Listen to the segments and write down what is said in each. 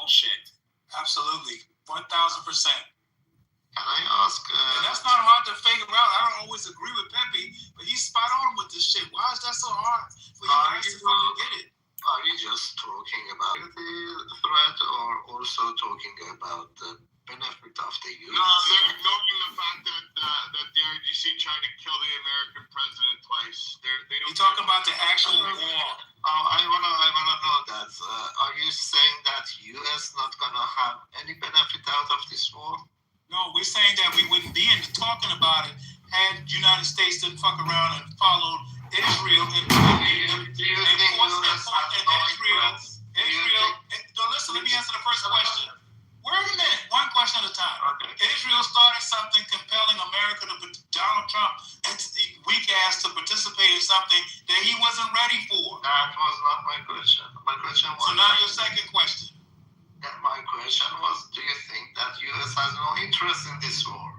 bullshit. Absolutely, 1,000%. Can I ask? And that's not hard to figure out. I don't always agree with Pepe, but he's spot on with this shit. Why is that so hard for you guys to fucking get it? Are you just talking about the threat, or also talking about the benefit of the U.S.? No, they're ignoring the fact that the IRGC tried to kill the American president twice. They don't. You're talking about the actual war. I wanna know that. Are you saying that U.S. not gonna have any benefit out of this war? No, we're saying that we wouldn't be into talking about it had the United States didn't fuck around and followed Israel and Israel. Listen, let me answer the first question. Wait a minute, one question at a time. Okay. Israel started something compelling America to Donald Trump and weak ass to participate in something that he wasn't ready for. That was not my question. My question was. So now your second question. My question was, do you think that U.S. has no interest in this war?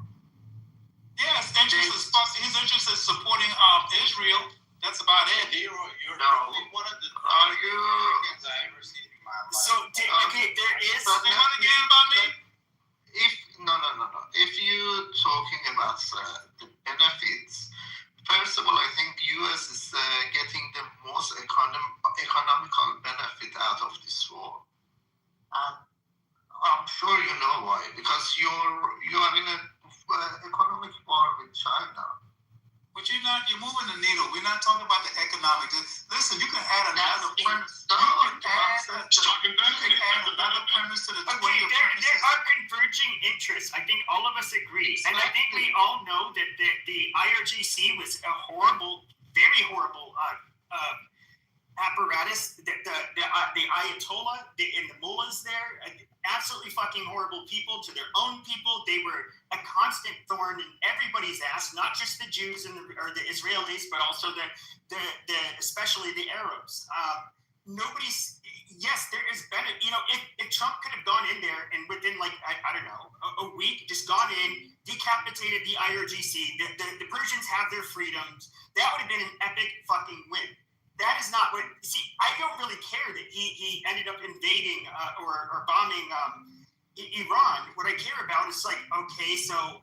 Yes, his interest is supporting Israel. That's about it. You're No. one of the Are you? Americans I ever seen in my life. So, okay, there is. Say what again about me? No. If you're talking about the benefits, first of all, I think U.S. is getting the most economical benefit out of this war. I'm sure you know why, because you are in an economic war with China. But you're moving the needle. We're not talking about the economic. Listen, you can add another premise. You can add another premise to the Okay, there are converging interests. I think all of us agree. And I think we all know that the IRGC was a horrible, very horrible apparatus. The Ayatollah and the mullahs there, absolutely fucking horrible people to their own people. They were a constant thorn in everybody's ass, not just the Jews or the Israelis, but also the especially the Arabs. Yes, there is better. You know, if Trump could have gone in there and within I don't know a week, just gone in, decapitated the IRGC, the Persians have their freedoms. That would have been an epic fucking win. That is not what. See, I don't really care that he ended up invading or bombing Iran. What I care about is okay, so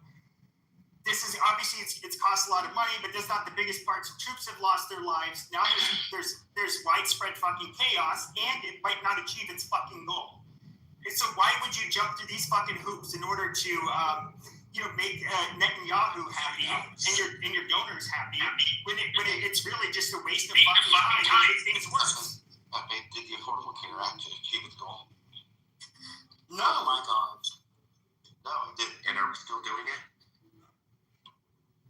this is obviously it's cost a lot of money, but that's not the biggest part. So troops have lost their lives. Now there's widespread fucking chaos, and it might not achieve its fucking goal. And so why would you jump through these fucking hoops in order to make Netanyahu happy and your donors happy when it's really just a waste of fucking time to make things worse? Did the Affordable Care Act achieve its goal? No. Oh my God. No. And are we still doing it?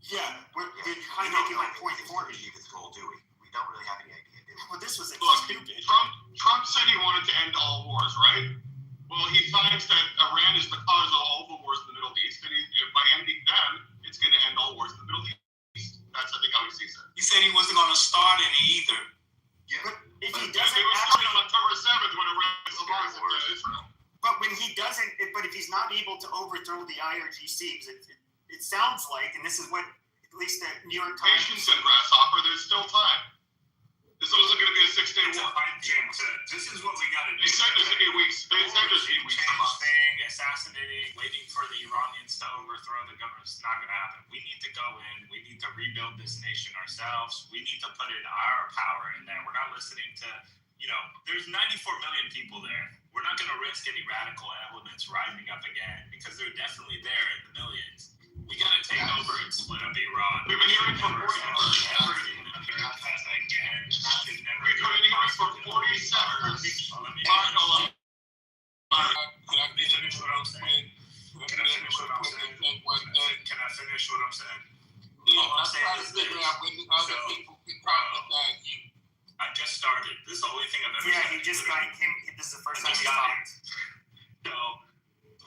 Yeah. We're kind of making my point for me. Achieve its goal, do we? We don't really have any idea, do we? Well, this was stupid. Trump said he wanted to end all wars, right? Well, he finds that Iran is the cause of all the wars in the Middle East, and by ending them, it's going to end all wars in the Middle East. That's, I think, how he sees it. He said he wasn't going to start any either. Yeah. But if he doesn't it was actually on October 7th when Iran was to Israel. But when he doesn't, if he's not able to overthrow the IRGC, it sounds like, and this is what at least the New York Times. Patience and grasshopper. There's still time. This wasn't going to be a 6-day war. This is what we got to do. They said there's 8 weeks. They said there's 8 weeks. Thing, assassinating, waiting for the Iranians to overthrow the government. It's not going to happen. We need to go in. We need to rebuild this nation ourselves. We need to put in our power in there. We're not listening to, there's 94 million people there. We're not going to risk any radical elements rising up again because they're definitely there in the millions. We got to take over and split up Iran. We've been hearing for 40 years. We've been hearing for 47 years. Can I finish what I'm saying? Can I finish what I'm saying? All I'm saying is this. I just started. This is the only thing I've ever said. Yeah, he just got him. This is the first time he got it. So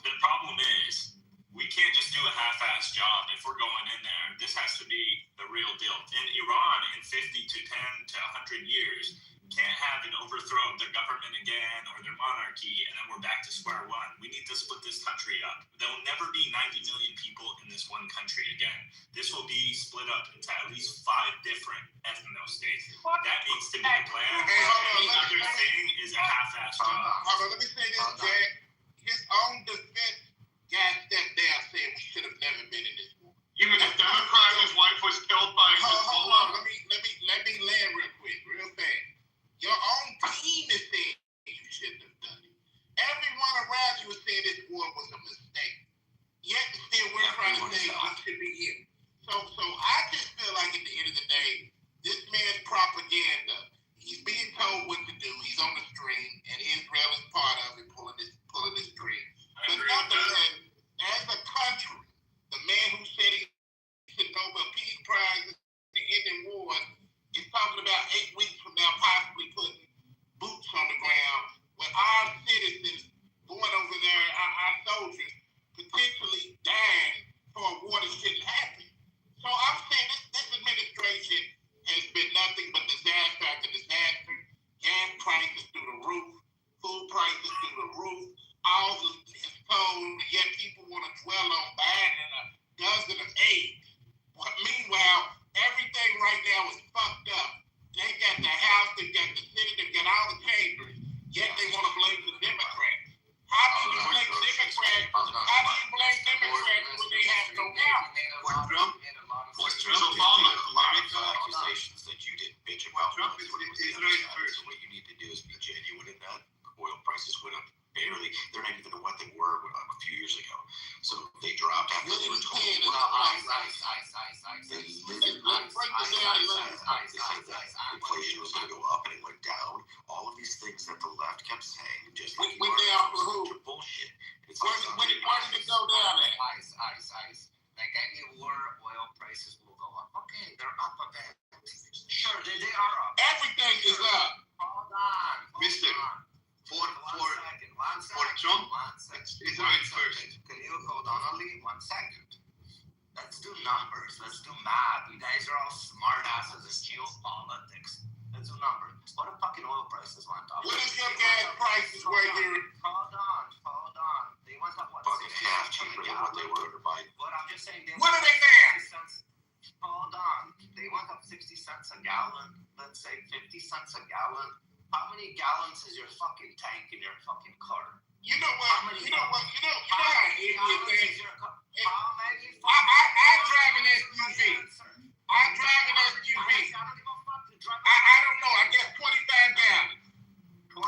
the problem is we can't just do a half-assed job if we're going in there. This has to be the real deal. In Iran, in 50 to 10 to 100 years, can't have an overthrow of their government again or their monarchy, and then we're back to square one. We need to split this country up. There will never be 90 million people in this one country again. This will be split up into at least 5 different ethno-states. That needs to be the plan. Any other thing is a half-assed job. Hold on, let me say this, Jay. done it. Everyone around you is saying this war was a mistake. Yet still we're trying to say we should be here. So I just feel like at the end of the day, this man's propaganda, he's being told what to do. He's on the string, and Israel is part of it, pulling this string. But nonetheless, as a country, the man who said he should Nobel Peace Prize and ending wars is talking about 8 weeks from now possibly putting boots on the ground with our citizens going over there, our soldiers potentially dying for a war that shouldn't happen. So I'm saying this administration has been nothing but disaster after disaster. Gas prices through the roof, food prices through the roof. All is told, yet people want to dwell on Biden and a dozen of AIDS. Meanwhile, everything right now is fucked up. They got the House, they got the Senate, they got all the chambers, yet they want to blame the Democrats. How do you blame Democrats? How do you blame Democrats when they have no power? There's Obama. A lot of accusations that you didn't bitch about. Trump is what he was Israel's first. So what you need to do is be genuine in that. Oil prices went up barely. They're not even what they were a few years ago. So they dropped after they were told. Inflation was going to go up and it went down. All of these things that the left kept saying, just like bullshit. It's Where did it go down at? Ice. Like any war, oil prices will go up. Okay, they're up a bit. Sure, they are up. Everything is up. Hold on. Mister, for Trump, Israel first. Can you hold on only 1 second? Let's do numbers. Let's do math. You guys are all smart asses. It's geopolitics. Let's do numbers. What if fucking oil prices went up? What is your gas prices where you're... Hold on. They went up, what, fucking half cheaper than what they were under Biden. But I'm just saying... What are they now? Hold on. They went up 60 cents a gallon. Let's say 50 cents a gallon. How many gallons is your fucking tank in your fucking car? You know what? You know how idiot things. How many? I drive an SUV. I drive an SUV. I don't know. I guess 25 gallons. 25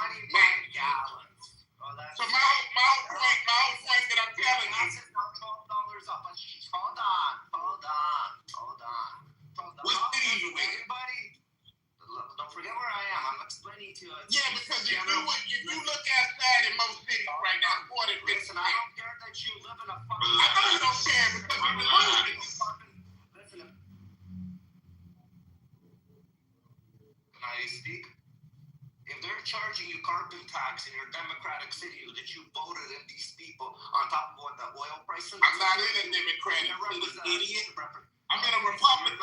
gallons. Oh, that's so my whole point that I'm telling you. That's now $12 up. Hold on. What city are you in? Everybody, don't forget where I am. I'm explaining to you. Yeah, because if you look outside in most cities right now, more than 50. Listen, I don't care that you live in a fucking... I know you don't care because you're losing. Listen. Can I speak? If they're charging you carbon tax in your democratic city that you voted in these people on top of what the oil prices... I'm not in a democratic city, idiot. I'm in a Republican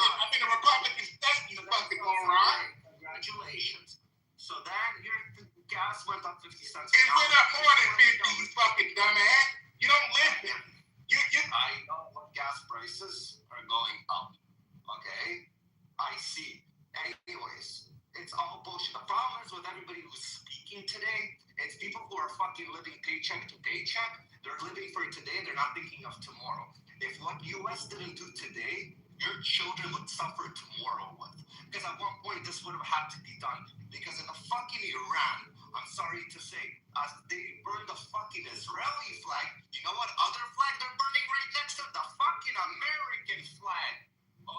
state, you fucking moron. Congratulations. So then your gas went up 50 cents. It went up more than 50, you fucking dumbass. You don't listen. I know what gas prices are going up. Okay? I see. Anyways, it's all bullshit. The problem is with everybody who's speaking today, it's people who are fucking living paycheck to paycheck. They're living for today. They're not thinking of tomorrow. If what U.S. didn't do today, your children would suffer tomorrow with. Because at one point, this would have had to be done. Because in the fucking Iran, I'm sorry to say, as they burned the fucking Israeli flag, you know what other flag they're burning right next to? The fucking American flag.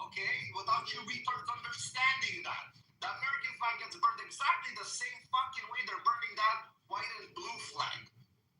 Okay? Without you retards understanding that. The American flag gets burned exactly the same fucking way they're burning that white and blue flag.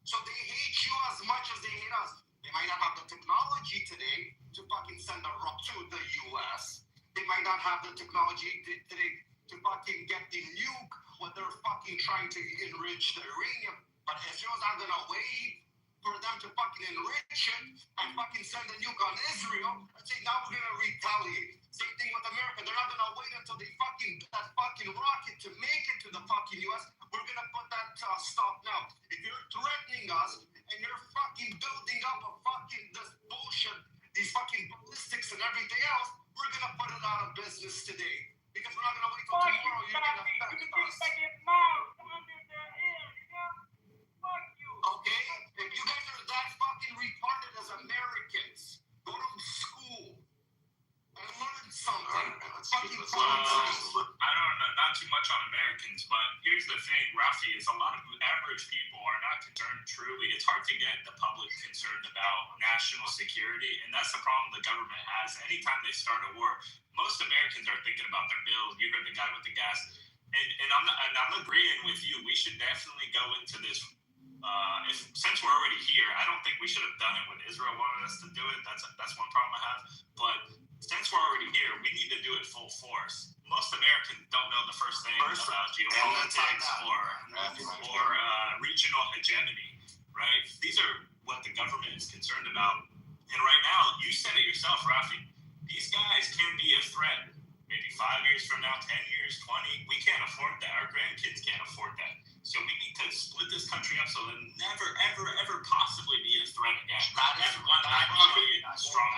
So they hate you as much as they hate us. They might not have the technology today to fucking send a rock to the U.S. They might not have the technology today to fucking get the nuke when they're fucking trying to enrich the uranium. But Israel's not gonna wait for them to fucking enrich it and fucking send a nuke on Israel and say, now we're gonna retaliate. Same thing with America. They're not gonna wait until they fucking that fucking rocket to make it to the fucking U.S. We're gonna put that stop now. If you're threatening us and you're fucking building up a fucking this bullshit, these fucking ballistics and everything else, we're gonna put it out of business today. Because we're not gonna wait till tomorrow. You're gonna affect us. Okay? If you guys are that fucking retarded as Americans, go to school and learn something. Fucking I don't know, not too much on Americans, but here's the thing, Rafi, is a lot of average people concerned truly. It's hard to get the public concerned about national security, and that's the problem the government has. Anytime they start a war, most Americans are thinking about their bills. You heard the guy with the gas, and I'm agreeing with you. We should definitely go into this. Since we're already here, I don't think we should have done it when Israel wanted us to do it. That's one problem I have. But since we're already here, we need to do it full force. Most Americans don't know the first thing about geopolitics or regional hegemony, right? These are what the government is concerned about. And right now, you said it yourself, Rafi. These guys can be a threat. Maybe 5 years from now, 10 years, 20. We can't afford that. Our grandkids can't afford that. So we need to split this country up so it'll never, ever, ever possibly be a threat again. That is one strong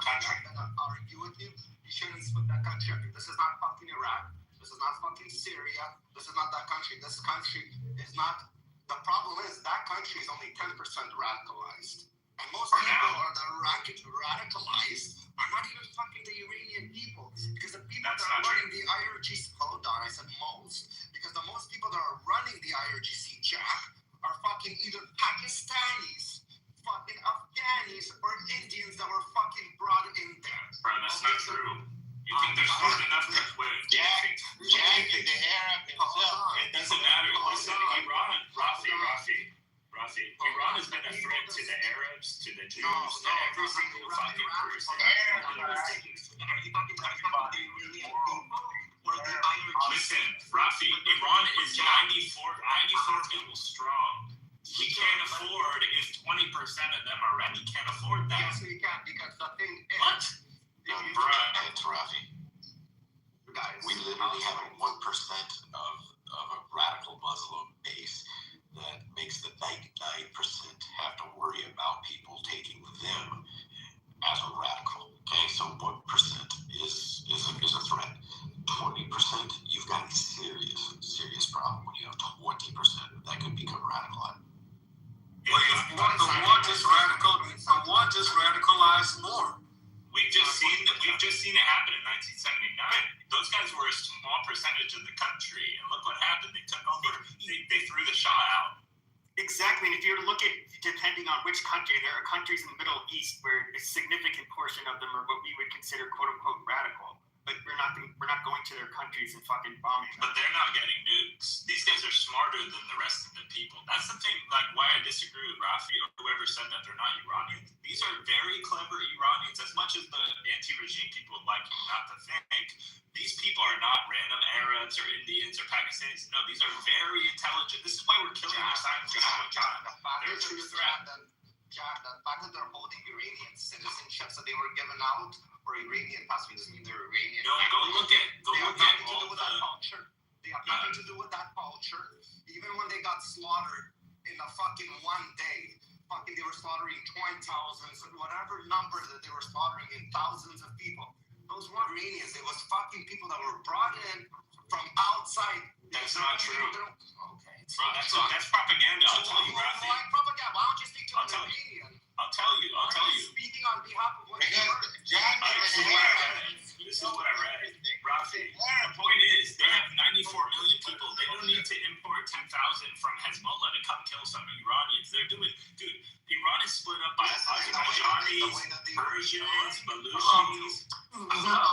country. I'm gonna argue with you. You shouldn't split that country up. This is not fucking Iraq. This is not fucking Syria. This is not that country. This country is not. The problem is that country is only 10% radicalized. And most people are the radicalized are not even fucking the Iranian people. Because the people that are running the IRGC, hold on, I said most. Because the most people that are running the IRGC, Jack, are fucking either Pakistanis, fucking Afghanis, or Indians that were fucking brought in there. Bro, that's not true. You think they're smart enough to quit? Jack is the Arab himself. It doesn't matter. Listen, Iran, Rafi, Iran has been a threat to the Arabs, to the Jews, to every single fucking person. Are you talking about the Iranian people or the IRGC? Listen, Rafi, Iran is 94 people strong. We can't afford if 20% of them already can't afford that. Yes, we can, because the thing is... What? Bruh, it's Rafi. Guys, We literally have a 1% of a radical Muslim base that makes the 99% have to worry about people taking them as a radical. Okay, so 1% is a threat. 20%, you've got a serious problem when you have 20% that could become radicalized. Well, the one just radicalized more. We've just seen it happen in 1979. Those guys were a small percentage of the country, and look what happened. They took over. They threw the Shah out. Exactly, and if you were to look at, depending on which country, there are countries in the Middle East where a significant portion of them are what we would consider "quote-unquote" radical. But we're not going to their countries and fucking bombing them. But they're not getting nukes. These guys are smarter than the rest of the people. That's the thing, like why I disagree with Rafi or whoever said that they're not Iranians. These are very clever Iranians. As much as the anti-regime people would like not to think, these people are not random Arabs or Indians or Pakistanis. No, these are very intelligent. This is why we're killing their scientists all the time. They're a true threat. Jack, the fact that they're holding Iranian citizenships that they were given out, or Iranian passports, doesn't mean they're Iranian. No, go look at They have nothing to do all with that culture. They have nothing to do with that culture. Even when they got slaughtered in a fucking one day, fucking they were slaughtering 20,000, whatever number that they were slaughtering in thousands of people. Those weren't Iranians. It was fucking people that were brought in from outside. That's not true. Okay. Bro, that's propaganda. I'll tell you, Rafi. Like propaganda. Why don't you speak to an Iranian? I'll tell you. Speaking on behalf of what you Because heard. Jack This is what I read. Rafi, the point is, they have 94 million people. They don't need to import 10,000 from Hezbollah to come kill some Iranians. They're doing, dude, Iran is split up by Azerbaijanis, Persians, Baluchis. No,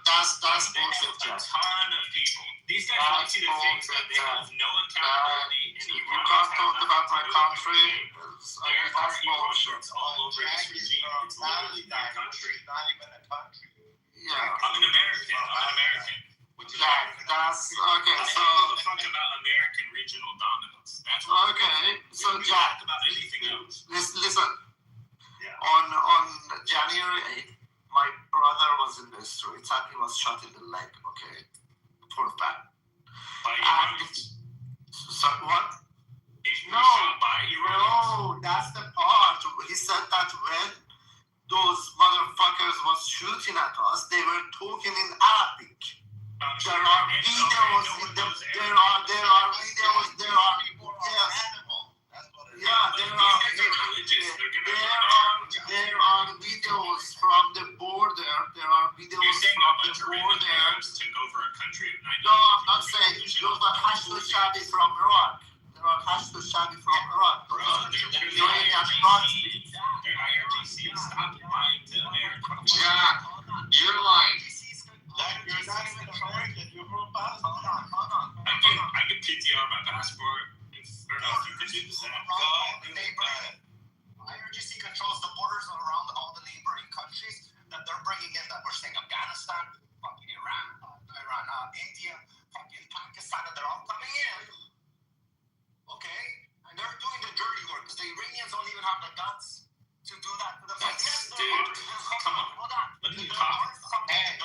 that's They bullshit, have a Jack. ton of people. These guys want you to think that they have no accountability in You Iran. can't talk about my country. There are Iranians all over this regime. It's literally that country. not even a country. Yeah. I'm an American. Which is Jack, that's okay. I So don't give a fuck about American regional dominance. That's what okay. So we don't Jack, talk about anything else. listen. Yeah. On January 8th, my brother was in the streets and he was shot in the leg. Okay, for a fact. By And Iranians. so what? He's No. shot by Iranians. No, that's the part. He said that when those motherfuckers was shooting at us, they were talking in Arabic. There are videos. There are videos. There are yes. Yeah, there are videos from the border. There are videos You're saying from a bunch the of random border. Arabs took over a country of 90 No, I'm not saying those are Hashto Shabi from Iraq. There are Hashto Shabi from Iraq. IRGC, their IRGC is stopping lying to Americans. Jack, you're lying. Jack, you're not even American. You're from Palestine. Hold on. I can PTR my passport. I don't know if you can do the same. IRGC controls the borders around all the neighboring countries that they're bringing in. That we're saying Afghanistan, fucking Iran, India, fucking Pakistan, that they're all coming in. Okay, and they're doing the dirty work because the Iranians don't even have the guts to do that to the Dude, come on. Hold on. What are you talking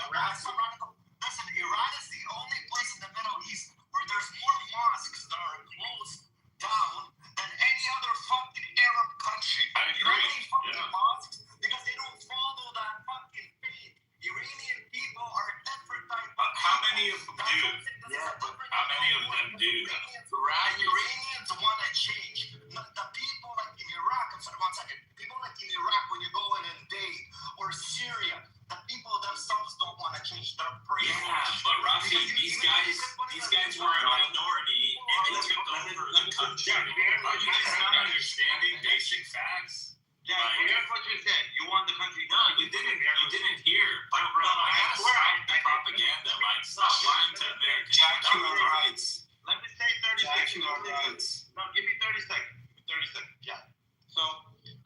about? Listen, Iran is the only place in the Middle East where there's more mosques that are closed down than any other fucking Arab country. I You know how agree. many fucking Yeah. mosques? Because they don't follow that fucking faith. Iranian people are a different type of How many of them That's do? what I'm saying. This is a different How many type of them do? Iranians want to change. The people like in Iraq, I'm sorry, 1 second. People like in Iraq, when you go in and invade, or Syria, the people themselves don't want to change. They're brainwashed. Yeah, but Rafi, these guys were a minority and they took over the country. Are you guys not understanding basic facts? Jack, here's what you said. You want the country. No, you didn't hear. Bro, I gotta stop the propaganda. Like, stop lying to Americans. Jack, you No, are right. Let me say 30 seconds. No, give me 30 seconds. 30 seconds, Jack. So,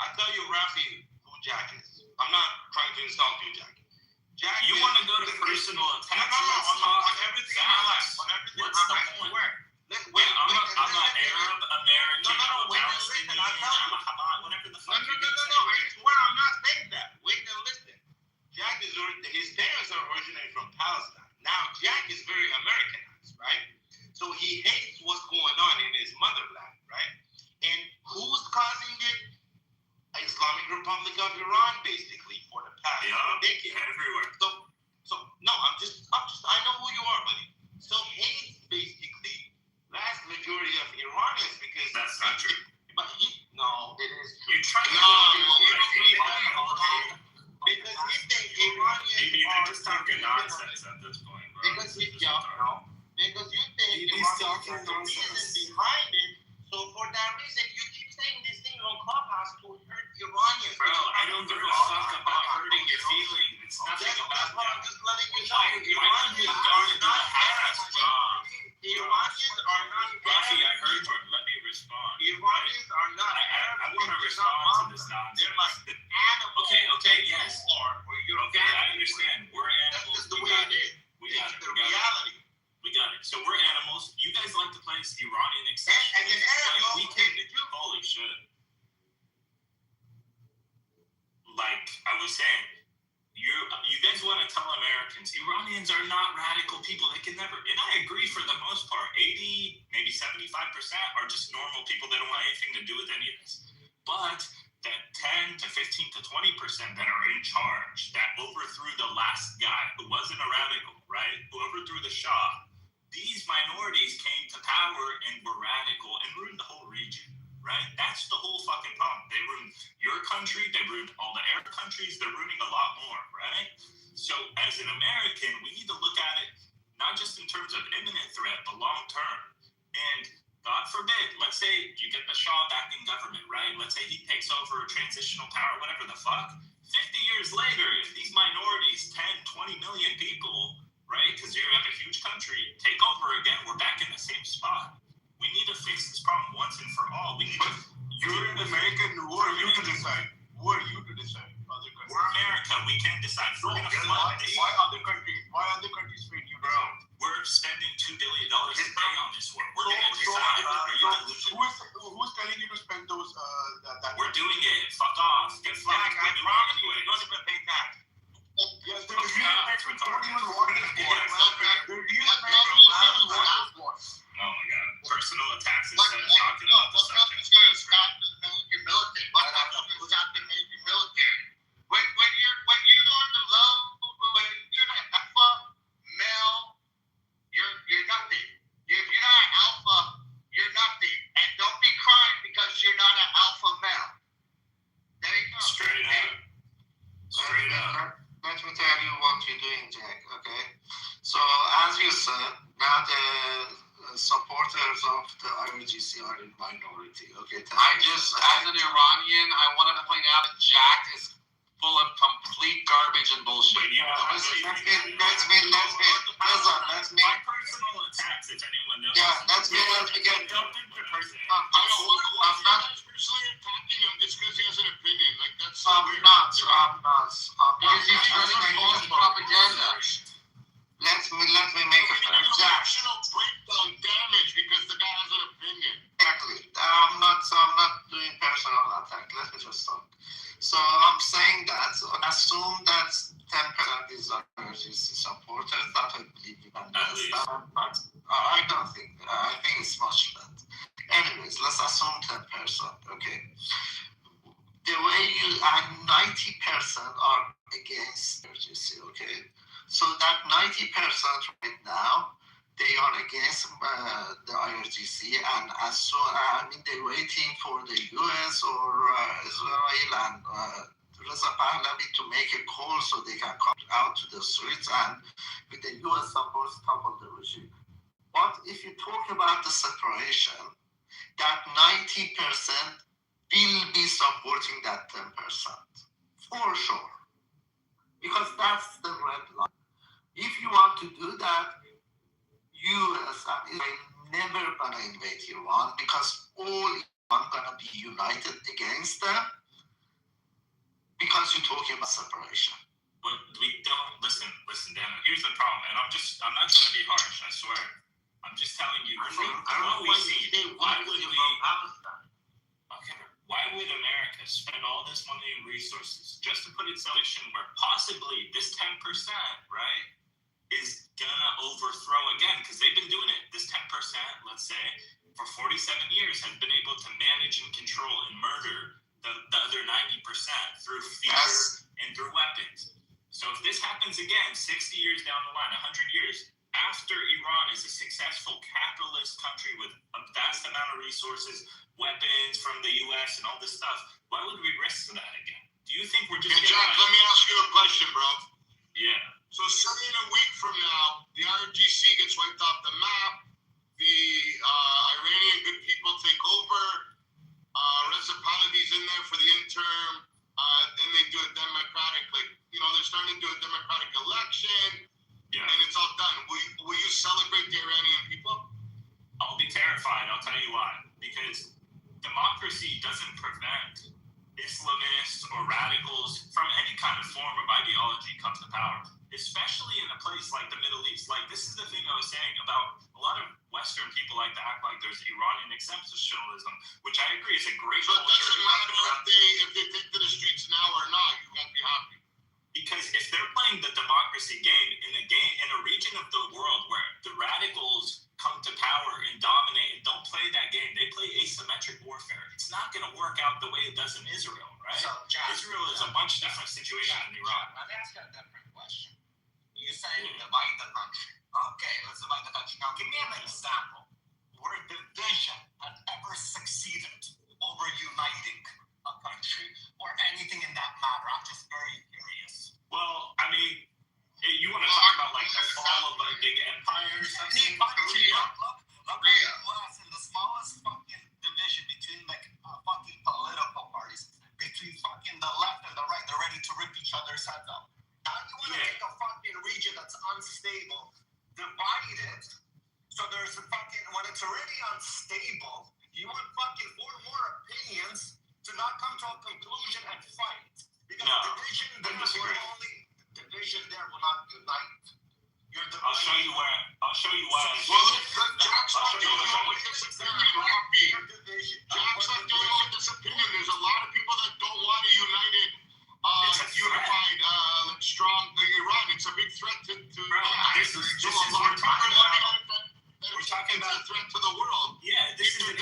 I tell you, Rafi, who Jack is. I'm not trying to insult you, Jack. Jack You is- want to go to personal attacks? Let's on talk everything in my life. facts. On everything. What's the I point? swear. I'm not Arab, American, No, I'm a wait, Palestinian, listen, I'll tell you. I'm a Hamas, whatever the No, fuck no, you no, can no, say. no. I swear I'm not saying that. Wait and listen. Jack is his parents are originated from Palestine. Now Jack is very Americanized, right? So he hates what's going on in his motherland, right? And who's causing it? Islamic Republic of Iran, basically, for the past decade. Everywhere. So no, I know who you are, buddy. So hates basically vast majority of Iranians because That's not true. But no, it is true. You're trying to Because you think Iranians Maybe are you're just talking nonsense at this point, bro. Because you think He's Iranians talking are the reason nonsense. behind it. So for that reason, you keep saying these things on Clubhouse to hurt Iranians. Bro, I don't give a fuck about hurting your feelings. It's nothing That's about what I'm that. just letting you know. Why don't you do a half-ass job? Iranians are not Rafi, I heard you. Let me respond. Iranians are not I want to respond to this nonsense. They're like animals. Okay, yes. Or you're Okay, I understand. We're That's animals. just the We way got it it. is. We got It's it. the We got it. reality. We got it. So we're animals. You guys like to play this Iranian exception. And an Arab Like, we also can. hated you. Holy shit. Like I was saying, you guys want to tell Americans Iranians are not radical people. They can never. And I agree for the most part. 80, maybe 75% are just normal people. They don't want anything to do with any of this. But that 10 to 15 to 20% that are in charge, that overthrew the last guy who wasn't a radical, right? Who overthrew the Shah. These minorities came to power and were radical and ruined the whole region, right? That's the whole fucking problem. They ruined your country. They ruined all the Arab countries. They're ruining a lot more, right? So as an American, we need to look at it not just in terms of imminent threat, but long term. And God forbid, let's say you get the Shah back in government, right? Let's say he takes over transitional power, whatever the fuck. 50 years later, if these minorities, 10, 20 million people, right, because you have a huge country, take over again, we're back in the same spot. We need to fix this problem once and for all. We need to. You're an American. Who are you to decide? Who are you to decide? Other countries. We're America. We can decide. We're gonna flood this. Why other countries? Why other countries made you Bro, we're spending $2 billion a day on this war. We're gonna decide. Are you delusional? Who's telling you to spend those? That We're doing it. Fuck off. Get fucked. Jack, I We're doing it promise you, anyway. you don't even pay tax. Yes, the Americans don't even want this war. The real Americans don't want this war. Oh my god. Personal attacks instead of talking about the subject. Stop the American military. What happens to stop the American military? When you're on the low, when you're an alpha male, you're nothing. If you're not an alpha, you're nothing. And don't be crying because you're not an alpha male. There you go. Straight up. Straight up. Let me tell you what you're doing, Jack, okay? So, as you said, now the supporters of the IRGC are in minority. Okay, as an Iranian, I want to point out that Jack is full of complete garbage and bullshit. Let's me. My personal attacks, if anyone knows. Yeah, let's get. Don't think the person. I'm not. Personally attacking him just because he has an opinion. Like, that's so I'm weird. not. Because he's spreading false propaganda. Let me make a fair Jack. Emotional breakdown damage because the guy has an opinion. Exactly. I'm not doing personal attack. Let me just talk. So I'm saying that. So assume that 10% is IRGC supporters. That I believe you can understand. But I don't think. I think it's much less. Anyways, let's assume 10%. Okay. The way you and 90% are against IRGC. Okay. So that 90% right now, they are against the IRGC, and they're waiting for the US or Israel and Reza Pahlavi to make a call so they can come out to the streets and with the US support topple the regime. But if you talk about the separation, that 90% will be supporting that 10%, for sure. Because that's the red line. If you want to do that, US and Israel never gonna invade Iran because all Iran gonna be united against them because you're talking about separation. But we don't listen, Daniel. Here's the problem, and I'm not trying to be harsh. I swear. I'm just telling you from what we see. Why would America spend all this money and resources just to put it in a position where possibly this 10%, right, is gonna overthrow again? Because they've been doing it. This 10%, let's say, for 47 years, have been able to manage and control and murder the other 90% through fear and through weapons. So if this happens again, 60 years down the line, 100 years, after Iran is a successful capitalist country with a vast amount of resources, weapons from the US and all this stuff, why would we risk that again? Do you think we're just Hey, Jack, let me ask you a question, bro. Yeah. So say in a week from now, the IRGC gets wiped off the map, the Iranian good people take over, Reza Pahlavi's in there for the interim, and they do a democratic, they're starting to do a democratic election, and it's all done. Will you celebrate the Iranian people? I'll be terrified. I'll tell you why. Because democracy doesn't prevent Islamists or radicals from any kind of form of ideology comes to power, especially in a place like the Middle East. Like, this is the thing I was saying about a lot of Western people like to act like there's Iranian exceptionalism, which I agree is a great culture. So it doesn't matter if they take to the streets now or not, you won't be happy. Because if they're playing the democracy game in a region of the world where the radicals come to power and dominate and don't play that game, they play asymmetric warfare. It's not going to work out the way it does in Israel, right? So, Israel is a much different situation than Iran. Let me ask you a different question. You say divide the country. Okay, let's divide the country. Now, give me an example where division has ever succeeded over uniting a country or anything in that matter. I'm just very curious. Well, I mean, you want to talk about like the fall of a big empire or something? Look at the US and the smallest fucking division between fucking political parties, between fucking the left and the right. They're ready to rip each other's heads off. Now you want to take a fucking region that's unstable, divide it, so there's a fucking, when it's already unstable, you want fucking 4 more opinions to not come to a conclusion and fight. Because division there will not unite. I'll show you why. Well, Jack's not the only one with this opinion, Happy. Jack's not the only one with this opinion. There's a lot of people that don't want a united, unified, strong Iran. It's a big threat to we're talking about a threat to the world. Yeah, this is and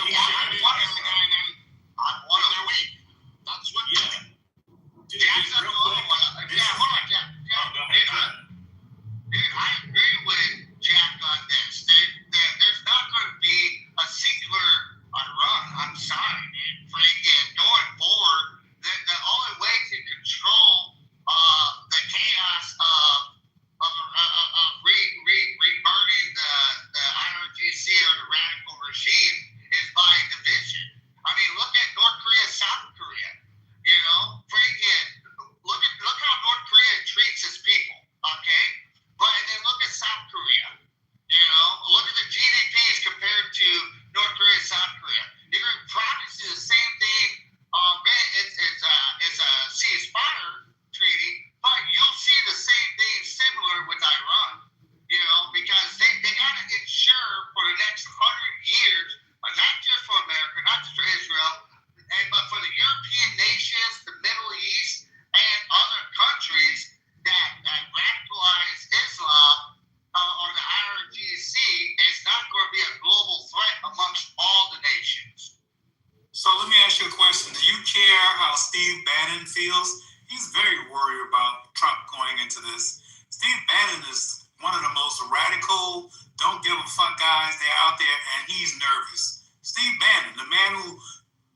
Steve Bannon feels. He's very worried about Trump going into this. Steve Bannon is one of the most radical, don't give a fuck guys. They're out there, and he's nervous. Steve Bannon, the man who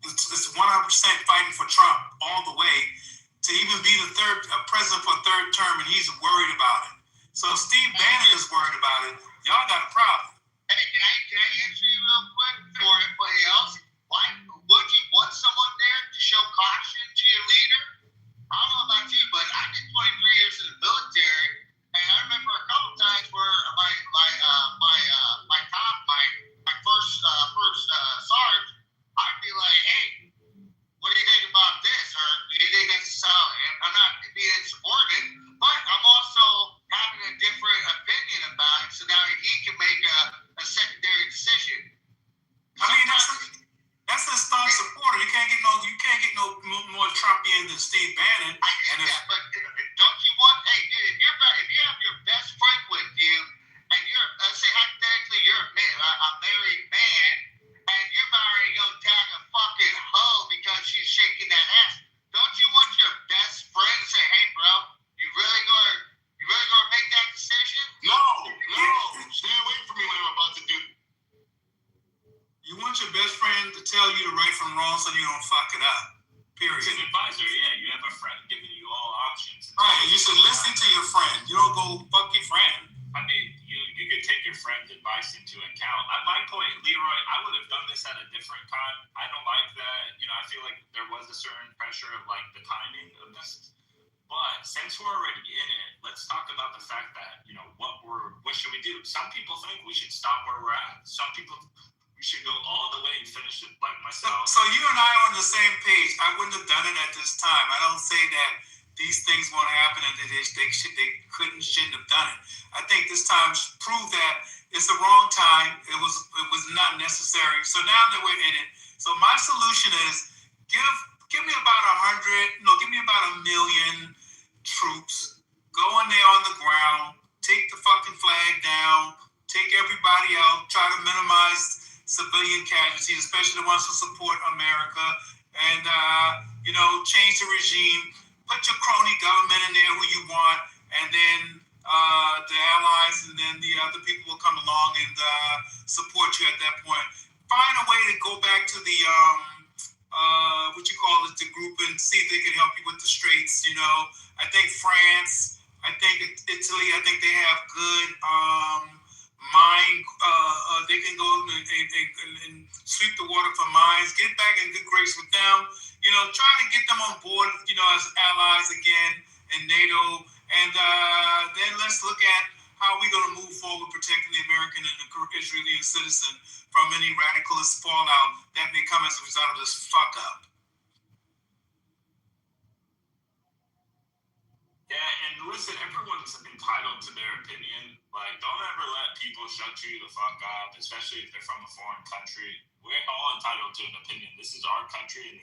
is 100% fighting for Trump all the way to even be the third president for a third term, and he's worried about it. So Steve Bannon is worried about it. Y'all got a problem. Hey, can I answer you real quick for everybody else? Why would you want someone there to show caution to your leader? I don't know about you, but I did 23 years in the military, and I remember a couple times where my first sergeant, I'd be like, hey, what do you think about this? Or do you think that's solid? I'm not being insubordinate, but I'm also having a different opinion about it, so now he can make a secondary decision. I mean, that's a strong supporter. You can't get no more Trumpian than Steve Bannon. I get that, but don't you want? Hey, dude, if you have your best friend with you, and let's say hypothetically you're a married man, and you're marrying to go tag a fucking hoe because she's shaking that ass, don't you want your best friend to say, hey, bro, you really gonna make that decision? No, stay away from me when I'm about to do. You want your best friend to tell you the right from wrong so you don't fuck it up. Period. It's an advisor, yeah. You have a friend giving you all options. Right, you should listen to your friend. You don't go fuck your friend. I mean, you could take your friend's advice into account. At my point, Leroy, I would have done this at a different time. I don't like that. I feel like there was a certain pressure of like the timing of this. But since we're already in it, let's talk about the fact that, what should we do? Some people think we should stop where we're at. Some people we should go all the way and finish it like myself. So you and I are on the same page. I wouldn't have done it at this time. I don't say that these things won't happen and that they shouldn't have done it. I think this time proved that it's the wrong time. It was not necessary. So now that we're in it, so my solution is give me about 1 million troops. Go in there on the ground, take the fucking flag down, take everybody out, try to minimize civilian casualties, especially the ones who support America, and change the regime. Put your crony government in there who you want, and then the allies and then the other people will come along and support you at that point. Find a way to go back to the the group and see if they can help you with the straits. I think France, I think Italy, I think they have good mine. They can go and sweep the water for mines. Get back in good grace with them. Try to get them on board. As allies again in NATO, and then let's look at how we're going to move forward protecting the American and the Israeli citizen from any radicalist fallout that may come as a result of this fuck up. Yeah, and listen, everyone's entitled to their opinion. Like, don't ever let people shut you the fuck up, especially if they're from a foreign country. We're all entitled to an opinion. This is our country, and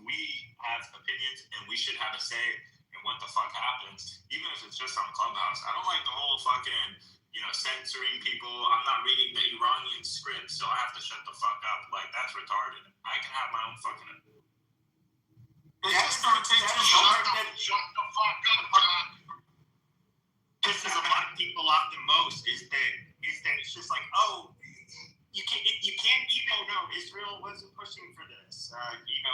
we have opinions, and we should have a say in what the fuck happens, even if it's just on Clubhouse. I don't like the whole fucking, censoring people. I'm not reading the Iranian script, so I have to shut the fuck up. Like, that's retarded. I can have my own fucking opinion. It's going to take too long. Shut the fuck up. Pisses a lot of people off the most is that it's just like, oh, you can't even Israel wasn't pushing for this. They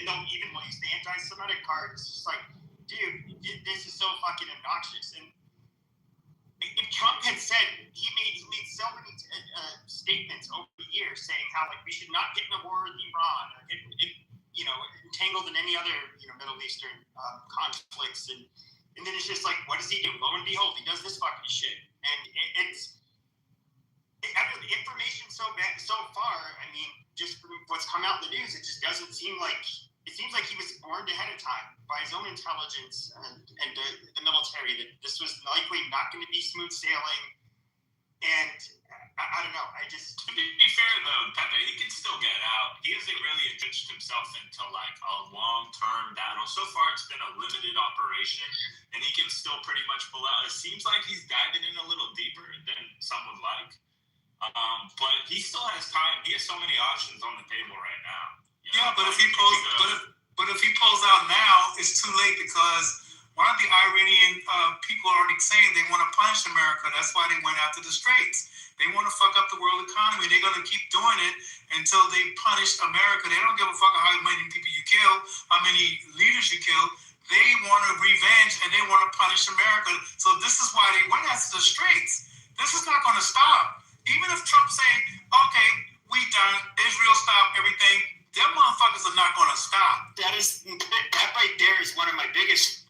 don't even use the anti-Semitic card. It's just like, dude, this is so fucking obnoxious. And if Trump had said, he made so many statements over the years saying how we should not get in a war with Iran, entangled in any other Middle Eastern conflicts, and then it's just like, what does he do? Lo and behold, he does this fucking shit, and the information so far. I mean, just from what's come out in the news, it just doesn't seem like. It seems like he was warned ahead of time by his own intelligence and the military that this was likely not going to be smooth sailing. And I don't know. To be fair though, Pepe, he can still get out. He hasn't really entrenched himself into a long-term battle. So far, it's been a limited operation, and he can still pretty much pull out. It seems like he's diving in a little deeper than some would like. But he still has time. He has so many options on the table right now. Yeah, but if he pulls out now, it's too late because one of the Iranian people are already saying they want to punish America. That's why they went after the Straits. They want to fuck up the world economy. They're going to keep doing it until they punish America. They don't give a fuck how many people you kill, how many leaders you kill. They want to revenge and they want to punish America. So this is why they went after the Straits. This is not going to stop. Even if Trump say, okay, we done, Israel stop everything, them motherfuckers are not going to stop. That right there is one of my biggest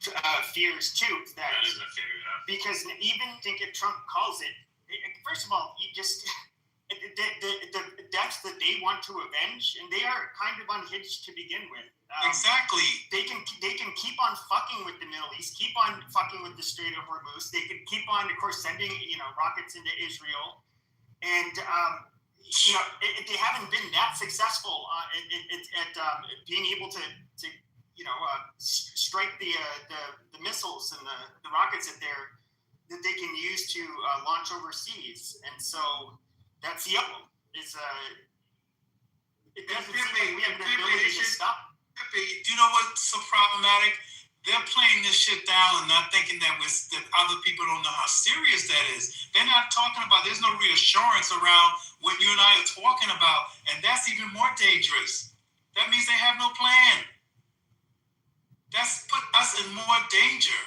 fears too. That is a fear, yeah. Because even think if Trump calls it, first of all, you just the deaths that they want to avenge, and they are kind of unhinged to begin with. Exactly. They can keep on fucking with the Middle East, keep on fucking with the Strait of Hormuz. They could keep on, of course, sending rockets into Israel, and they haven't been that successful at being able to strike the missiles and the rockets that they can use to launch overseas. And so that's the problem. It doesn't seem like we have the ability to stop. Do you know what's so problematic? They're playing this shit down and not thinking that other people don't know how serious that is. They're not talking about, there's no reassurance around what you and I are talking about. And that's even more dangerous. That means they have no plan. That's put us in more danger.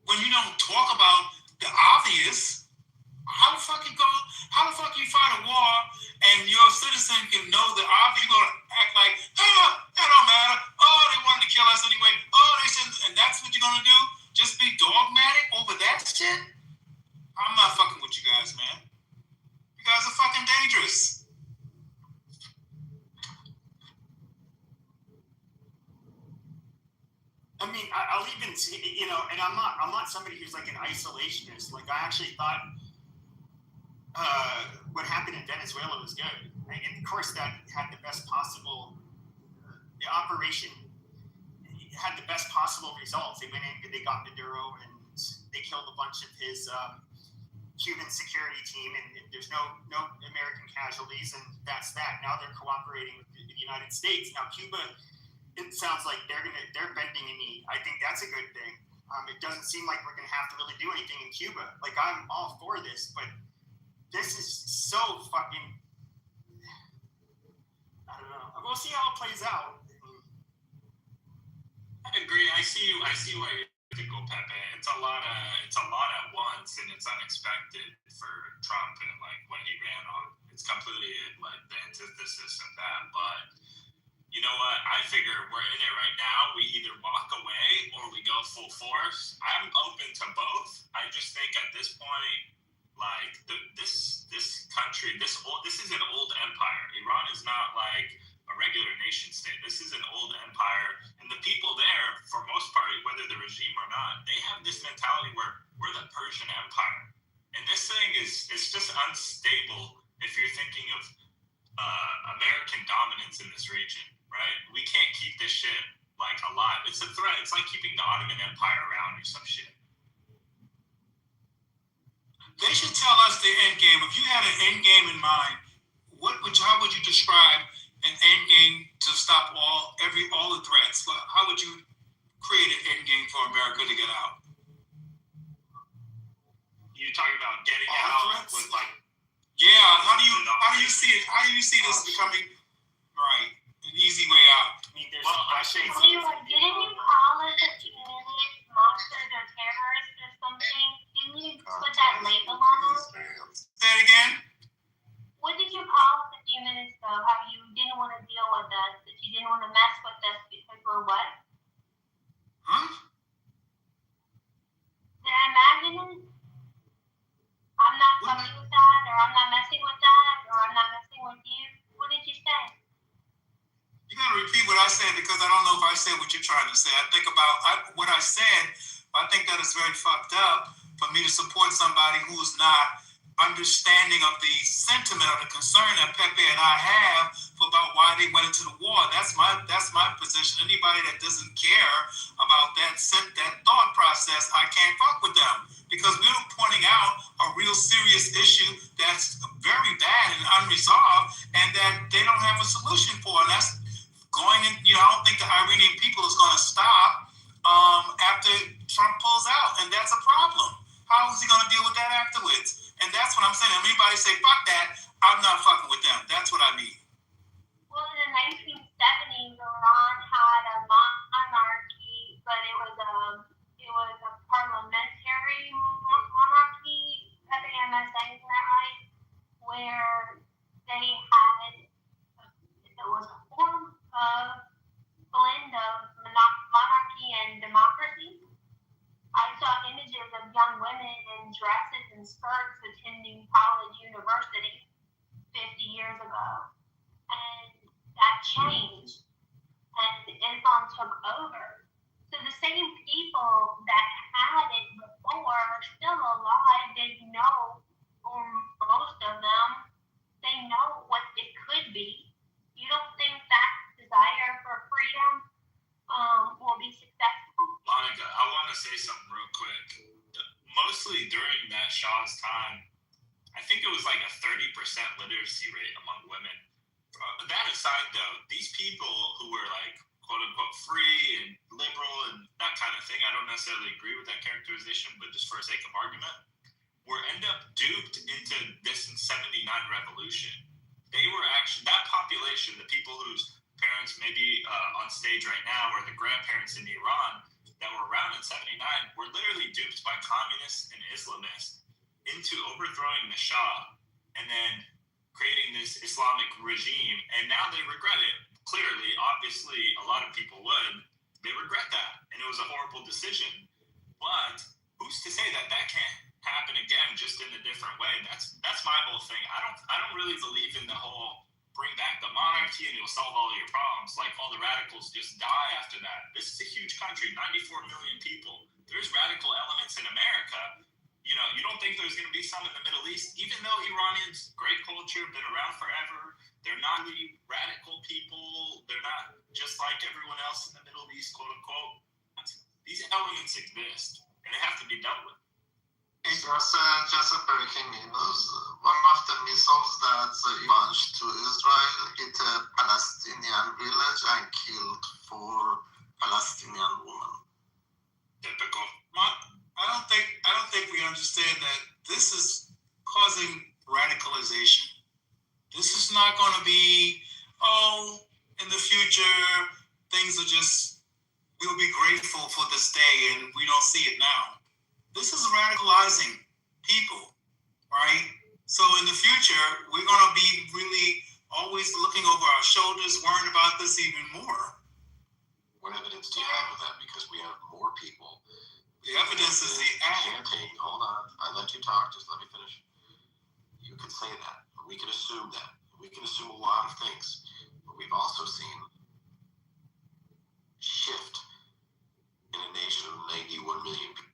When you don't talk about the obvious, how the fuck you fight a war and your citizen can know the obvious? You're gonna act like, that don't matter. Oh, they wanted to kill us anyway. Oh, they shouldn't. And that's what you're gonna do? Just be dogmatic over that shit? I'm not fucking with you guys, man. You guys are fucking dangerous. I mean, I'll even see, and I'm not somebody who's like an isolationist. Like, I actually thought what happened in Venezuela was good. And of course, that had the best possible, the operation had the best possible results. They went in, they got Maduro, and they killed a bunch of his Cuban security team, and there's no American casualties, and that's that. Now they're cooperating with the United States. Now Cuba, it sounds like they're bending a knee. I think that's a good thing. It doesn't seem like we're gonna have to really do anything in Cuba. Like, I'm all for this, but this is so fucking, I don't know. We'll see how it plays out. I agree. I see why you have to go, Pepe. It's a lot at once, and it's unexpected for Trump and like what he ran on. It's completely like the antithesis of that. But you know what? I figure we're in it right now. We either walk away or we go full force. I'm open to both. I just think at this point, like this country, this is an old empire. Iran is not like a regular nation state. This is an old empire, and the people there, for most part, whether the regime or not, they have this mentality where we're the Persian Empire, and this thing is just unstable. If you're thinking of American dominance in this region, right? We can't keep this shit like alive. It's a threat. It's like keeping the Ottoman Empire around or some shit. They should tell us the end game. If you had an end game in mind, how would you describe an end game to stop all the threats? How would you create an end game for America to get out? You're talking about getting out with like, yeah. How do you see it? How do you see this becoming right? An easy way out. I mean, there's didn't you call it a communist monsters or terrorists or something? Didn't you put that label on them? Say it again. What did you call us a few minutes ago? How you didn't want to deal with us, that you didn't want to mess with us because we're what? Huh? Did I imagine it? I'm not fucking with that, or I'm not messing with that, or I'm not messing with you. What did you say? You gotta repeat what I said because I don't know if I said what you're trying to say. I think about what I said. I think that is very fucked up for me to support somebody who is not understanding of the sentiment or the concern that Pepe and I have about why they went into the war. That's my position. Anybody that doesn't care about that thought process, I can't fuck with them because we're pointing out a real serious issue that's very bad and unresolved, and that they don't have a solution for. And that's going in, I don't think the Iranian people is going to stop after Trump pulls out, and that's a problem. How is he going to deal with that afterwards? And that's what I'm saying. If anybody say fuck that, I'm not fucking with them. That's what I mean. Well, in the 1970s, Iran had a monarchy, but it was a parliamentary monarchy. I think I'm not saying that right. Where they had, it was a form of blend of monarchy and democracy. I saw images of young women in dresses and skirts attending college university 50 years ago. And that changed, and Islam took over. So the same people that had it before are still alive. They know, or most of them, they know what it could be. You don't think that desire for freedom will be successful? Monica, I want to say something real quick. Mostly during that Shah's time, I think it was like a 30% literacy rate among women. That aside, though, these people who were like quote unquote free and liberal and that kind of thing, I don't necessarily agree with that characterization, but just for the sake of argument, were end up duped into this 79 revolution. They were actually, that population, the people whose parents may be on stage right now, or the grandparents in Iran that were around in 79, were literally duped by communists and Islamists into overthrowing the Shah and then creating this Islamic regime. And now they regret it. Clearly, obviously, a lot of people would. They regret that. And it was a horrible decision. But who's to say that that can't happen again, just in a different way? That's my whole thing. I don't really believe in the whole bring back the monarchy and you'll solve all your problems. Like all the radicals just die after that. This is a huge country, 94 million people. There's radical elements in America. You know, you don't think there's going to be some in the Middle East, even though Iranians, great culture, been around forever. They're not really radical people. They're not just like everyone else in the Middle East, quote unquote. These elements exist, and they have to be dealt with. Just a breaking news. One of the missiles that launched to Israel hit a Palestinian village and killed 4 Palestinian women. Typical. I don't think we understand that this is causing radicalization. This is not going to be, in the future, things are just, we'll be grateful for this day and we don't see it now. This is radicalizing people, right? So in the future, we're going to be really always looking over our shoulders, worrying about this even more. What evidence do you have of that? Because we have more people. The evidence is the chanting. Hold on, I let you talk. Just let me finish. You could say that. We can assume that. We can assume a lot of things, but we've also seen shift in a nation of 91 million people.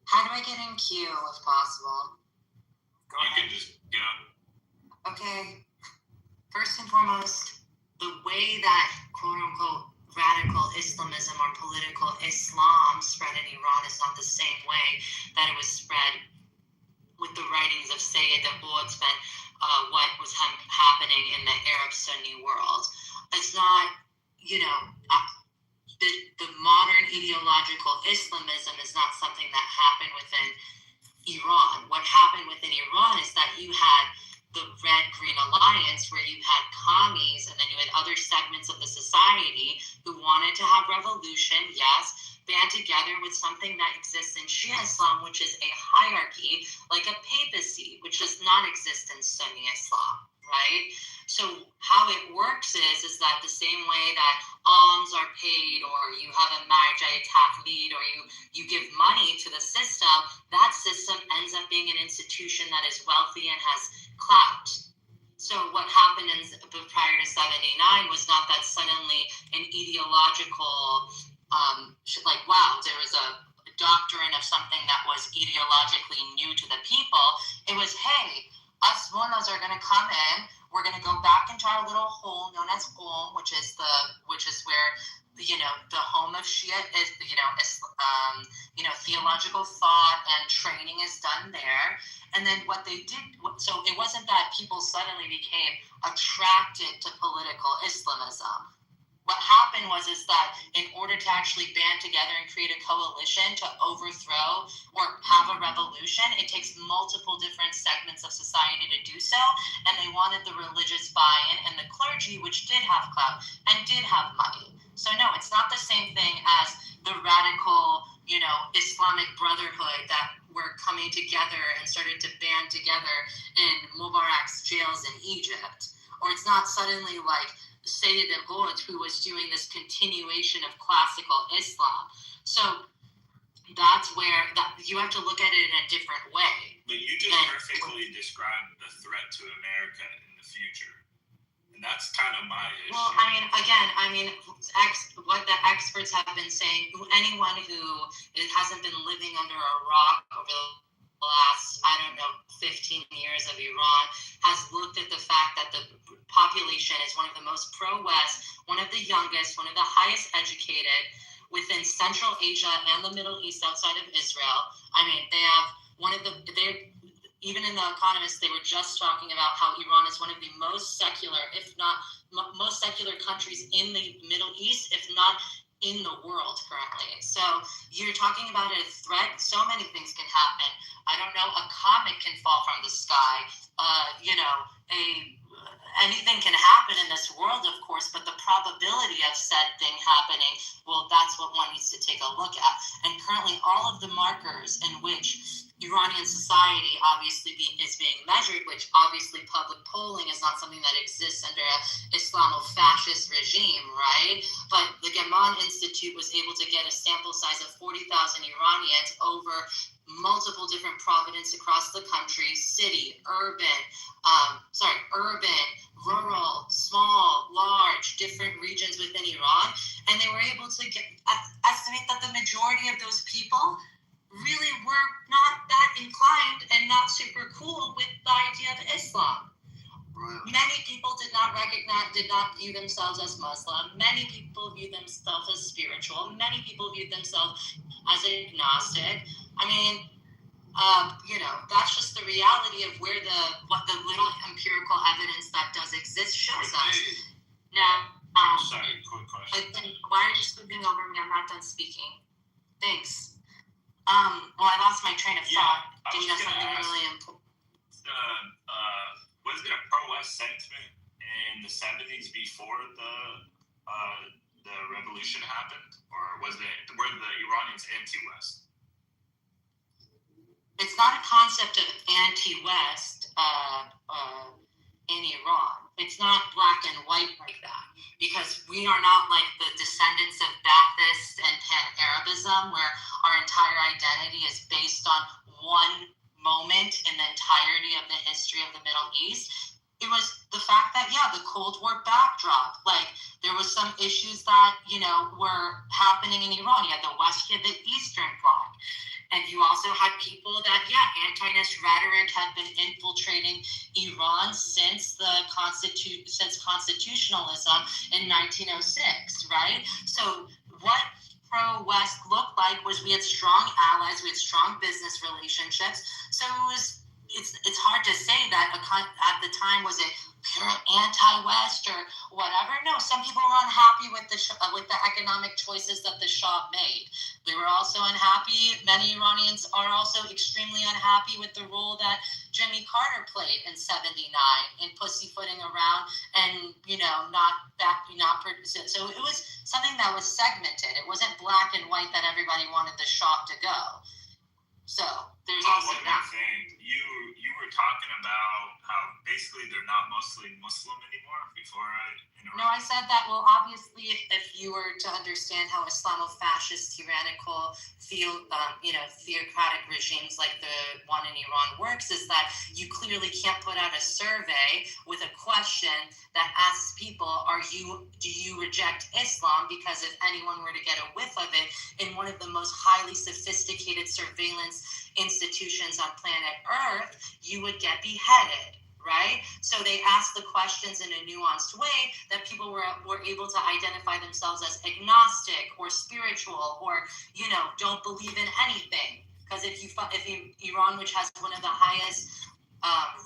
How do I get in queue if possible? You can just, Okay. First and foremost, the way that quote-unquote radical Islamism or political Islam spread in Iran is not the same way that it was spread with the writings of Sayyid Qutb and what was happening in the Arab Sunni world. It's not, the modern ideological Islamism is not something that happened within Iran. What happened within Iran is that you had the Red-Green Alliance, where you had commies and then you had other segments of the society who wanted to have revolution, yes, band together with something that exists in Shia Islam, which is a hierarchy, like a papacy, which does not exist in Sunni Islam, right? So how it works is that the same way that alms are paid, or you have a marjai taqlid, or you give money to the system, that system ends up being an institution that is wealthy and has clout. So what happened prior to 79 was not that suddenly an ideological, there was a doctrine of something that was ideologically new to the people. It was, hey, us mullahs are going to come in. We're going to go back into our little hole known as which is where, you know, the home of Shia is, you know, theological thought and training is done there. And then what they did, so it wasn't that people suddenly became attracted to political Islamism. What happened was that in order to actually band together and create a coalition to overthrow or have a revolution, it takes multiple different segments of society to do so. And they wanted the religious buy-in and the clergy, which did have clout and did have money. So no, it's not the same thing as the radical, you know, Islamic Brotherhood that were coming together and started to band together in Mubarak's jails in Egypt. Or it's not suddenly like Sayyid al-Qut, who was doing this continuation of classical Islam. So that's where you have to look at it in a different way. But you just perfectly described the threat to America in the future. And that's kind of my issue. Well, what the experts have been saying, anyone who hasn't been living under a rock over the last, 15 years of Iran, has looked at the fact that the population is one of the most pro-West, one of the youngest, one of the highest educated within Central Asia and the Middle East outside of Israel. I mean, they have even in The Economist, they were just talking about how Iran is one of the most secular, if not most secular countries in the Middle East, if not in the world currently. So you're talking about a threat. So many things can happen. I don't know, a comet can fall from the sky. Anything can happen in this world, of course, but the probability of said thing happening, well, that's what one needs to take a look at. And currently all of the markers in which Iranian society obviously is being measured, which obviously public polling is not something that exists under an Islamo-fascist regime, right? But the Gaman Institute was able to get a sample size of 40,000 Iranians over multiple different provinces across the country, city, urban, rural, small, large, different regions within Iran, and they were able to estimate that the majority of those people really were not that inclined and not super cool with the idea of Islam. Many people did not view themselves as Muslim. Many people viewed themselves as spiritual. Many people viewed themselves as agnostic. I mean, that's just the reality of what the little empirical evidence that does exist shows us. Now, sorry, quick question. Why are you speaking over me? I'm not done speaking. Thanks. Well, I lost my train of thought. Did you have something really important? Was there a pro-West sentiment in the 70s before the revolution happened, or were the Iranians anti-West? It's not a concept of anti-West in Iran. It's not black and white like that, because we are not like the descendants of Ba'athist and Pan-Arabism, where our entire identity is based on one moment in the entirety of the history of the Middle East. It was the fact that, the Cold War backdrop, like there was some issues that, were happening in Iran. You had the West, you had the Eastern Bloc. And you also had people that, anti-nist rhetoric had been infiltrating Iran since constitutionalism in 1906, right? So what pro-West looked like was we had strong allies, we had strong business relationships. So it's hard to say that at the time was it pure anti-West or whatever. No, some people were unhappy with the economic choices that the Shah made. They were also unhappy. Many Iranians are also extremely unhappy with the role that Jimmy Carter played in '79 in pussyfooting around and so it was something that was segmented. It wasn't black and white that everybody wanted the Shah to go. So there's also that. You were talking about how basically they're not mostly Muslim anymore before I interrupted. No, I said that, well, obviously, if you were to understand how Islamo-fascist, tyrannical, theocratic regimes like the one in Iran works, is that you clearly can't put out a survey with a question that asks people, do you reject Islam? Because if anyone were to get a whiff of it in one of the most highly sophisticated surveillance institutions on planet Earth, you would get beheaded, right? So they asked the questions in a nuanced way that people were able to identify themselves as agnostic or spiritual or, don't believe in anything. Because if Iran, which has one of the highest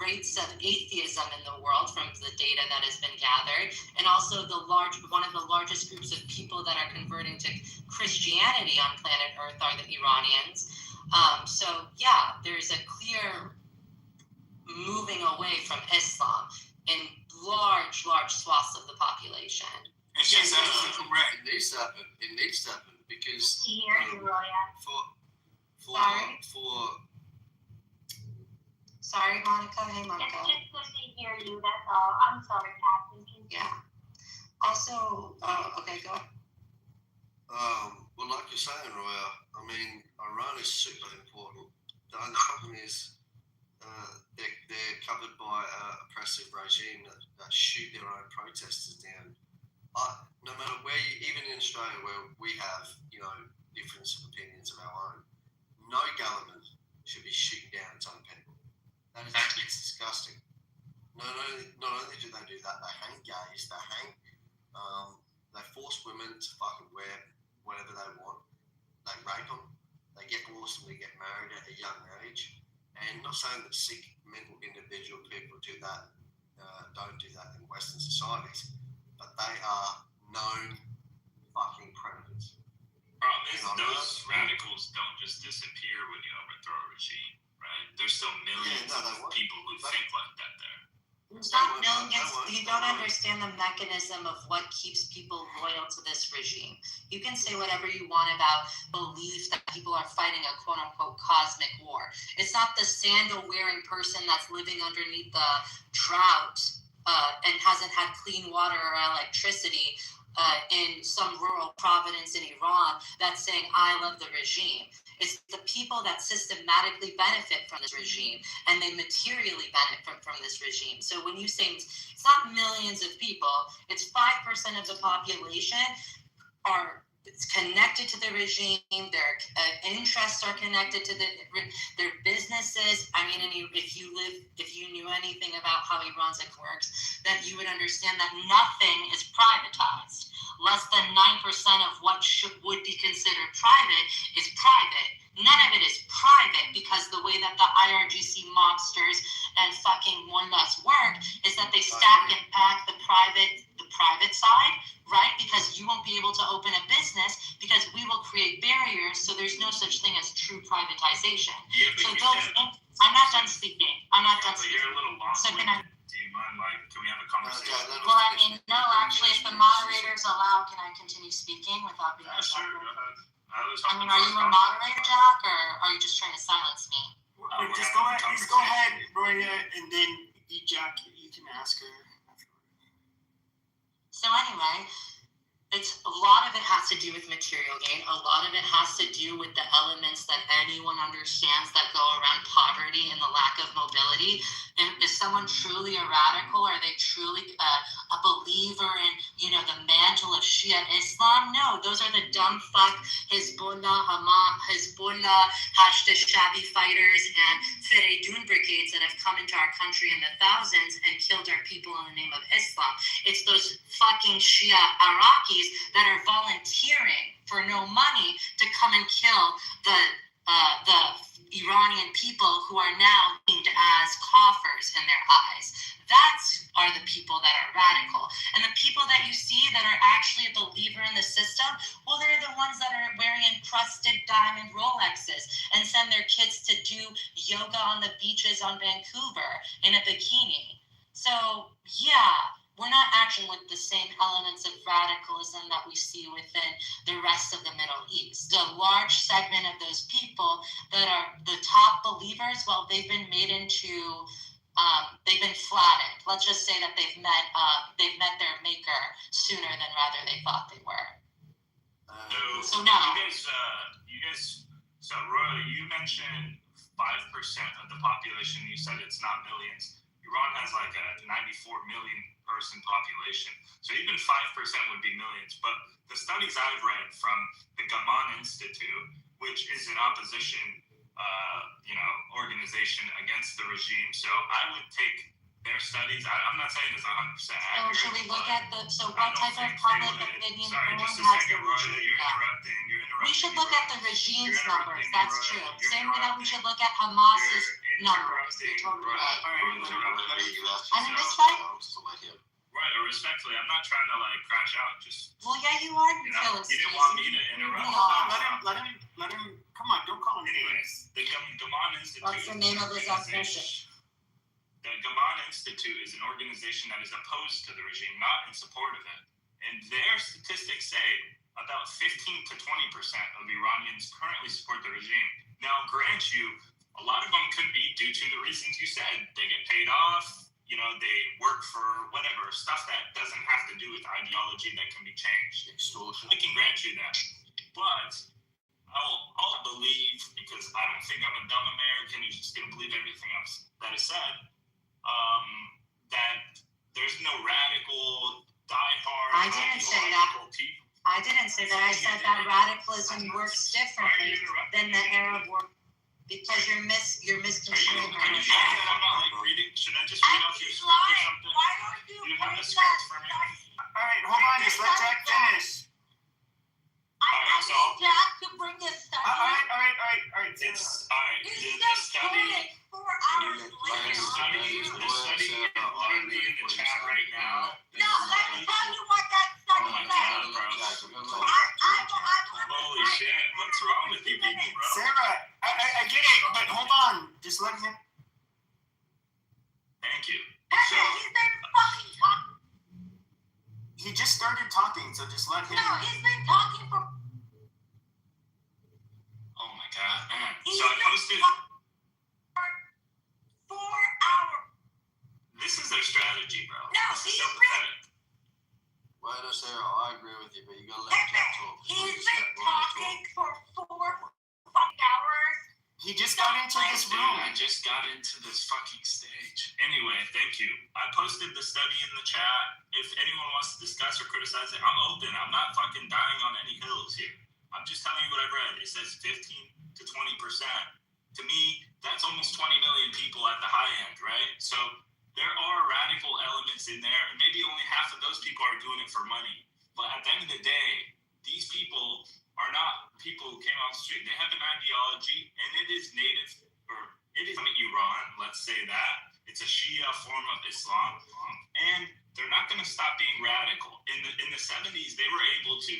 rates of atheism in the world from the data that has been gathered, and also one of the largest groups of people that are converting to Christianity on planet Earth are the Iranians. So yeah, there's a clear moving away from Islam in large swaths of the population. And she's absolutely correct. It needs to happen because Here, Roya. Sorry, Monica. Hey, Monica. It's just good to hear you. That's all. I'm sorry, Captain. Yeah. Also, okay, go ahead. Well, like you're saying, Roya, I mean, Iran is super important. The problem is they're covered by an oppressive regime that shoot their own protesters down. No matter where even in Australia, where we have, difference of opinions of our own, no government should be shooting down its own people. It's disgusting. Not only do they do that, they hang gays, they force women to fucking wear whatever they want. They rape them. They get forced them to get married at a young age. And not saying that sick mental individual people do that, don't do that in Western societies, but they are known fucking predators. Problem is, those radicals don't just disappear when you overthrow a regime, right? There's still millions of people who think like that there. It's not millions. You don't understand the mechanism of what keeps people loyal to this regime. You can say whatever you want about belief that people are fighting a quote-unquote cosmic war. It's not the sandal-wearing person that's living underneath the drought and hasn't had clean water or electricity in some rural province in Iran that's saying, I love the regime. It's the people that systematically benefit from this regime and they materially benefit from this regime. So when you say it's not millions of people, it's 5% of the population are connected to the regime, their interests are connected to their businesses. I mean, if you knew anything about how Iran's works, that you would understand that nothing is privatized. Less than 9% of what would be considered private is private. None of it is private because the way that the IRGC mobsters and fucking mullahs work is that they stack and pack the private side, right? Because you won't be able to open a business because we will create barriers, so there's no such thing as true privatization. So I'm not done speaking. You're a little long. So can I? Do you mind, can we have a conversation? Well, I mean, no, actually, if the moderators allow, can I continue speaking without being Sure, go ahead. I mean, are you a moderator, Jack, or are you just trying to silence me? Just go ahead, Roya, and then Jack, you can ask her. So anyway, a lot of it has to do with material gain. A lot of it has to do with the elements that anyone understands that go around poverty and the lack of mobility. And is someone truly a radical? Are they truly a believer in, the mantle of Shia Islam? No, those are the dumb fuck Hezbollah, Hamas, Hezbollah, Hashd Shabi fighters, and Fereydun brigades that have come into our country in the thousands and killed our people in the name of Islam. It's those fucking Shia Iraqis that are volunteering for no money to come and kill the Iranian people who are now deemed as coffers in their eyes. That's are the people that are radical. And the people that you see that are actually a believer in the system, well, they're the ones that are wearing encrusted diamond Rolexes and send their kids to do yoga on the beaches on Vancouver in a bikini. So, yeah, we're not acting with the same elements of radicalism that we see within the rest of the Middle East. A large segment of those people that are the top believers, well, they've been made into, they've been flattened. Let's just say that they've met their maker sooner than rather they thought they were. So no. You guys. So Roy, you mentioned 5% of the population. You said it's not millions. Iran has like a 94 million person population. So even 5% would be millions. But the studies I've read from the Gaman Institute, which is in opposition organization against the regime. So I would take their studies. I'm not saying it's 100% accurate. So should we look at what type of public opinion Sorry, just a has second, the Roy. regime? You're interrupting. We should look at the regime's You're numbers. interrupting me, That's Roy. true. You're Same way that we interrupting. should look at Hamas's You're numbers. interrupting. You're totally Roy. right. You're interrupting. And in respect, Right, respectfully, I'm not trying to crash out. Just well, yeah, you are. you You you didn't want me to interrupt. Let him. Come on, don't call him. Anyways, the Gaman Institute. What's the name of this exhibition? The Gaman Institute is an organization that is opposed to the regime, not in support of it. And their statistics say about 15 to 20% of Iranians currently support the regime. Now, grant you, a lot of them could be due to the reasons you said. They get paid off. They work for whatever, stuff that doesn't have to do with ideology that can be changed. Extortion. I can grant you that. But I'll believe, because I don't think I'm a dumb American who's just going to believe everything else that is said, that there's no radical, diehard, I didn't say that. people. I didn't say that. I said that radicalism works differently than the Arab work because you're misconstruing Are you my sure I'm not reading? Should I just read off your script or something? Why don't you Do you have a bring script that for me? All right, hold on. Just let Jack finish. I need Jack to bring his study. All right. It's all right. He's The just study. doing it 4 hours The later. study is literally in the chat right now. No, let me tell you what that study Oh my says. God, bro. I Holy shit! What's wrong with you people, bro? Sarah, I get it, but hold on. Just let him. Thank you. He's been fucking talking. He just started talking, so just let him. No, he's been talking for. Oh my God, man. He's So I been posted. talking for 4 hours. This is their strategy, bro. No, This is he's so been- pathetic. Wait a second, I agree with you, but you gotta let Jack talk. He's been talking for 4 fucking hours. He just got into this Dude, room. I just got into this fucking stage. Anyway, thank you. I posted the study in the chat. If anyone wants to discuss or criticize it, I'm open. I'm not fucking dying on any hills here. I'm just telling you what I've read. It says 15 to 20%. To me, that's almost 20 million people at the high end, right? So there are radical elements in there, and maybe only half of those people are doing it for money. But at the end of the day, these people are not people who came off the street. They have an ideology, and it is native, or it is from Iran, let's say that. It's a Shia form of Islam, and they're not going to stop being radical. In the 70s, they were able to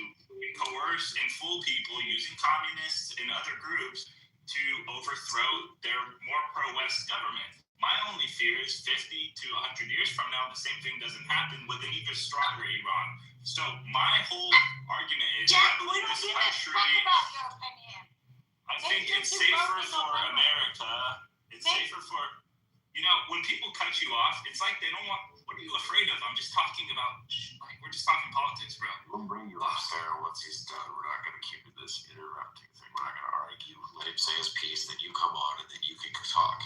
coerce and fool people using communists and other groups to overthrow their more pro-West government. My only fear is 50 to 100 years from now, the same thing doesn't happen with an even stronger Iran. So my whole argument is, Jack, I we believe don't this give a country, fuck about your opinion. I think it's safer for America. It's safer for, when people cut you off, it's like they don't want, what are you afraid of? I'm just talking about, we're just talking politics, bro. We'll bring you up there once he's done. We're not going to keep it this interrupting thing. We're not going to argue. Let him say his piece, then you come on, and then you can talk.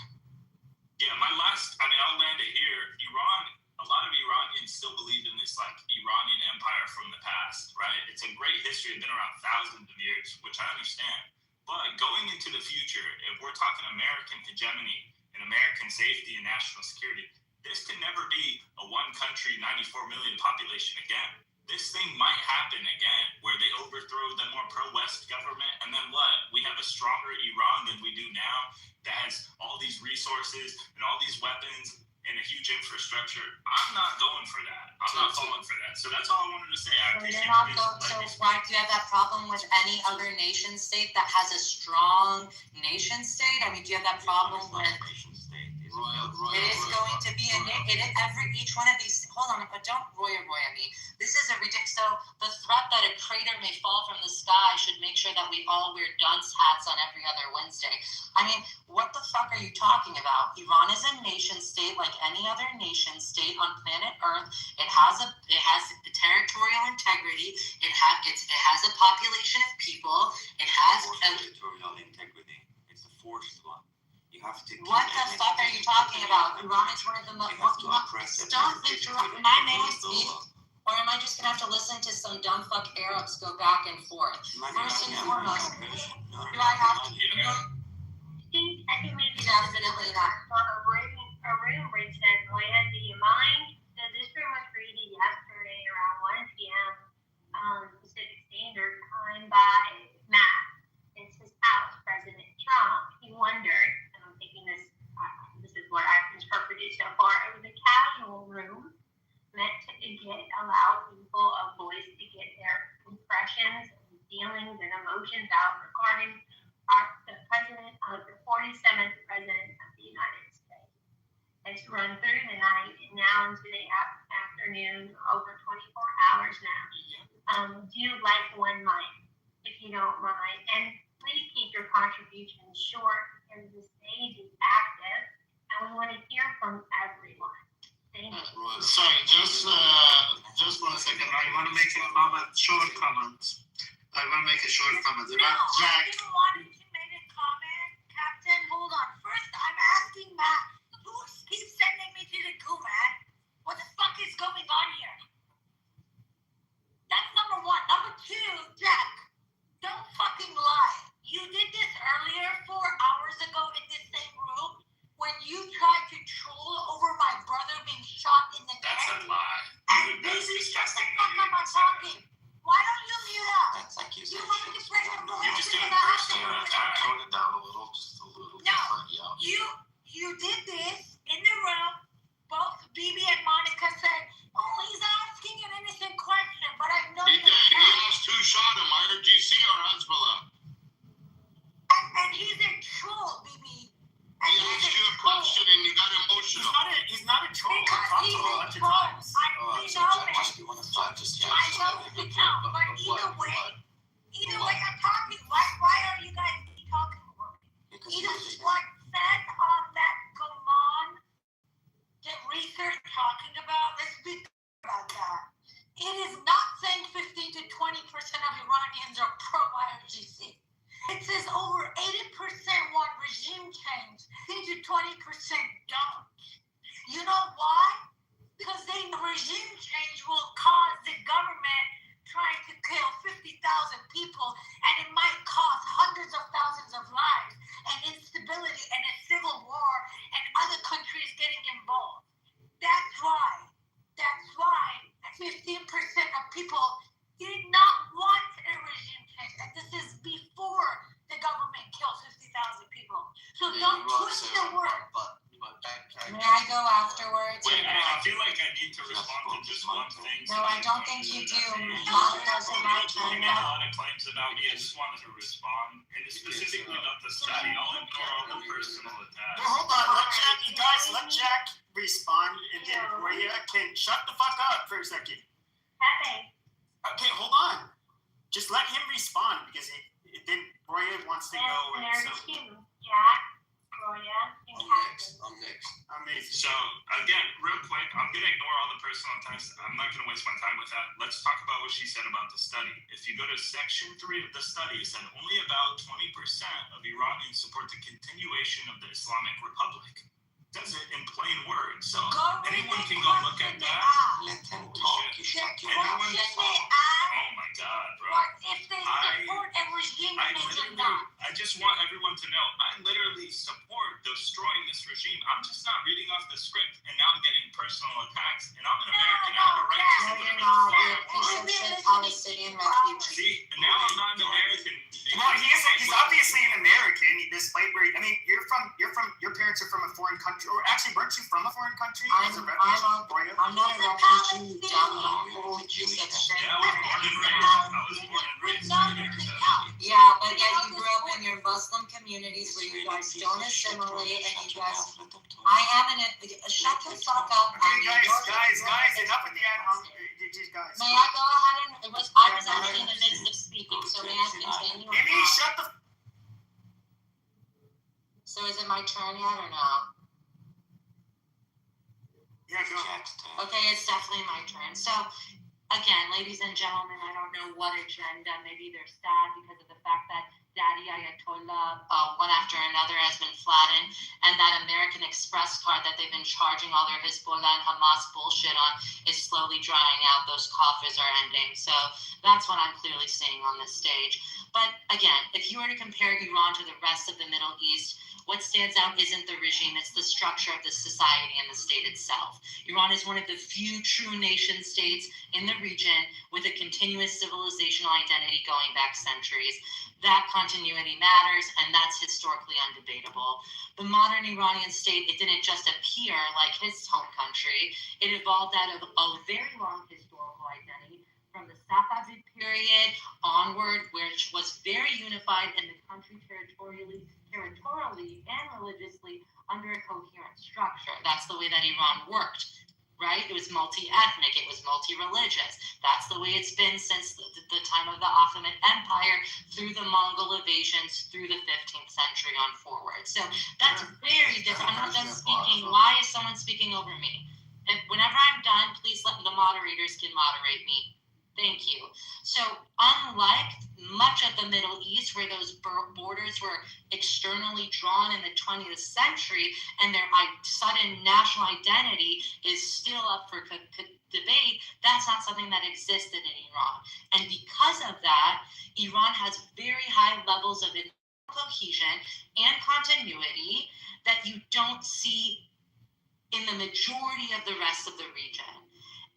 Yeah, I'll land it here. Iran, a lot of Iranians still believe in this Iranian empire from the past, right? It's a great history. It's been around thousands of years, which I understand. But going into the future, if we're talking American hegemony and American safety and national security, this can never be a one country, 94 million population again. This thing might happen again, where they overthrow the more pro-West government, and then what? We have a stronger Iran than we do now that has all these resources and all these weapons and a huge infrastructure. I'm not going for that. I'm not falling for that. So that's all I wanted to say. I appreciate So why do you have that problem with any other nation state that has a strong nation state? I mean, do you have that problem with? It is going to be each one of these. Hold on, but don't Roy at me. This is a ridiculous. So the threat that a crater may fall from the sky should make sure that we all wear dunce hats on every other Wednesday. I mean, what the fuck are you talking about? Iran is a nation state like any other nation state on planet Earth. It has a territorial integrity. It has a population of people. It has territorial integrity. It's a forced one. You have to. What the fuck are you talking about? Iran is one of the most. Don't interrupt. Am I may I speak? Or am I just gonna have to listen to some dumb fuck Arabs go back and forth? First and foremost, do I have to? definitely not. A room where it says, Leia, do you mind? So this room was created yesterday around 1 p.m. Pacific Standard Time by Matt. It's his house, President Trump. He wondered, and I'm thinking this is what I've interpreted so far, it was a casual room meant to allow people a voice to get their impressions and feelings and emotions out regarding the 47th president of the United States. It's run through the night and now into the afternoon, over 24 hours now. Do you like one mic, if you don't mind? And please keep your contributions short because the stage is active and we want to hear from everyone. Thank you. Sorry, just 1 second. I want to make a comment, short comment. About Jack. I didn't want you to make a comment, Captain. Hold on. First, I'm asking Matt, who keeps sending me to the goo, man? What the fuck is going on here? That's number one. Number two, Jack, don't fucking lie. You did this earlier, 4 hours ago in this same room, when you tried to troll over my brother being shot in the neck. That's a lie. And That's maybe disgusting. shut the fuck up, I'm talking. Why don't you mute up? That's accusation. You want me to break the rules? You're just doing Tone it down a little, just a little. No. Yeah. You did this in the room. Both Bibi and Monica said, "Oh, he's asking an innocent question," but I know He did. He asked who shot him, IRGC or Hezbollah. and he's a troll, Bibi. And He asked you a question and you got emotional. He's not a troll. Because I've talked he's to him a a bunch of troll. times. We know it. I know it's a count, but either way, I'm talking. Why are you guys talking about it? Either what said on that command that research talking about, let's be clear about that. It is not saying 15 to 20% of Iranians are pro-IRGC. It says over 80% want regime change, 10 to 20% don't. You know why? Because the regime change will cause the government trying to kill 50,000 people, and it might cause hundreds of thousands of lives, and instability, and a civil war, and other countries getting involved. That's why 15% of people did not want a regime change, and this is before the government kills 50,000 people. So don't twist the word. May I go afterwards? Wait, I feel like I need to respond to just one thing. No, I don't think you do. Monica's in my turn You made a now. lot of claims about me. I just wanted to respond, and specifically about the study. I'll ignore all the personal attacks. Well, hold on, let Jack respond, and then Roya can shut the fuck up for a second. Pepe. Okay, hold on. Just let him respond because then Roya wants to go. And there's So, two. Jack, Roya, and Captain. I'm next. amazing. So again, real quick, I'm gonna ignore all the personal attacks. I'm not gonna waste my time with that. Let's talk about what she said about the study. If you go to section 3 of the study, it said only about 20% of Iranians support the continuation of the Islamic Republic. It does it in plain words. So anyone can go look at that. Let him talk. You shut your mouth. Oh my God, bro. If they support a regime change or not. I just want everyone to know, I literally support destroying this regime. I'm just not reading off the script, and now I'm getting personal attacks. And I'm an American. I have a right to No, do you're whatever not. the You're a piece of shit Palestinian refugee. See, and now I'm not an American. Well, he's obviously an American, despite where your parents are from a foreign country, or actually, weren't you from a foreign country? I'm not a refugee, you dumb holy piece of shit. Yeah, I was born and raised in America. Yeah, but yet you grew up in your Muslim communities where you guys don't assimilate and you guys. I am shut the fuck up. Okay, guys, enough with the ad hoc. Guys. May I go ahead and I was actually in the midst of speaking, so may I continue? Maybe shut the. So is it my turn yet or no? Yeah, go. Okay, it's definitely my turn. So, again, ladies and gentlemen, I don't know what agenda. Maybe they're sad because of the fact that Daddy Ayatollah, one after another, has been flattened, and that American Express card that they've been charging all their Hezbollah and Hamas bullshit on is slowly drying out. Those coffers are ending. So that's what I'm clearly seeing on this stage. But again, if you were to compare Iran to the rest of the Middle East, what stands out isn't the regime, it's the structure of the society and the state itself. Iran is one of the few true nation states in the region with a continuous civilizational identity going back centuries. That continuity matters, and that's historically undebatable. The modern Iranian state, it didn't just appear like his home country, it evolved out of a very long historical identity from the Safavid period onward, which was very unified in the country territorially and religiously under a coherent structure. That's the way that Iran worked, right? It was multi-ethnic, it was multi-religious. That's the way it's been since the time of the Ottoman Empire, through the Mongol invasions, through the 15th century on forward. So that's very different. I'm not done speaking. Why is someone speaking over me? And whenever I'm done, please let the moderators can moderate me. Thank you. So unlike much of the Middle East, where those borders were externally drawn in the 20th century and their sudden national identity is still up for debate, that's not something that existed in Iran. And because of that, Iran has very high levels of cohesion and continuity that you don't see in the majority of the rest of the region.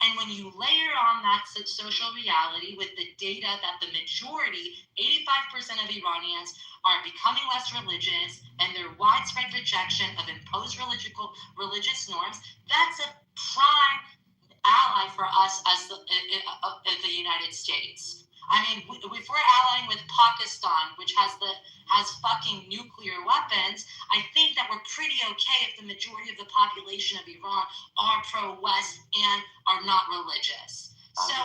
And when you layer on that social reality with the data that the majority, 85% of Iranians, are becoming less religious and their widespread rejection of imposed religious norms, that's a prime ally for us as the United States. I mean, if we're allying with Pakistan, which has fucking nuclear weapons, I think that we're pretty okay if the majority of the population of Iran are pro-West and are not religious. So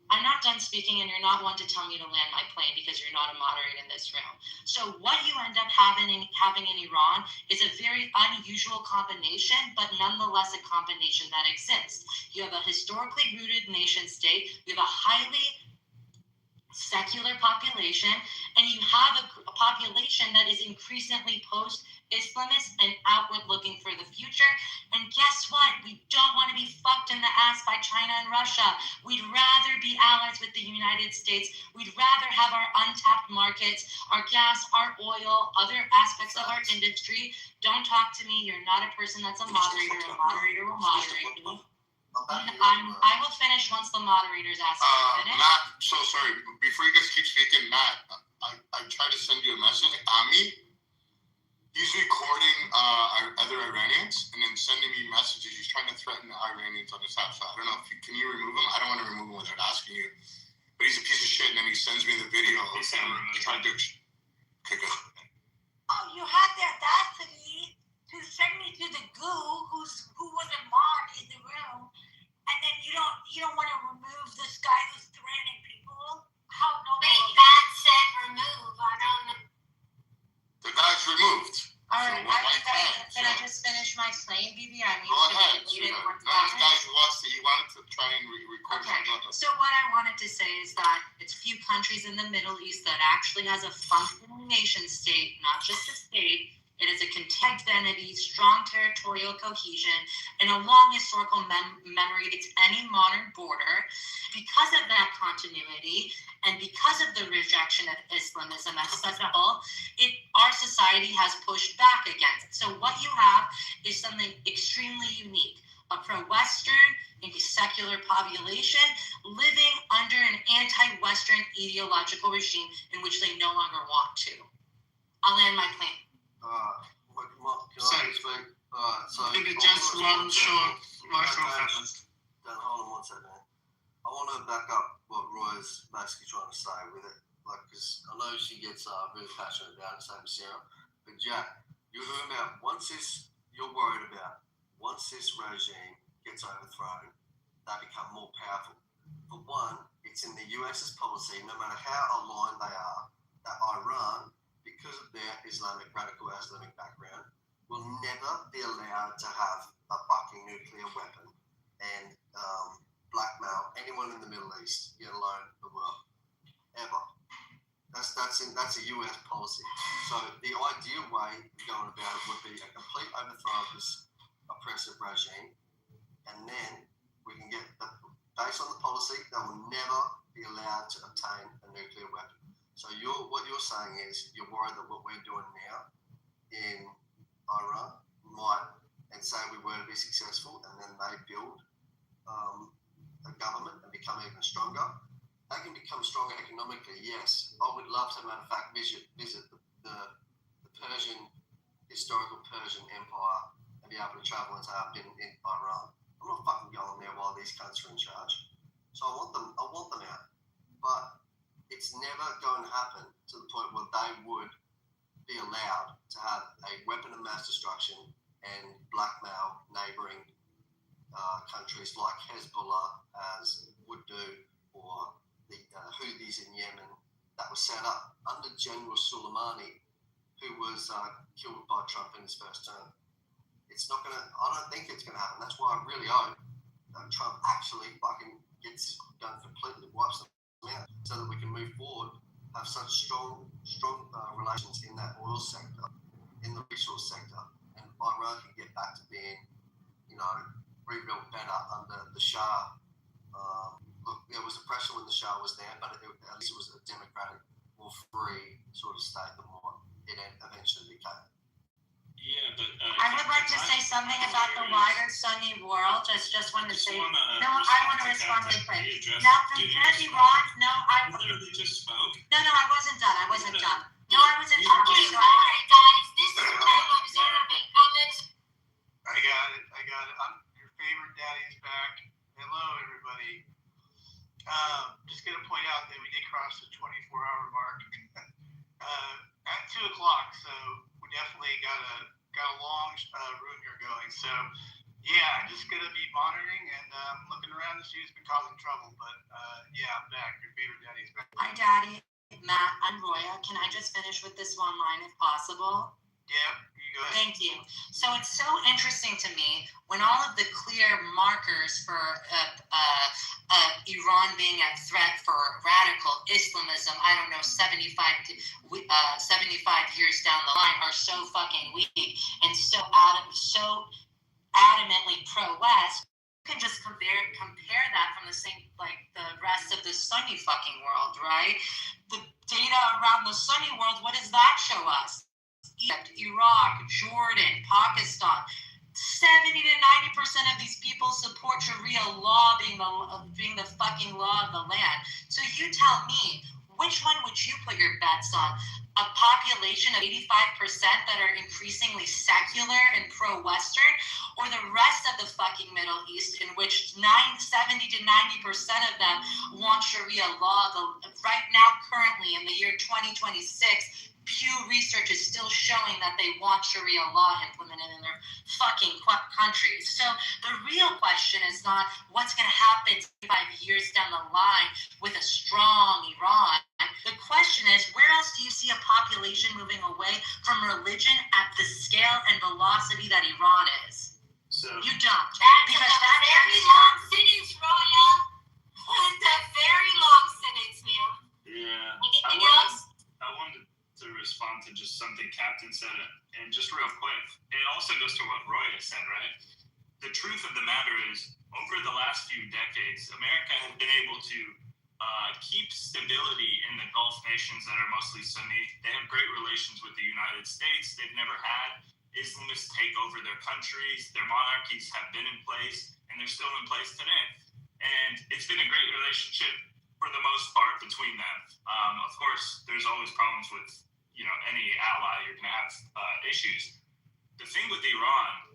I'm not done speaking, and you're not one to tell me to land my plane because you're not a moderator in this room. So what you end up having in Iran is a very unusual combination, but nonetheless a combination that exists. You have a historically rooted nation state. You have a highly secular population, and you have a population that is increasingly post-Islamist and outward looking for the future. And guess what? We don't want to be fucked in the ass by China and Russia. We'd rather be allies with the United States. We'd rather have our untapped markets, our gas, our oil, other aspects of our industry. Don't talk to me. You're not a person that's a moderator. A moderator will moderate me. I will finish once the moderators ask me to finish. Matt, so sorry. Before you guys keep speaking, Matt, I tried to send you a message. Ami, he's recording other Iranians and then sending me messages. He's trying to threaten the Iranians on his app. So I don't know if can you remove him? I don't want to remove him without asking you. But he's a piece of shit, and then he sends me the video. He's trying to. Okay, go. Oh, you had the audacity to send me to the goo who was a mod in the room, and then you don't want to remove this guy who's threatening people? How noble. Wait, Matt said remove. I don't know. The guy's removed. All right, can I just finish my plane, BB? I mean, go ahead. You didn't want to He wanted to try and record. Okay, so what I wanted to say is that it's few countries in the Middle East that actually has a functioning nation state, not just a state. It is a continued identity, strong territorial cohesion, and a long historical memory against any modern border. Because of that continuity, and because of the rejection of Islamism as such a whole, our society has pushed back against it. So what you have is something extremely unique. A pro-Western, maybe secular population living under an anti-Western ideological regime in which they no longer want to. I'll land my plane. Can I explain? So Maybe just one short sentence. Hold on one second. I want to back up what Roy's basically trying to say with it, like, because I know she gets really passionate about it, same as Sarah. But Jack, you're talking about once this regime gets overthrown, they become more powerful. For one, it's in the US's policy, no matter how aligned they are, that Iran, because of their radical Islamic background, will never be allowed to have a fucking nuclear weapon and blackmail anyone in the Middle East, let alone the world, ever. That's that's a US policy. So the ideal way of going about it would be a complete overthrow of this oppressive regime, and then we can get based on the policy, they will never be allowed to obtain a nuclear weapon. So what you're saying is you're worried that what we're doing now in Iran might, and say we were to be successful, and then they build a government and become even stronger. They can become stronger economically, yes. I would love to, matter of fact, visit the Persian, historical Persian Empire and be able to travel and say I've been in Iran. I'm not fucking going there while these cunts are in charge. So I want them out. But it's never going to happen to the point where they would be allowed to have a weapon of mass destruction and blackmail neighboring countries like Hezbollah as would do, or the Houthis in Yemen that was set up under General Soleimani, who was killed by Trump in his first term. It's not going to, I don't think it's going to happen. That's why I really hope that Trump actually fucking gets done completely, wipes them out, so that we can move forward, have such strong relations in that oil sector, in the resource sector, and Iran can get back to being, rebuilt better under the Shah. Look, there was a pressure when the Shah was there, but at least it was a democratic, more free sort of state than what it eventually became. Yeah, but I would like to say something about the wider Sunni world. I just want to say, I want to respond really quick. Now, compared to Iran, I literally just spoke. No, I wasn't done. No, I wasn't done. Okay, sorry, guys. This is what I'm observing. I got it. I'm your favorite daddy is back. Hello, everybody. Just going to point out that we did cross the 24-hour mark at 2 o'clock, so we definitely got a long room here going. So, yeah, I'm just going to be monitoring and looking around to see who's been causing trouble. But, yeah, I'm back. Your favorite daddy is back. Hi, Daddy. Matt and Roya. Can I just finish with this one line if possible? Yeah, you go ahead. Thank you. So it's so interesting to me when all of the clear markers for Iran being a threat for radical Islamism, 75 years down the line, are so fucking weak and so adamantly pro-West. You can just compare that from the same, like the rest of the Sunni fucking world, right? The data around the Sunni world, what does that show us? Egypt, Iraq, Jordan, Pakistan, 70 to 90% of these people support Sharia law being the fucking law of the land. So you tell me, which one would you put your bets on? A population of 85% that are increasingly secular and pro-Western, or the rest of the fucking Middle East, in which 70 to 90% of them want Sharia law? Right now, currently in the year 2026, Pew Research is still showing that they want Sharia law implemented in their fucking countries. So the real question is not what's going to happen 5 years down the line with a strong Iran. The question is, where else do you see a population moving away from religion at the scale and velocity that Iran is? So you don't. That's a very long sentence, Roya. That's a very long sentence, man. Yeah. Anything else? I wanted to respond to just something Captain said, and just real quick, it also goes to what Roya said, right? The truth of the matter is, over the last few decades, America has been able to keep stability in the Gulf nations that are mostly Sunni. They have great relations with the United States. They've never had Islamists take over their countries. Their monarchies have been in place, and they're still in place today. And it's been a great relationship for the most part between them. Of course, there's always problems with, any ally. You're going to have issues. The thing with Iran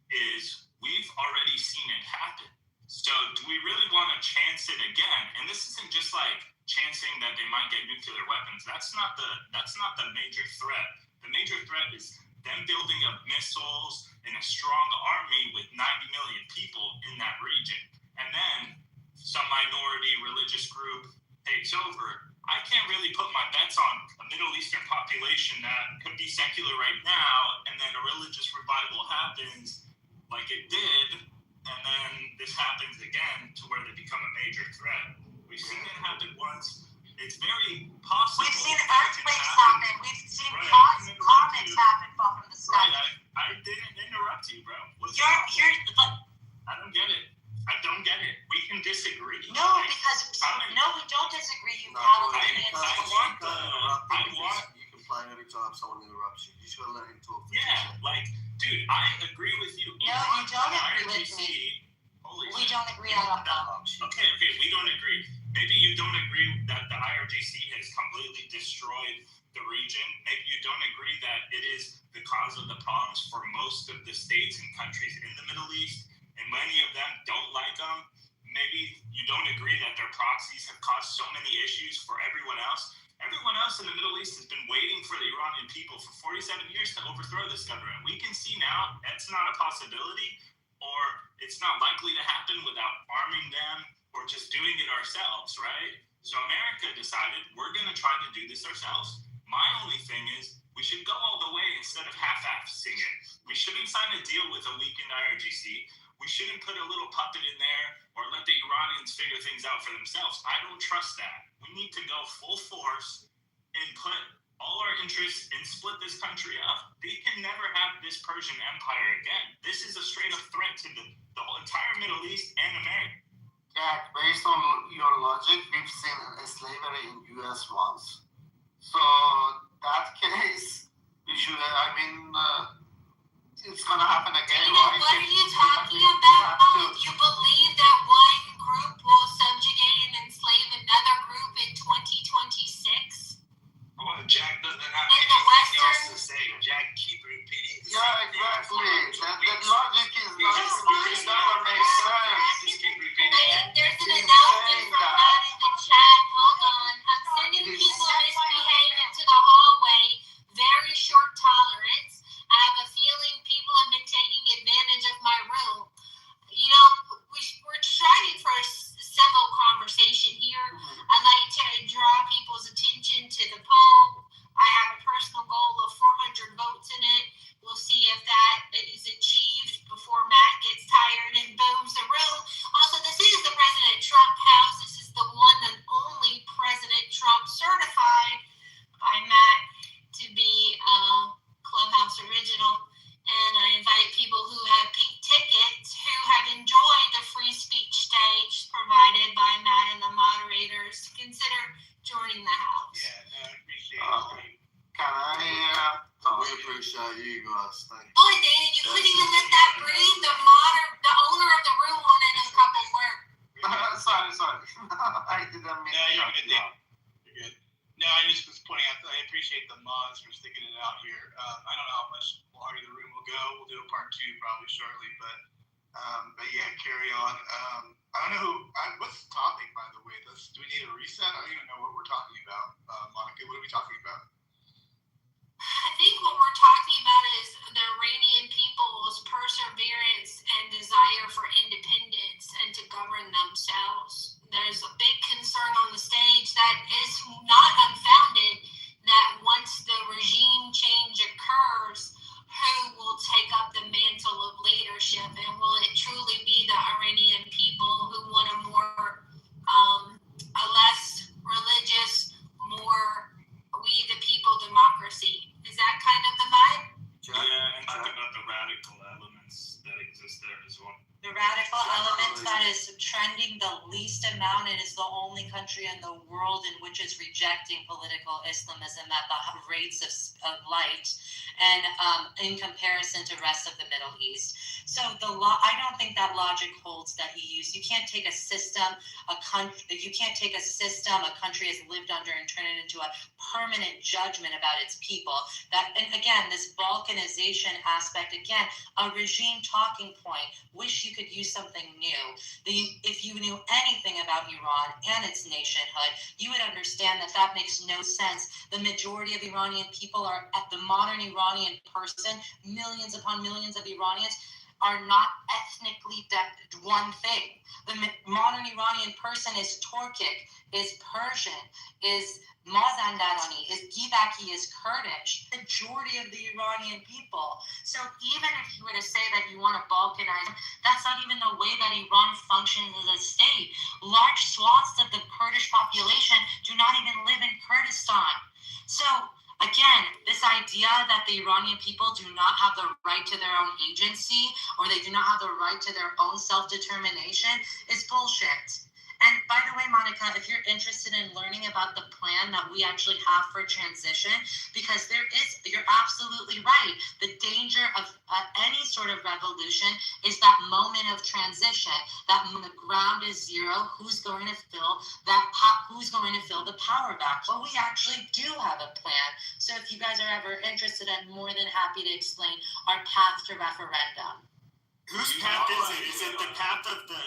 is we've already seen it happen. So do we really want to chance it again? And this isn't just like chancing that they might get nuclear weapons. That's not the major threat. The major threat is them building up missiles and a strong army with 90 million people in that region. And then some minority religious group takes over. I can't really put my bets on a Middle Eastern population that could be secular right now, and then a religious revival happens like it did, and then this happens again to where they become a major threat. We've seen it happen once. it's very possible. We've seen that it can earthquakes happen. We've seen Right, comets happen fall from the sky. Right, I didn't interrupt you, bro. I don't get it. I don't get it. We can disagree. No, because we don't disagree. You No, Palestinians. You complain every time someone interrupts you. You just gotta let him talk. Yeah, like, dude, I agree with you. No, you don't agree with me. We don't agree on that. Okay, we don't agree. Maybe you don't agree that the IRGC has completely destroyed the region. Maybe you don't agree that it is the cause of the problems for most of the states and countries in the Middle East, and many of them don't like them. Maybe you don't agree that their proxies have caused so many issues for everyone else. Everyone else in the Middle East has been waiting for the Iranian people for 47 years to overthrow this government. We can see now that's not a possibility, or it's not likely to happen without arming them or just doing it ourselves, right? So America decided we're going to try to do this ourselves. My only thing is we should go all the way instead of half-assing it. We shouldn't sign a deal with a weakened IRGC. We shouldn't put a little puppet in there or let the Iranians figure things out for themselves. I don't trust that. We need to go full force and put all our interests and split this country up. They can never have this Persian Empire again. This is a straight up threat to the whole entire Middle East and America. Jack, based on your logic, we've seen slavery in US once. So that case, it's gonna happen again. What are you talking about? You believe that one group will subjugate and enslave another group in 2026? Well, Jack doesn't have In the anything else Western- to say. Jack keep repeating the Yeah, same thing. exactly. That logic is He just it doesn't make sense. Just keep repeating it. There's an announcement from that in the chat. Hold on. I'm sending people misbehaving to the hallway. Very short tolerance. I have a feeling people have been taking advantage of my room. You know, we're trying for a civil conversation here. I'd like to draw people's attention to the poll. I have a personal goal of 400 votes in it. We'll see if that is achieved before Matt gets tired and booms the room. Also, this is the President Trump house. This is the one and only President Trump certified by Matt to be Clubhouse original. And I invite people who have pink tickets who have enjoyed the free speech stage provided by Matt and the moderators to consider joining the house. Yeah, no, I appreciate it. We appreciate you guys. Thank you. Boy, Dana, you couldn't even let that breathe. The owner of the room wanted a couple words. Sorry. I didn't mean No, you're to. good, Dave. You're good. No, I just was pointing out that I appreciate the mods for sticking it out here. I don't know how much longer the room will go. We'll do a part 2 probably shortly, but yeah, carry on. I don't know what's the topic, by the way? Do we need a reset? I don't even know what we're talking about. Monica, what are we talking about? I think what we're talking about is the Iranian people's perseverance and desire for independence and to govern themselves. There's a big concern on the stage that is not unfounded that once the regime change occurs, who will take up the mantle of leadership, and will it truly be the Iranian people who want a less religious, more we the people democracy? Is that kind of the vibe? Yeah, and think about the radical elements that exist there as well. The radical element that is trending the least amount and is the only country in the world in which is rejecting political Islamism at the rates of light, and in comparison to rest of the Middle East. So I don't think that logic holds that you use. You can't take a system, a country has lived under and turn it into a permanent judgment about its people. And again, this balkanization aspect, again, a regime talking point. Wish you could use something new. If you knew anything about Iran and its nationhood, you would understand that makes no sense. The majority of Iranian people are, at the modern Iranian person, millions upon millions of Iranians, are not ethnically one thing. The modern Iranian person is Turkic, is Persian, is Mazandarani, is Gibaki, is Kurdish. The majority of the Iranian people. So even if you were to say that you want to balkanize, that's not even the way that Iran functions as a state. Large swaths of the Kurdish population do not even live in Kurdistan. So again, this idea that the Iranian people do not have the right to their own agency or they do not have the right to their own self-determination is bullshit. And by the way, Monica, if you're interested in learning about the plan that we actually have for transition, because you're absolutely right. The danger of any sort of revolution is that moment of transition, that when the ground is zero, who's going to fill the power back? Well, we actually do have a plan. So if you guys are ever interested, I'm more than happy to explain our path to referendum. Whose path is it? Is it the path of the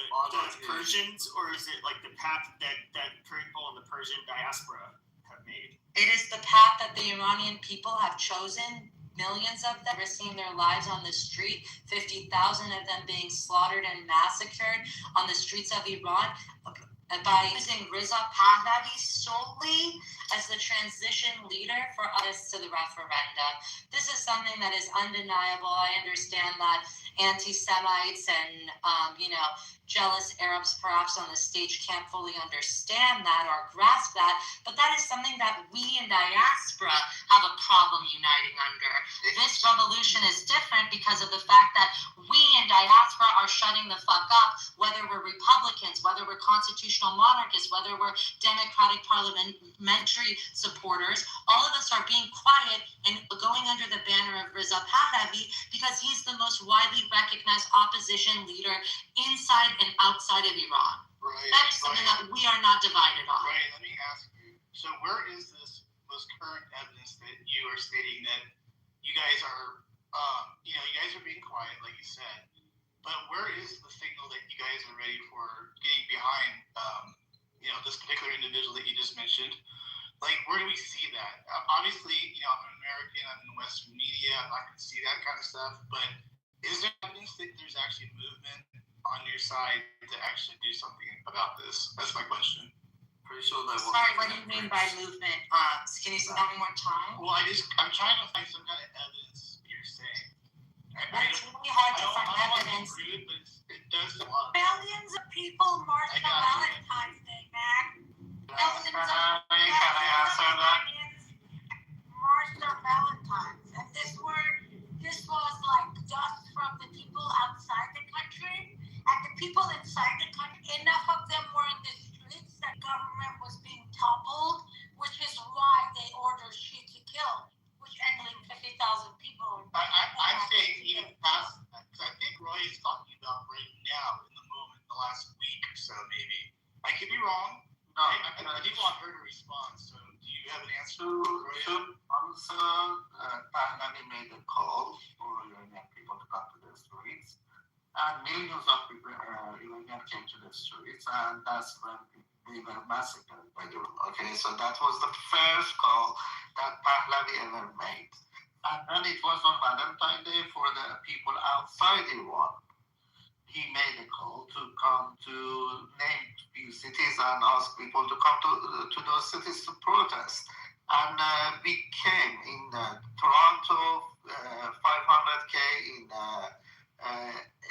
Persians, or is it like the path that people in the Persian diaspora have made? It is the path that the Iranian people have chosen. Millions of them risking their lives on the street, 50,000 of them being slaughtered and massacred on the streets of Iran by using Reza Pahlavi solely as the transition leader for us to the referendum. This is something that is undeniable. I understand that anti-Semites and, jealous Arabs perhaps on the stage can't fully understand that or grasp that, but that is something that we in diaspora have a problem uniting under. This revolution is different because of the fact that we in diaspora are shutting the fuck up, whether we're Republicans, whether we're constitutional monarchists, whether we're Democratic parliamentary supporters. All of us are being quiet and going under the banner of Reza Pahlavi because he's the most widely recognized opposition leader inside and outside of Iran. Right. That is something that we are not divided on. Right. Let me ask you. So where is this most current evidence that you are stating that you guys are, you guys are being quiet, like you said, but where is the signal that you guys are ready for getting behind, this particular individual that you just mentioned? Like, where do we see that? Obviously, I'm an American, I'm in the Western media, I'm not going to see that kind of stuff, but is there evidence that there's actually movement on your side to actually do something about this? That's my question. Pretty sure they Sorry, what do you mean by movement? Can you say that one more time? Well, I'm trying to find some kind of evidence you're saying. It's really hard to find evidence. Rude, but it does a lot. Millions of people marched on Valentine's Day, man. Millions of Can I answer that? marched on Valentine's, and this was like dust from the people outside the country, and the people inside the country. Enough of them were in the streets that government was being toppled, which is why they ordered she to kill, which ended 50,000 people. I'm saying even past that, because I think Roy is talking about right now in the moment, the last week or so, maybe. I could be wrong. No, I do want her to respond. So, do you have an answer? Also, Pahlavi made a call for Iranian people to come to the streets, and millions of people, Iranians came to the streets, and that's when they were massacred by the. Okay, so that was the first call that Pahlavi ever made, and then it was on Valentine's Day for the people outside Iran. He made a call to come to name few cities and ask people to come to those cities to protest. And we came in Toronto, 500K, in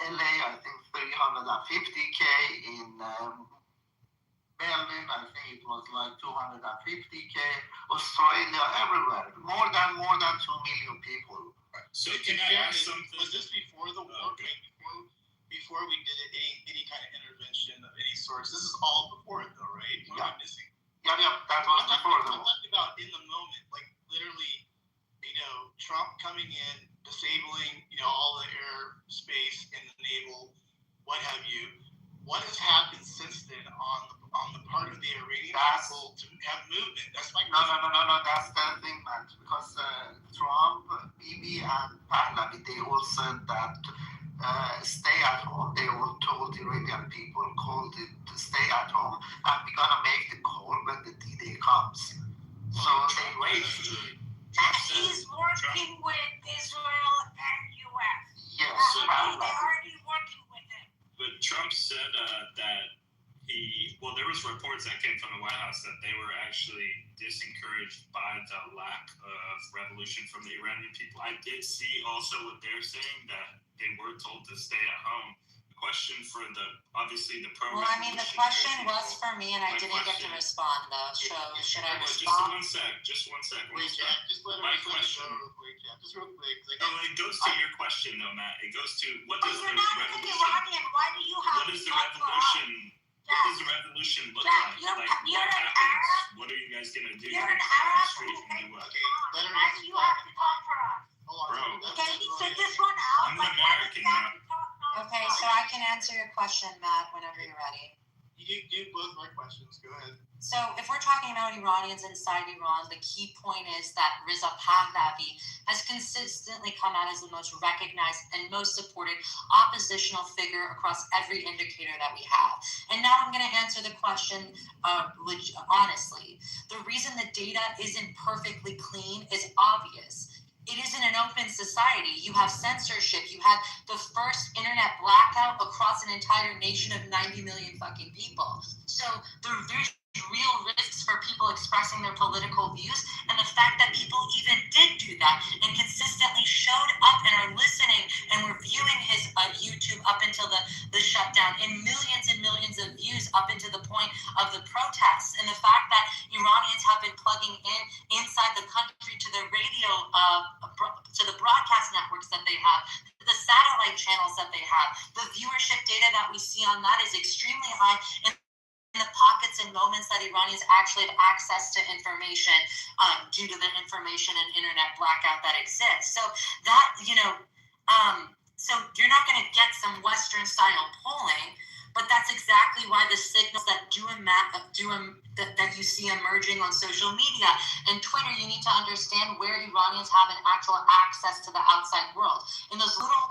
LA, I think 350K, in Melbourne, I think it was like 250K, Australia, everywhere, more than 2 million people. So can I ask something? Was this before the war? Before we did any kind of intervention of any sort? This is all before it, though, right? Yeah. Missing. Yeah, that was before the I'm war. talking about in the moment, like literally, Trump coming in, disabling, all the airspace and the naval, what have you. What has happened since then on the part of the Iranian people to have movement? That's my question. No. That's the thing, man. Because Trump, Bibi, and Pahlavi, they all said that stay at home. They all told Iranian people, called it to stay at home, and we're gonna make the call when the D-Day comes. So they wait. And he's working with Israel and U.S. Yes. So- They're already working with him. But Trump said that there was reports that came from the White House that they were actually disencouraged by the lack of revolution from the Iranian people. I did see also what they're saying, that they were told to stay at home. The question for obviously the pro. Well, I mean, the question was for me, and I My didn't get to question- respond though. So should I Just respond? one sec. Just one sec. Wait, Jack, just let him My just let him question- go real quick, Jack. Just real quick. No, it goes to your question though, Matt. It goes to what But does the you're not an revolution? Iranian. Why do you have What to is the talk for us? revolution? What does the revolution look Jack, like? you're- Like you're what an happens? Arab. What are you guys gonna do? You're You're an gonna come on the Arab street who and do hates what? Okay, let him and you have to talk for us. Hold on. Bro. That's- Okay, that's sit right. this one out. I'm an but American, let us man. talk Okay, so I can answer your question, Matt, whenever you're ready. You do both my questions. Go ahead. So if we're talking about Iranians inside Iran, the key point is that Reza Pahlavi has consistently come out as the most recognized and most supported oppositional figure across every indicator that we have. And now I'm going to answer the question honestly. The reason the data isn't perfectly clean is obvious. It isn't an open society. You have censorship. You had the first internet blackout across an entire nation of 90 million fucking people. So there's real risks for people expressing their political views, and the fact that people even did do that and consistently showed up and are listening and were viewing his YouTube up until the shutdown, and millions of views up into the point of the protests, and the fact that Iranians have been plugging in inside the country to the radio, to the broadcast networks that they have, the satellite channels that they have. The viewership data that we see on that is extremely high, and in the pockets and moments that Iranians actually have access to information due to the information and internet blackout that exists. So that, so you're not going to get some Western style polling, but that's exactly why the signals that that you see emerging on social media and Twitter, you need to understand where Iranians have an actual access to the outside world. In those little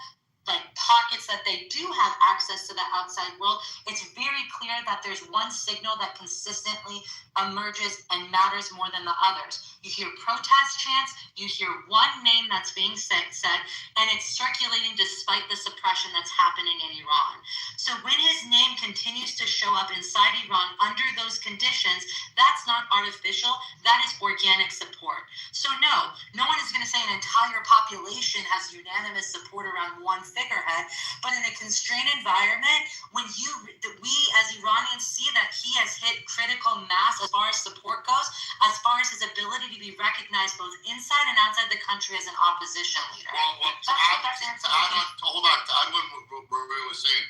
pockets that they do have access to the outside world, it's very clear that there's one signal that consistently emerges and matters more than the others. You hear protest chants, you hear one name that's being said, and it's circulating despite the suppression that's happening in Iran. So when his name continues to show up inside Iran under those conditions, that's not artificial, that is organic support. So no one is going to say an entire population has unanimous support around one figurehead, but in a constrained environment, when we as Iranians see that he has hit critical mass as far as support goes, as far as his ability to be recognized both inside and outside the country as an opposition leader. Well, to add on what Maria was saying,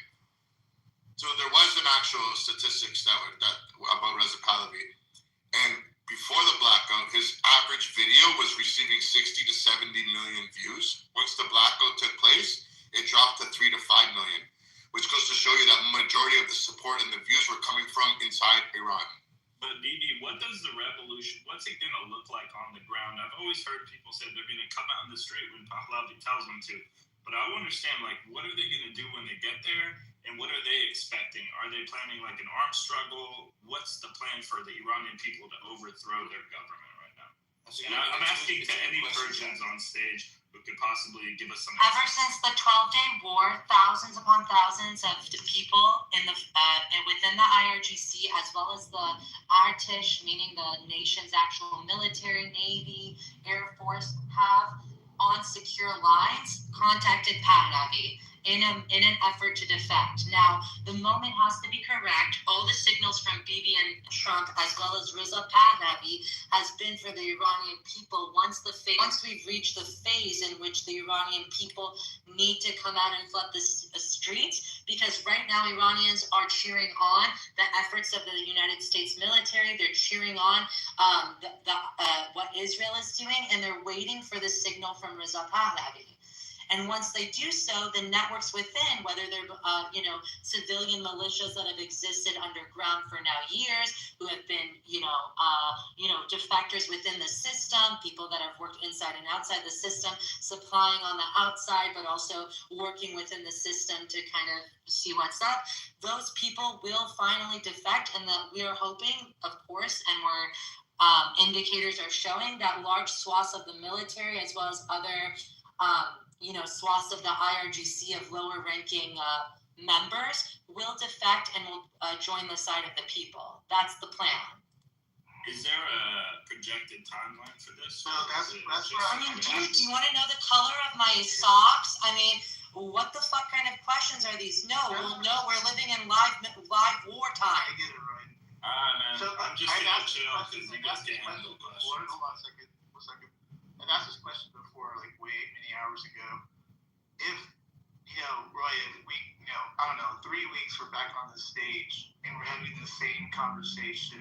so there was an actual statistics that about Reza Pahlavi, and before the blackout, his average video was receiving 60 to 70 million views. Once the blackout took place, it dropped to 3 to 5 million, which goes to show you that majority of the support and the views were coming from inside Iran. But Didi, what's it going to look like on the ground? I've always heard people say they're going to come out in the street when Pahlavi tells them to. But I want to understand, what are they going to do when they get there? And what are they expecting? Are they planning an armed struggle? What's the plan for the Iranian people to overthrow their government right now? And I'm asking to any Persians on stage who could possibly give us some. Ever since the 12-day war, thousands upon thousands of people within the IRGC, as well as the Artish, meaning the nation's actual military, Navy, Air Force, have on secure lines contacted Pahlavi in an effort to defect. Now, the moment has to be correct. All the signals from Bibi and Trump, as well as Reza Pahlavi, has been for the Iranian people. Once we've reached the phase in which the Iranian people need to come out and flood the streets, because right now Iranians are cheering on the efforts of the United States military. They're cheering on what Israel is doing, and they're waiting for the signal from Reza Pahlavi. And once they do so, the networks within, whether they're, civilian militias that have existed underground for now years, who have been, defectors within the system, people that have worked inside and outside the system, supplying on the outside, but also working within the system to kind of see what's up, those people will finally defect, and that we are hoping, of course, and we're indicators are showing that large swaths of the military, as well as other swaths of the IRGC of lower ranking members will defect and will join the side of the people. That's the plan. Is there a projected timeline for this? So that's where I mean, dude, do you want to know the color of my socks? I mean, what the fuck kind of questions are these? No, we're living in live wartime. I get it right. Man. So I'm just I gonna asked chill this because question- you guys can't handle questions. Hold on a second. I've asked this question before, like way many hours ago. If, Roy, if we, I don't know, 3 weeks we're back on the stage and we're having the same conversation,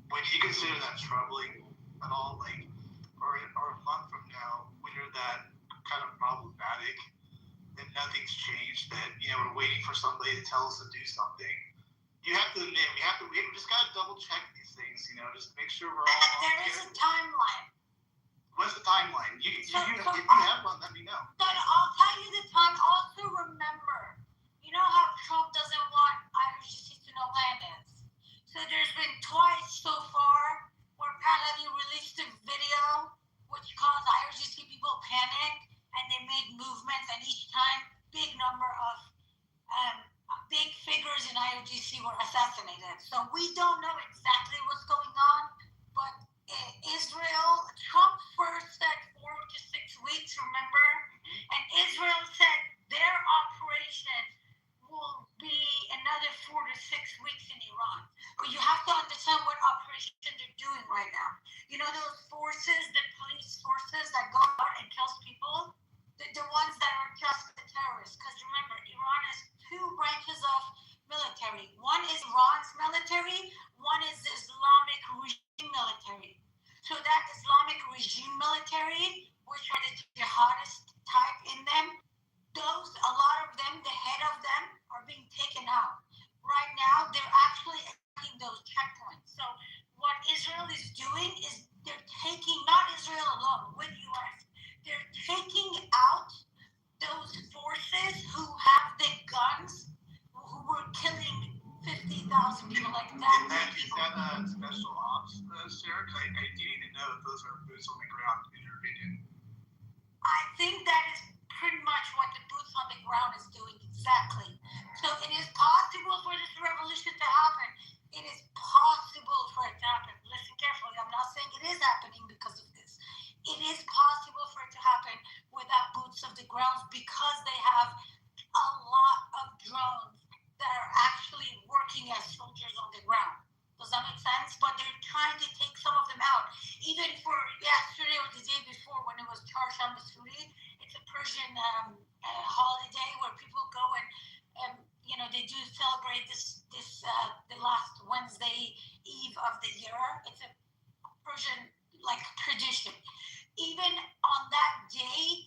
would you consider that troubling at all? Like, or a month from now, when you're that kind of problematic and nothing's changed, that, we're waiting for somebody to tell us to do something. You have to admit, we just got to double check these things, just make sure we're all. There is a timeline. What's the timeline? If you have one, let me know. Then I'll tell you the time. Also remember, you know how Trump doesn't want IRGC to know land is. So there's been twice so far where Pahlavi released a video which caused IRGC people panic, and they made movements, and each time big number of big figures in IRGC were assassinated. So we don't know exactly what's going on, but Israel, Trump first said 4 to 6 weeks, remember? And Israel said their operation will be another 4 to 6 weeks in Iran. But you have to understand what operation they're doing right now. Those forces, the police forces that go out and kills people, the ones that are just the terrorists. Because remember, Iran has 2 branches of military. One is Iran's military, one is the Islamic regime military. So that Islamic regime military, which are the jihadist type in them, a lot of them, the head of them, are being taken out. Right now, they're actually attacking those checkpoints. So what Israel is doing is they're taking, not Israel alone, with US, they're taking out those forces who have the guns, who were killing 50,000 people like that. Is that special ops, Sarah? I do need to know if those are boots on the ground, in your opinion. I think that is pretty much what the boots on the ground is doing, exactly. So it is possible for this revolution to happen. It is possible for it to happen. Listen carefully. I'm not saying it is happening because of this. It is possible for it to happen without boots on the ground because they have a lot of drones that are actually working as soldiers on the ground. Does that make sense? But they're trying to take some of them out. Even for yesterday or the day before when it was Charsham Masuri, it's a Persian holiday where people go and they do celebrate this the last Wednesday eve of the year. It's a Persian tradition. Even on that day,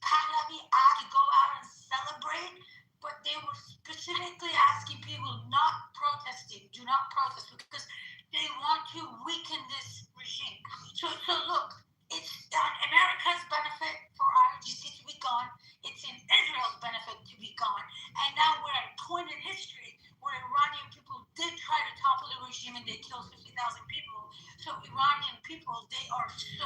Pahlavi had to go out and celebrate, but they were specifically asking people not protesting, do not protest, because they want to weaken this regime. So look, it's America's benefit for IRGC to be gone. It's in Israel's benefit to be gone. And now we're at a point in history where Iranian people did try to topple the regime and they killed 50,000 people. So Iranian people, they are so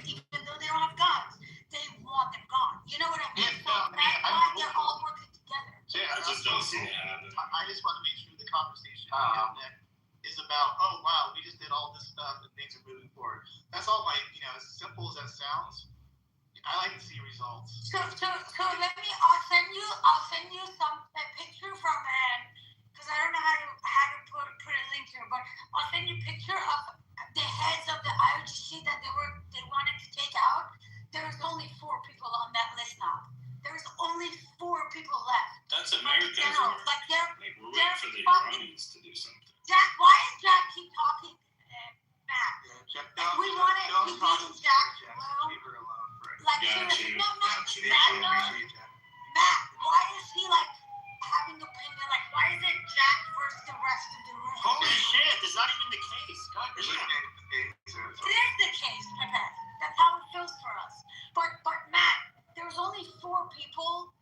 even though they don't have guns, they want them gone. You know what I mean? So that's why they're all working together. I just don't see it happen. I just want to make sure the conversation is about, oh wow, we just did all this stuff and things are moving forward. That's all as simple as that sounds. I like to see results. So let me. I'll send you a picture from because I don't know how to put a link here, but I'll send you a picture of the heads of the IRGC that they wanted to take out. There's only 4 people on that list now. There's only 4 people left. That's America's work. We're waiting for the Iranians to do something. Jack, why is Jack keep talking, Matt? We wanted to be Jack alone. Leave her alone. Seriously, Matt, why is he having opinion? Why is it Jack versus the rest of the room? Holy shit, that's not even the case. God damn. It is the case, Pepe. That's how it feels for us. But Matt, there's only 4 people.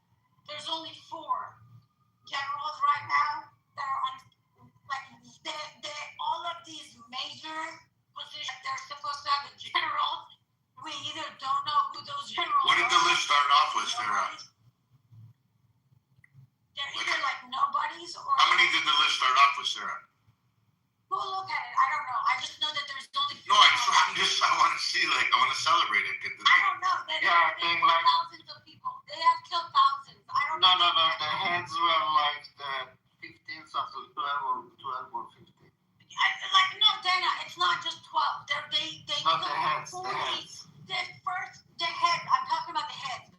There's only 4 generals right now that are on. All of these major positions, they're supposed to have a general. We either don't know who those generals. What did the list start off with, Sarah? They're either like nobodies or. How many did the list start off with, Sarah? We'll look at it. I don't know. I just know that there's only. No, I want to see, like, I want to celebrate it. I don't know. They thing like thousands of people. They have killed thousands. I don't no. know. The heads were like the 15th of 12 or 15. Like no, Dana. It's not just 12. They Not the killed heads. 40. The heads. The head. I'm talking about the heads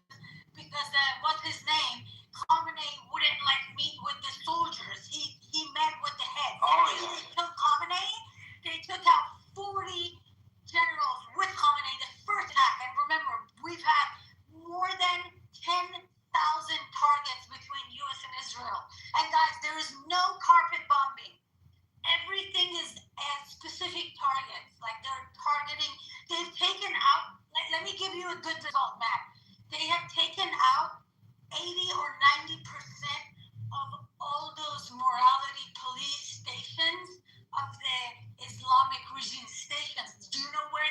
because what's his name? Khamenei wouldn't like meet with the soldiers. He met with the heads. Oh, They yeah. killed Khamenei. They took out 40 generals with Khamenei the first attack. And remember, we've had more than 10,000 targets between U.S. and Israel. And guys, there is no carpet bombing. Everything is at specific targets. Like they're targeting. They've taken out. Let me give you a good result, Matt. They have taken out 80 or 90% of all those morality police stations of the Islamic regime stations. Do you know where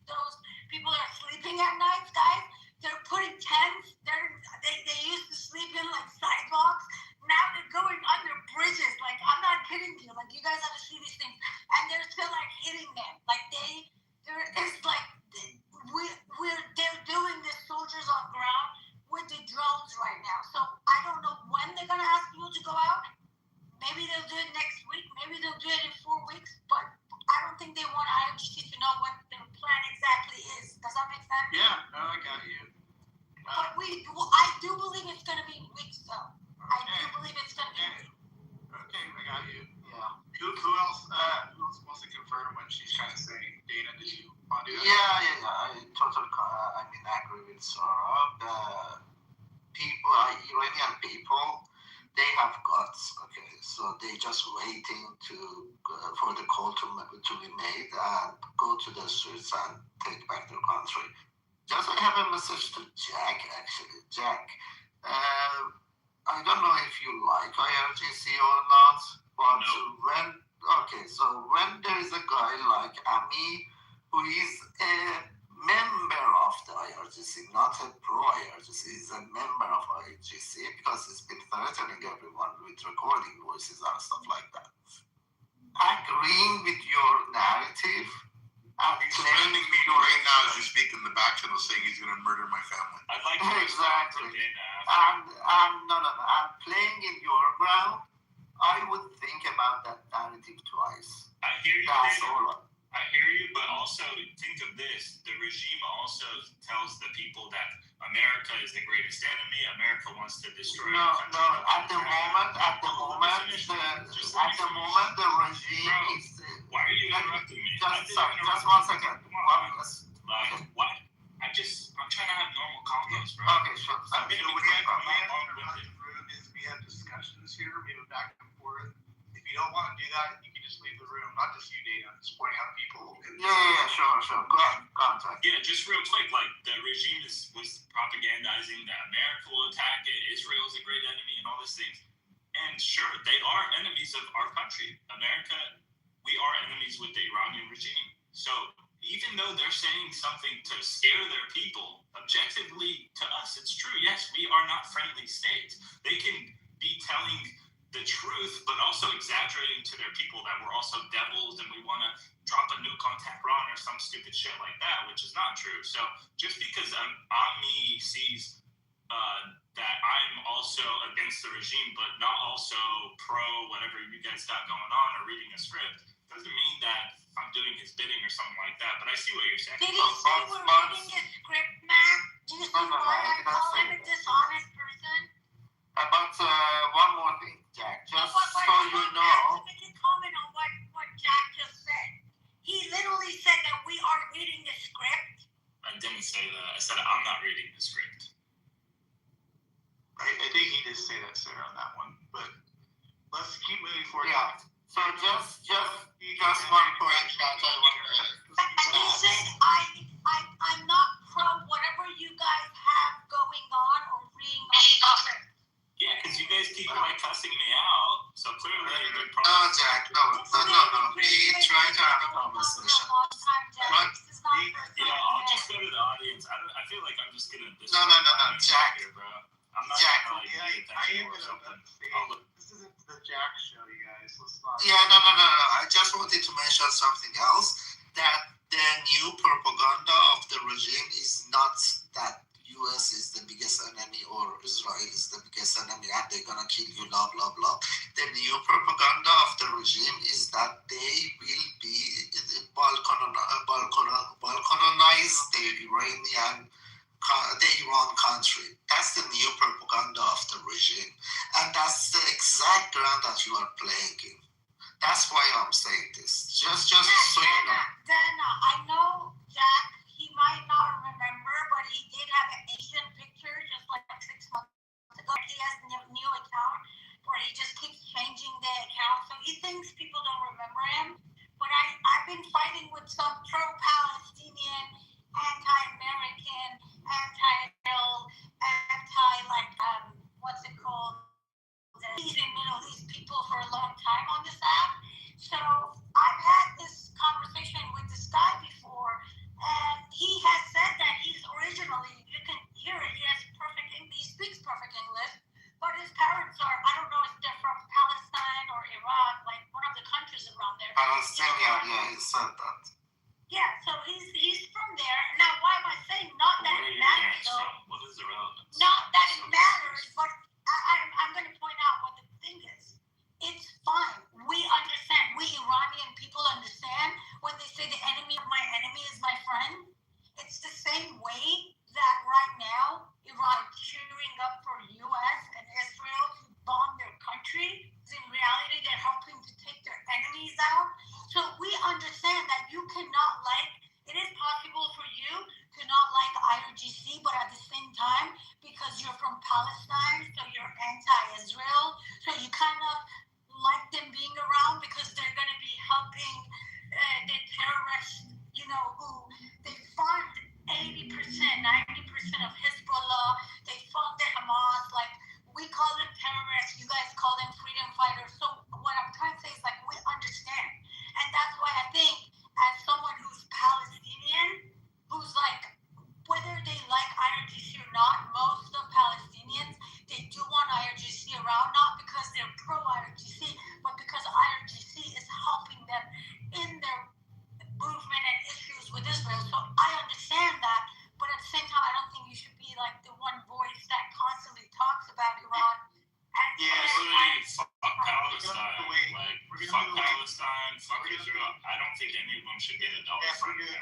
those people are sleeping at night, guys? They're putting tents. They used to sleep in like sidewalks. Now they're going under bridges. Like I'm not kidding you. Like you guys have to see these things, and they're still like hitting them. Like it's like they're doing this soldiers on ground with the drones right now. So I don't know when they're gonna ask people to go out. Maybe they'll do it next week. Maybe they'll do it in 4 weeks. But I don't think they want IRGC to know what their plan exactly is. Does that make sense? Yeah, no, I got you. But I do believe it's gonna be weeks though. I do believe it's gonna be weeks. Okay, I got you. Yeah. Who else wants to confirm when she's kind of saying, Dana, did you want to do that? Yeah. I totally, agree with Sarah. Iranian people, they have guts. Okay, so they just waiting for the call to be made and go to the streets and take back their country. Just I have a message to Jack. Actually, Jack. I don't know if you like IRGC or not, but when there is a guy like Ami who is a member of the IRGC, not a pro-IRGC, he's a member of IRGC because he's been threatening everyone with recording voices and stuff like that. Agreeing with your narrative, He's threatening me right now as we speak in the back channel saying he's going to murder my family. I'd like to exactly. Dana. I'm playing in your ground. I would think about that narrative twice. I hear you, That's Dana. all. I hear you, but also think of this. The regime also tells the people that America is the greatest enemy. America wants to destroy No. our country. At the moment, the regime is. Why are you interrupting me? Just 1 second. What? I'm trying to have normal combos, bro. Okay, sure. I'm gonna So be what quick. I'm not we have long-winded. the room is we have discussions here. We have a back and forth. If you don't want to do that, you can just leave the room. Not just you, Dana. I'm just pointing out people. Yeah, sure. Go on, Jack. Yeah, just real quick, like the regime was propagandizing that America will attack it, Israel is a great enemy, and all these things. And sure, they are enemies of our country. America, we are enemies with the Iranian regime. So even though they're saying something to scare their people, objectively to us, it's true. Yes, we are not friendly states. They can be telling the truth, but also exaggerating to their people that we're also devils and we want to drop a nuke on Tehran or some stupid shit like that, which is not true. So just because Ami sees that I'm also against the regime, but not also pro whatever you guys got going on or reading a script, doesn't mean that I'm doing his bidding or something like that. But I see what you're saying. Did he say we're reading his script, Matt? Do you see why I call him a dishonest person? But one more thing, Jack. Just so you know. Make a comment on what Jack just said. He literally said that we are reading the script. I didn't say that. I said I'm not reading the script. I think he did say that, Sarah, on that one. But let's keep moving forward. Yeah. So just one point that I want to. And he said I'm not pro whatever you guys have going on or reading on the script. Yeah, because you guys keep like cussing me out. So clearly you're good No, Jack. No. We try to have a conversation. Yeah, I'll just go to the audience. I feel like I'm just gonna No, Jack. here, bro. I'm not Jack. gonna Yeah, pay I attention am or something. gonna say I'll look. this isn't the Jack show, you guys. Let's not. Yeah, no. I just wanted to mention something else. That the new propaganda of the regime is not that US is the biggest enemy or Israel is the biggest enemy and they're gonna kill you, blah blah blah. The new propaganda of the regime is that they will be balkanize the Iran country. That's the new propaganda of the regime, and that's the exact ground that you are playing in. That's why I'm saying this. Just so you know. Dana, I know Jack, he might not remember, but he did have an Asian picture just like 6 months ago. He has a new account where he just keeps changing the account. So he thinks people don't remember him. But I've been fighting with some pro-Palestinian, anti-American, what's it called? Middle East people for a long time on this app. So I've had this conversation with this guy before, and he has said that he's originally, you can hear it, he speaks perfect English, but his parents are, I don't know if they're from Palestine or Iran, like one of the countries around there. Palestinian, yeah, he said that. Yeah, so he's from there. Now, why am I saying not that it matters, though? What is the relevance? Not that it matters, but I'm going to point out what the thing is. It's fine. We understand. We Iranian people understand when they say the enemy of my enemy is my friend. It's the same way that right now Iran is cheering up for U.S. and Israel to bomb their country. In reality, they're helping to take their enemies out. So we understand that you cannot it is possible for you to not like IRGC, but at the same time, because you're from Palestine, so you're anti-Israel, so you kind of like them being around because they're going to be helping the terrorists, who they fund 80%, 90% of Hezbollah, they fund the Hamas, we call them terrorists, you guys call them freedom fighters. So what I'm trying to say is we understand. And that's why I think as someone who's Palestinian, who's whether they like IRGC or not, most of Palestinians, they do want IRGC around, not because they're pro-IRGC, but because IRGC is helping them in their movement and issues with Israel. So I understand that, but at the same time, I don't think you should be the one voice that constantly talks about Iran. And literally, fuck Palestine. Fuck Palestine, fuck Israel. I don't think any of them should get a dollar. Yeah, we're good.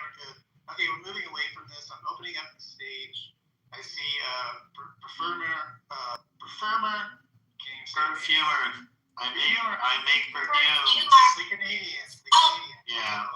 Okay, we're moving away from this. I'm opening up the stage. I see perfumer. Perfumer. I make perfume. The Canadian. Yeah.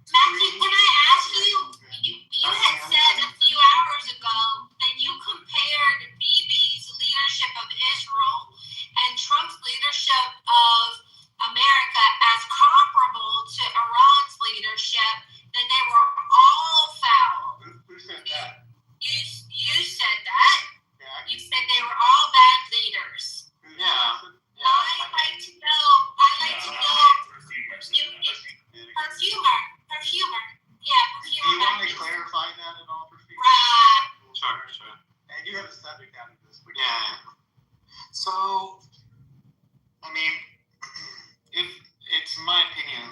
Matthew, can I ask you? You had said a few hours ago that you compared Bibi's leadership of Israel and Trump's leadership of America as comparable to Iran's leadership, that they were all foul. Who said that? You said that. Yeah. You said they were all bad leaders. Yeah. I'd like to know. Perfumer. Yeah, perfumer. Do you want me to clarify that at all, perfumer? Sure. And you have a subject out of this. Yeah. So, if it's my opinion,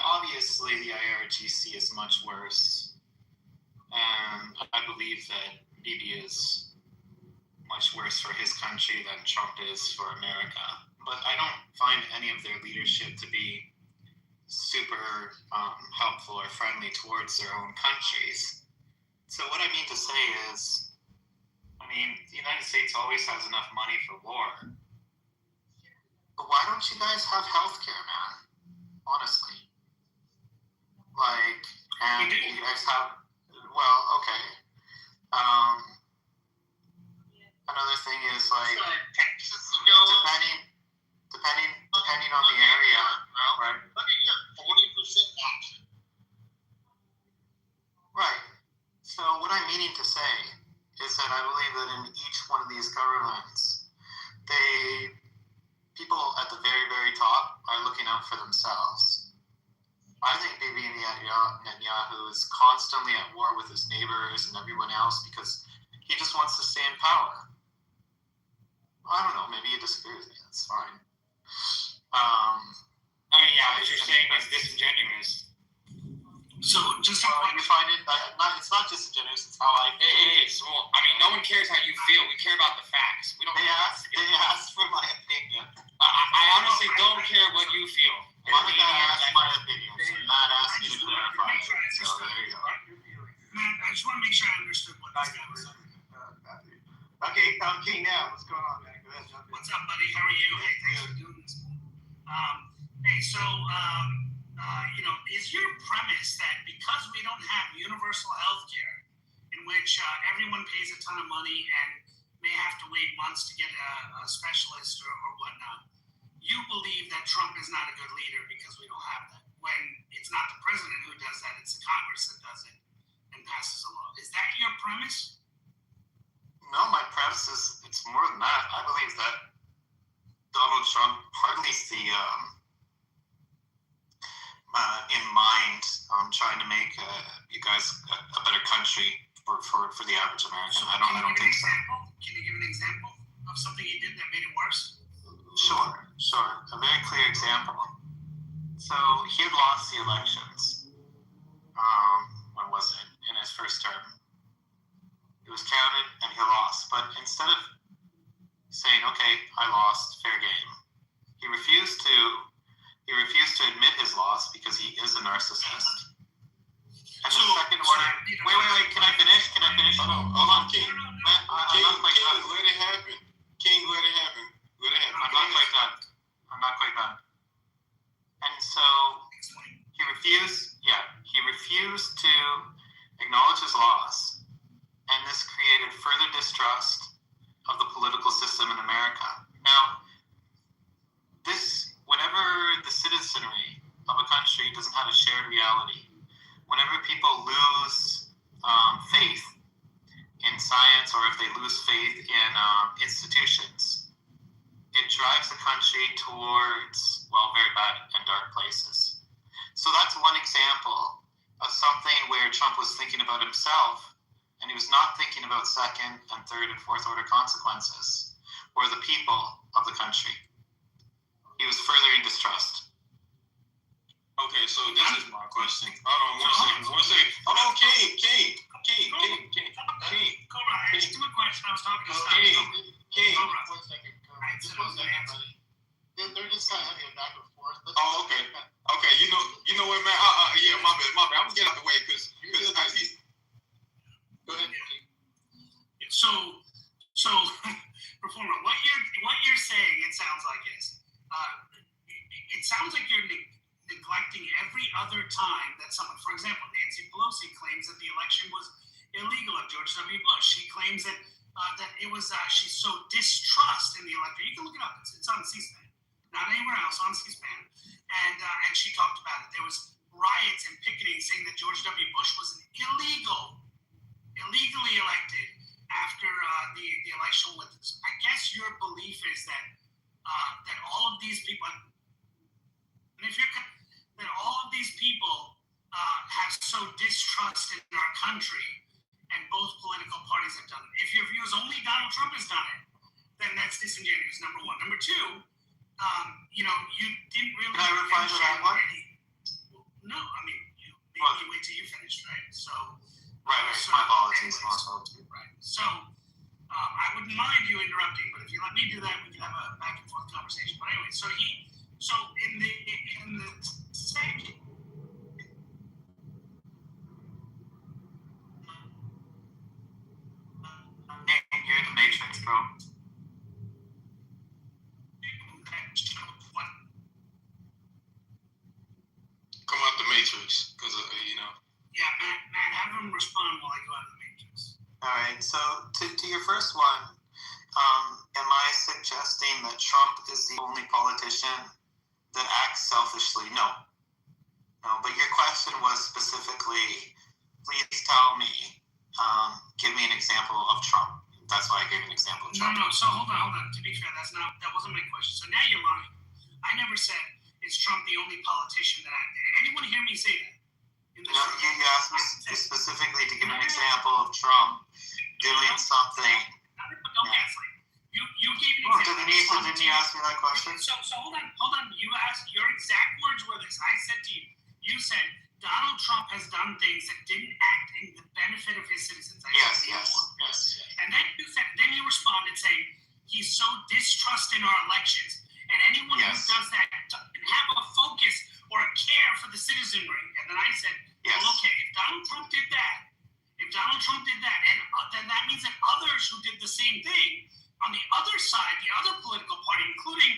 obviously the IRGC is much worse, and I believe that Bibi is much worse for his country than Trump is for America. But I don't find any of their leadership to be super helpful or friendly towards their own countries. So what I mean to say is, the United States always has enough money for war. But why don't you guys have healthcare, man? Honestly. And you guys have, okay. Another thing is depending on the area, right? Look at here, 40% option. Right. So what I'm meaning to say is that I believe that in each one of these governments, people at the very, very top are looking out for themselves. I think maybe in the Netanyahu is constantly at war with his neighbors and everyone else because he just wants to stay in power. I don't know. Maybe you disagree with me. That's fine. I mean, yeah, what you're saying is disingenuous. So just you find it it's not disingenuous. It's how I feel. It is. Well, I mean, no one cares how you feel. We care about the facts. We don't. They asked for my opinion. I honestly don't care what you feel. Monica asked my opinion. So Matt asked me to clarify. So there you go. Matt, I just want to make sure I understood what this guy was saying. Okay, now what's going on, man? Go ahead, jump in. What's up, buddy? How are you? Hey, thanks for doing this. Hey, so, is your premise that because we don't have universal health care, in which everyone pays a ton of money and may have to wait months to get a specialist or whatnot, you believe that Trump is not a good leader because we don't have that? When it's not the president who does that, it's the Congress that does it and passes a law. Is that your premise? No, my premise is it's more than that. I believe that Donald Trump hardly the in mind trying to make you guys a better country for the average American. I don't think so. Can you give an example of something he did that made it worse? Sure. A very clear example. So he had lost the elections. When was it? In his first term. It was counted and he lost. But instead of saying, okay, I lost, fair game, he refused to admit his loss because he is a narcissist. And the second order. Wait, can I finish? Hold on, King. King, let it happen. I'm not quite done. And so he refused to acknowledge his loss, and this created further distrust of the political system in America. Now, whenever the citizenry of a country doesn't have a shared reality, whenever people lose faith in science, or if they lose faith in institutions, it drives the country towards, very bad and dark places. So that's one example of something where Trump was thinking about himself, and he was not thinking about second and third and fourth order consequences, or the people of the country. He was furthering distrust. Okay, so this is my question. Hold on, one second. Hold on, King. Cobra, I asked you a question. I was talking to King. Cobra. 1 second. They're just kind of having a back and forth. Oh, okay. Okay, you know what, man? Yeah, my bad. I'm gonna get out the way because Go ahead. So, Performer, what you're saying, it sounds like it sounds like you're neglecting every other time that someone, for example, Nancy Pelosi claims that the election was illegal of George W. Bush. She claims that it was she's so distrust in the electorate. You can look it up. It's on C-SPAN, not anywhere else, on C-SPAN. And she talked about it. There was riots and picketing saying that George W. Bush was illegally elected after the election with us. I guess your belief is that all of these people, and that all of these people have so distrust in our country, and both political parties have done it. If your view is only Donald Trump has done it, then that's disingenuous, number one. Number two, you didn't really. Can I reply to that one? No, I mean, you wait till you finish, right? So. Right, my apologies. Right. So, I wouldn't mind you interrupting, but if you let me do that, we can have a back and forth conversation. But anyway, so in the second. You're in the Matrix, bro. come out the Matrix because Yeah, Matt, have him respond while I go out of the Matrix. All right. So to your first one, am I suggesting that Trump is the only politician that acts selfishly? No. But your question was specifically, please tell me, give me an example of Trump. That's why I gave an example of Trump. No. So hold on. To be fair, that wasn't my question. So now you're lying. I never said, is Trump the only politician that acted? Anyone hear me say that? in the You asked me specifically to give an example of Trump doing something. Don't gaslight. You gave an example. Didn't you ask me that question? So hold on. You asked, your exact words were this. I said to you, you said Donald Trump has done things that didn't act in the benefit of his citizens. Yes. And then you responded saying he's so distrust in our elections, and anyone who does that doesn't have a focus or a care for the citizenry. And then I said, well, okay, if Donald Trump did that, and then that means that others who did the same thing on the other side, the other political party, including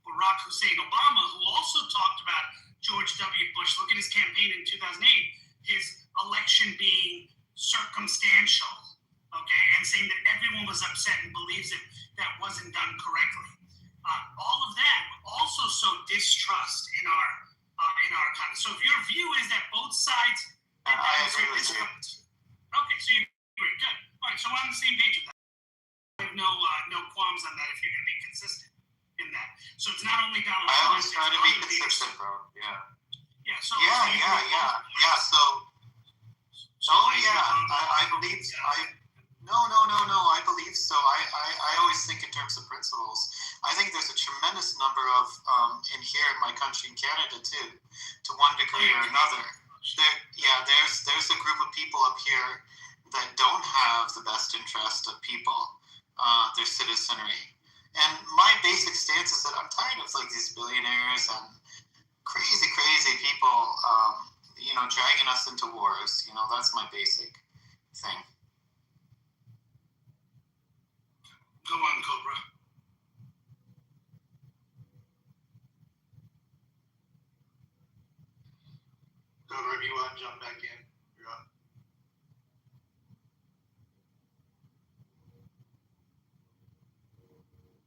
Barack Hussein Obama, who also talked about George W. Bush, look at his campaign in 2008, his election being circumstantial, okay, and saying that everyone was upset and believes that wasn't done correctly. All of that also sowed distrust in our kind of. So if your view is that both sides, I agree with you. Okay, so you agree. Good. All right, so we're on the same page with that. I have no qualms on that if you're going to be consistent in that. So it's not only Donald Trump. I always try to be consistent, bro. Yeah. Yeah. So. Yeah. So. I believe. I believe so. I always think in terms of principles. I think there's a tremendous number of in here in my country, in Canada too, to one degree or another. There's a group of people up here that don't have the best interest of people, their citizenry. And my basic stance is that I'm tired of like these billionaires and crazy people, dragging us into wars. That's my basic thing. Go on, Cobra. Cobra, if you want to jump back in, you're up.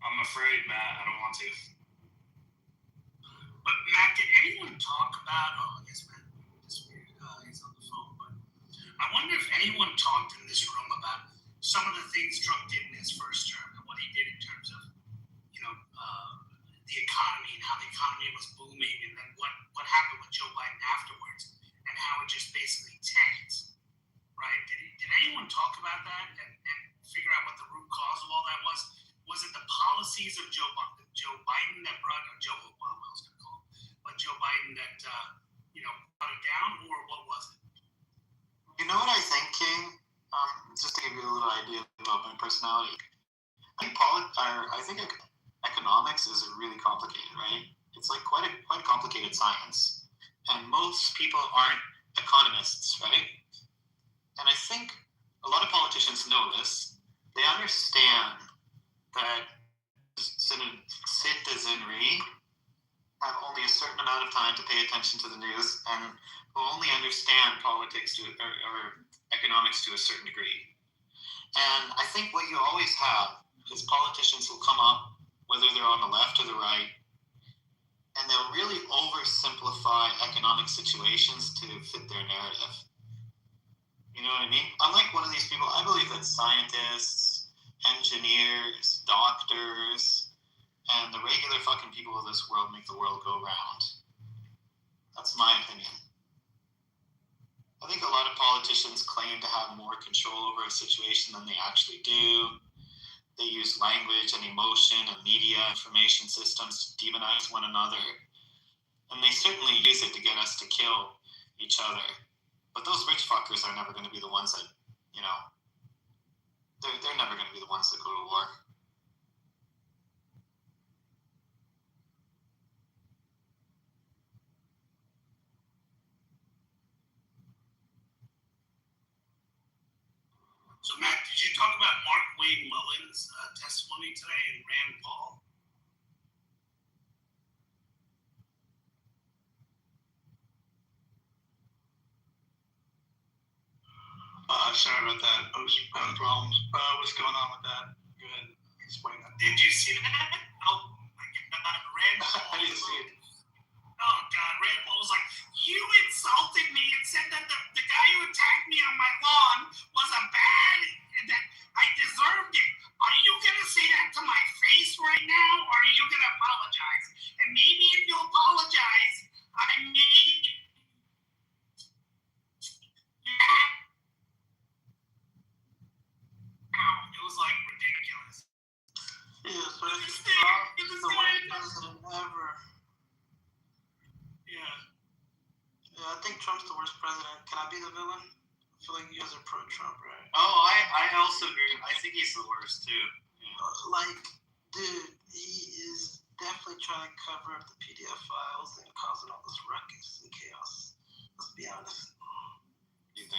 I'm afraid, Matt, I don't want to. But Matt, did anyone talk about? I guess Matt disappeared. He's on the phone. But I wonder if anyone talked in this room about some of the things Trump did in his first term and what he did in terms of, the economy and how the economy was booming, and then what happened with Joe Biden afterwards, and how it just basically tanked, right? Did anyone talk about that and figure out what the root cause of all that was? Was it the policies of Joe Biden that brought, or Joe Obama, I was going to call him, but Joe Biden that brought it down, or what was it? You know what I think, King? Just to give you a little idea about my personality, I think economics is really complicated, right? It's like quite a complicated science, and most people aren't economists, right? And I think a lot of politicians know this. They understand that citizenry have only a certain amount of time to pay attention to the news and will only understand politics or economics to a certain degree. And I think what you always have is politicians will come up, whether they're on the left or the right, and they'll really oversimplify economic situations to fit their narrative. You know what I mean? Unlike one of these people, I believe that scientists, engineers, doctors, and the regular fucking people of this world make the world go round. That's my opinion. I think a lot of politicians claim to have more control over a situation than they actually do. They use language and emotion and media information systems to demonize one another. And they certainly use it to get us to kill each other. But those rich fuckers are never going to be the ones that, they're never going to be the ones that go to war. So, Matt, did you talk about Mark Wayne Mullins' testimony today and Rand Paul? Sorry about that. I was having problems. What's going on with that? Go ahead. Explain that. Did you see that? Oh, my God. Rand Paul. I didn't see it. Oh, God. Rand Paul was like, you insulted me and said that the guy who attacked me on my lawn was a bad, that I deserved it. Are you going to say that to my face right now, or are you going to apologize? And maybe if you apologize, I may think Trump's the worst president. Can I be the villain? I feel like you guys are pro-Trump, right? Oh, I also agree. I think he's the worst too. Like, dude, he is definitely trying to cover up the PDF files and causing all this ruckus and chaos. Let's be honest.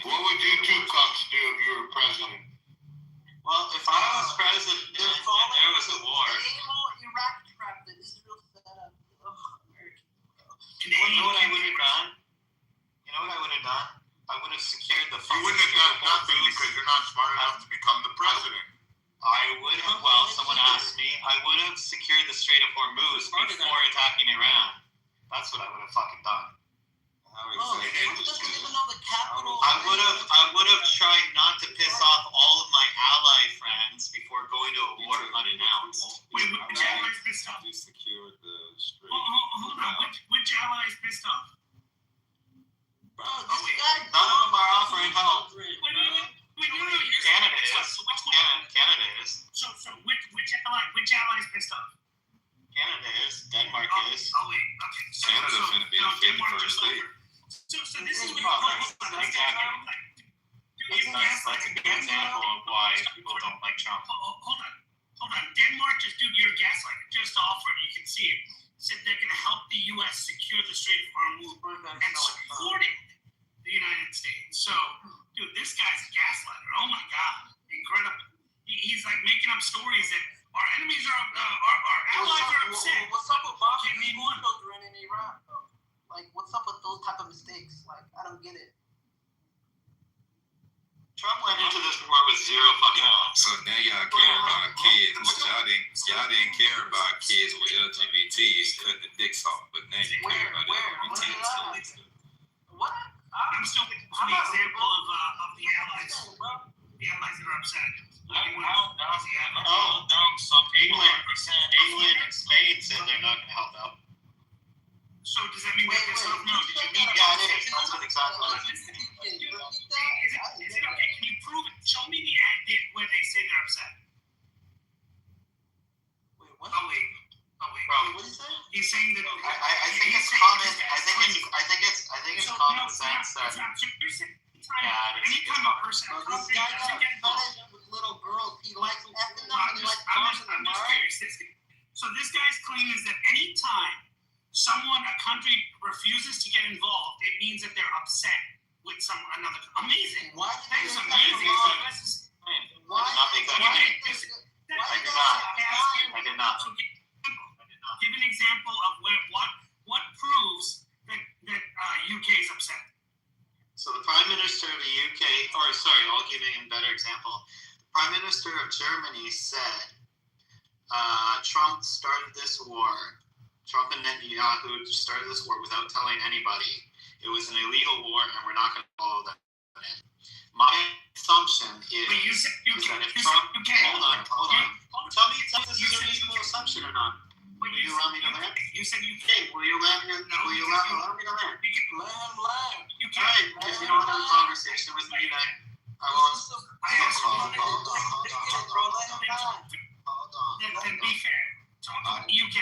What would you two cups do if you were president? Well, if I was president and there was a war, Same old Iraq trap that Israel set up. American. you know what I would have done? You know what I would have done? I would have secured the You fucking wouldn't have done Strait of nothing Hormuz. because you're not smart enough to become the president. I would have, well, someone asked me, I would have secured the Strait of Hormuz before attacking Iran. That's what I would have fucking done. Bro, he doesn't even know the capital. I would have tried not to piss off all of my ally friends before going to a war unannounced. Wait, which ally is pissed off? You secured the strait. Hold on. Which ally is pissed off? Bro, this guy. None of them are offering help. Wait, no. Canada is. So which one? Canada is. So which ally is pissed off? Canada is. Denmark is. Oh wait, okay. Canada's gonna be the Denmark 51st just state. over. So this is what That's a good example of why people don't like Trump. Hold on. Denmark just, dude, you're a gaslighter. Just offered, you can see it. Said they're going to help the U.S. secure the Strait of Hormuz and supporting the United States. So, dude, this guy's a gaslighter. Oh my God, incredible. He's like making up stories that our enemies are, our allies are upset. What's up with Bobby Can't name one. children in Iraq, though? Like, what's up with those type of mistakes? Like, I don't get it. Trump went into this war with zero fucking hope. So now y'all care about kids. Y'all didn't care about kids with LGBTs cutting the dicks off, but now you care about LGBTs. What? I'm still waiting for the example of the allies. The allies that are upset. England and Spain said they're not going to help out. So does that mean they're pissed off? No, did you mean Yeah, it is. That's what exactly what it is. Is it okay? Can you prove it? Show me the ad where they say they're upset. Wait, what? Oh wait. Bro, What did he say? He's saying that. I think it's common. I think it's common sense that. Anytime a person This guy got fetish with little girls. He likes effing them and he likes I'm bombing them, just alright? curious. So this guy's claim is that anytime a country refuses to get involved, it means that they're upset with another. Amazing. Why did That is they amazing. Why? I did not make that Why claim. did they- I did not. So give an example of what proves that UK is upset. So the Prime Minister of the UK, I'll give you a better example. The Prime Minister of Germany said Trump started this war. Trump and Netanyahu started this war without telling anybody. It was an illegal war, and we're not going to follow that. My assumption is that if Trump... Hold on. Tell me if this is a reasonable assumption or not. Will you allow me to land? You said UK. Will you allow me to land? You can Land. You All right, if you don't have a conversation with me, then I will... Then be fair. Talk about UK.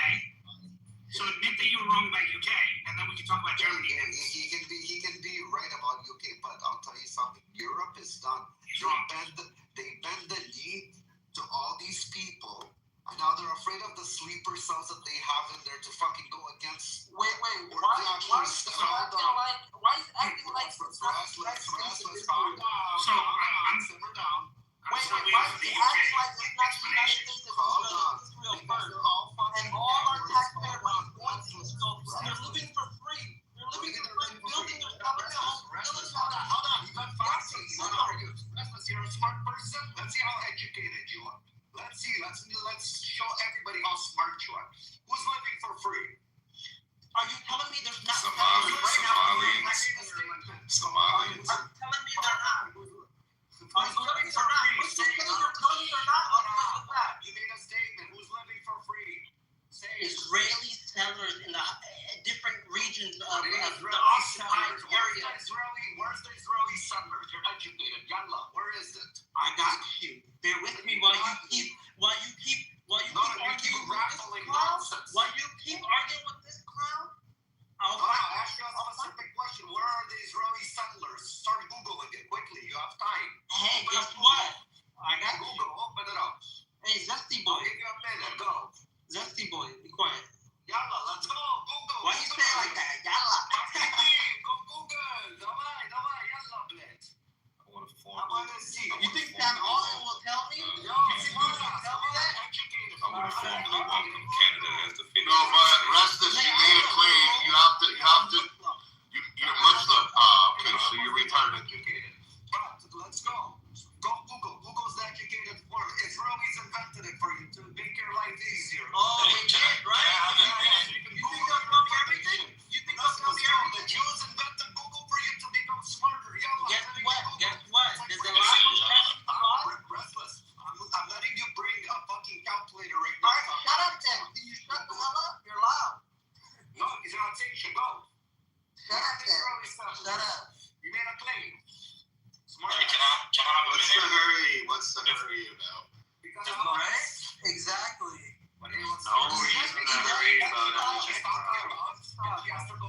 So admit that you were wrong about UK, and then we can talk about Germany. He can be right about UK, but I'll tell you something. Europe is done. They bend the knee to all these people, and now they're afraid of the sleeper cells that they have in there to fucking go against. Why is acting like simmer down. Why is he acting like it's not the United States that Israel first? And all our taxpayer money going to Israel. They're living for free. Building their stuff at home. Hold on. You got Foxy. You're a smart person. Let's see how educated you are. Let's see. Let's show everybody how smart you are. Who's living for free? Are you telling me there's not Somalians. I'm telling me they're not. Are you living for free? Which you're telling me they're not? You made a statement. Who's living for free? Say it. Israeli settlers in the different regions of the occupied area. Where's the Israeli settlers? You're educated. Yalla, where is it? I got you. Bear with me while you keep arguing with this clown. Why you keep arguing with this clown? I'll ask you a specific question. Where are these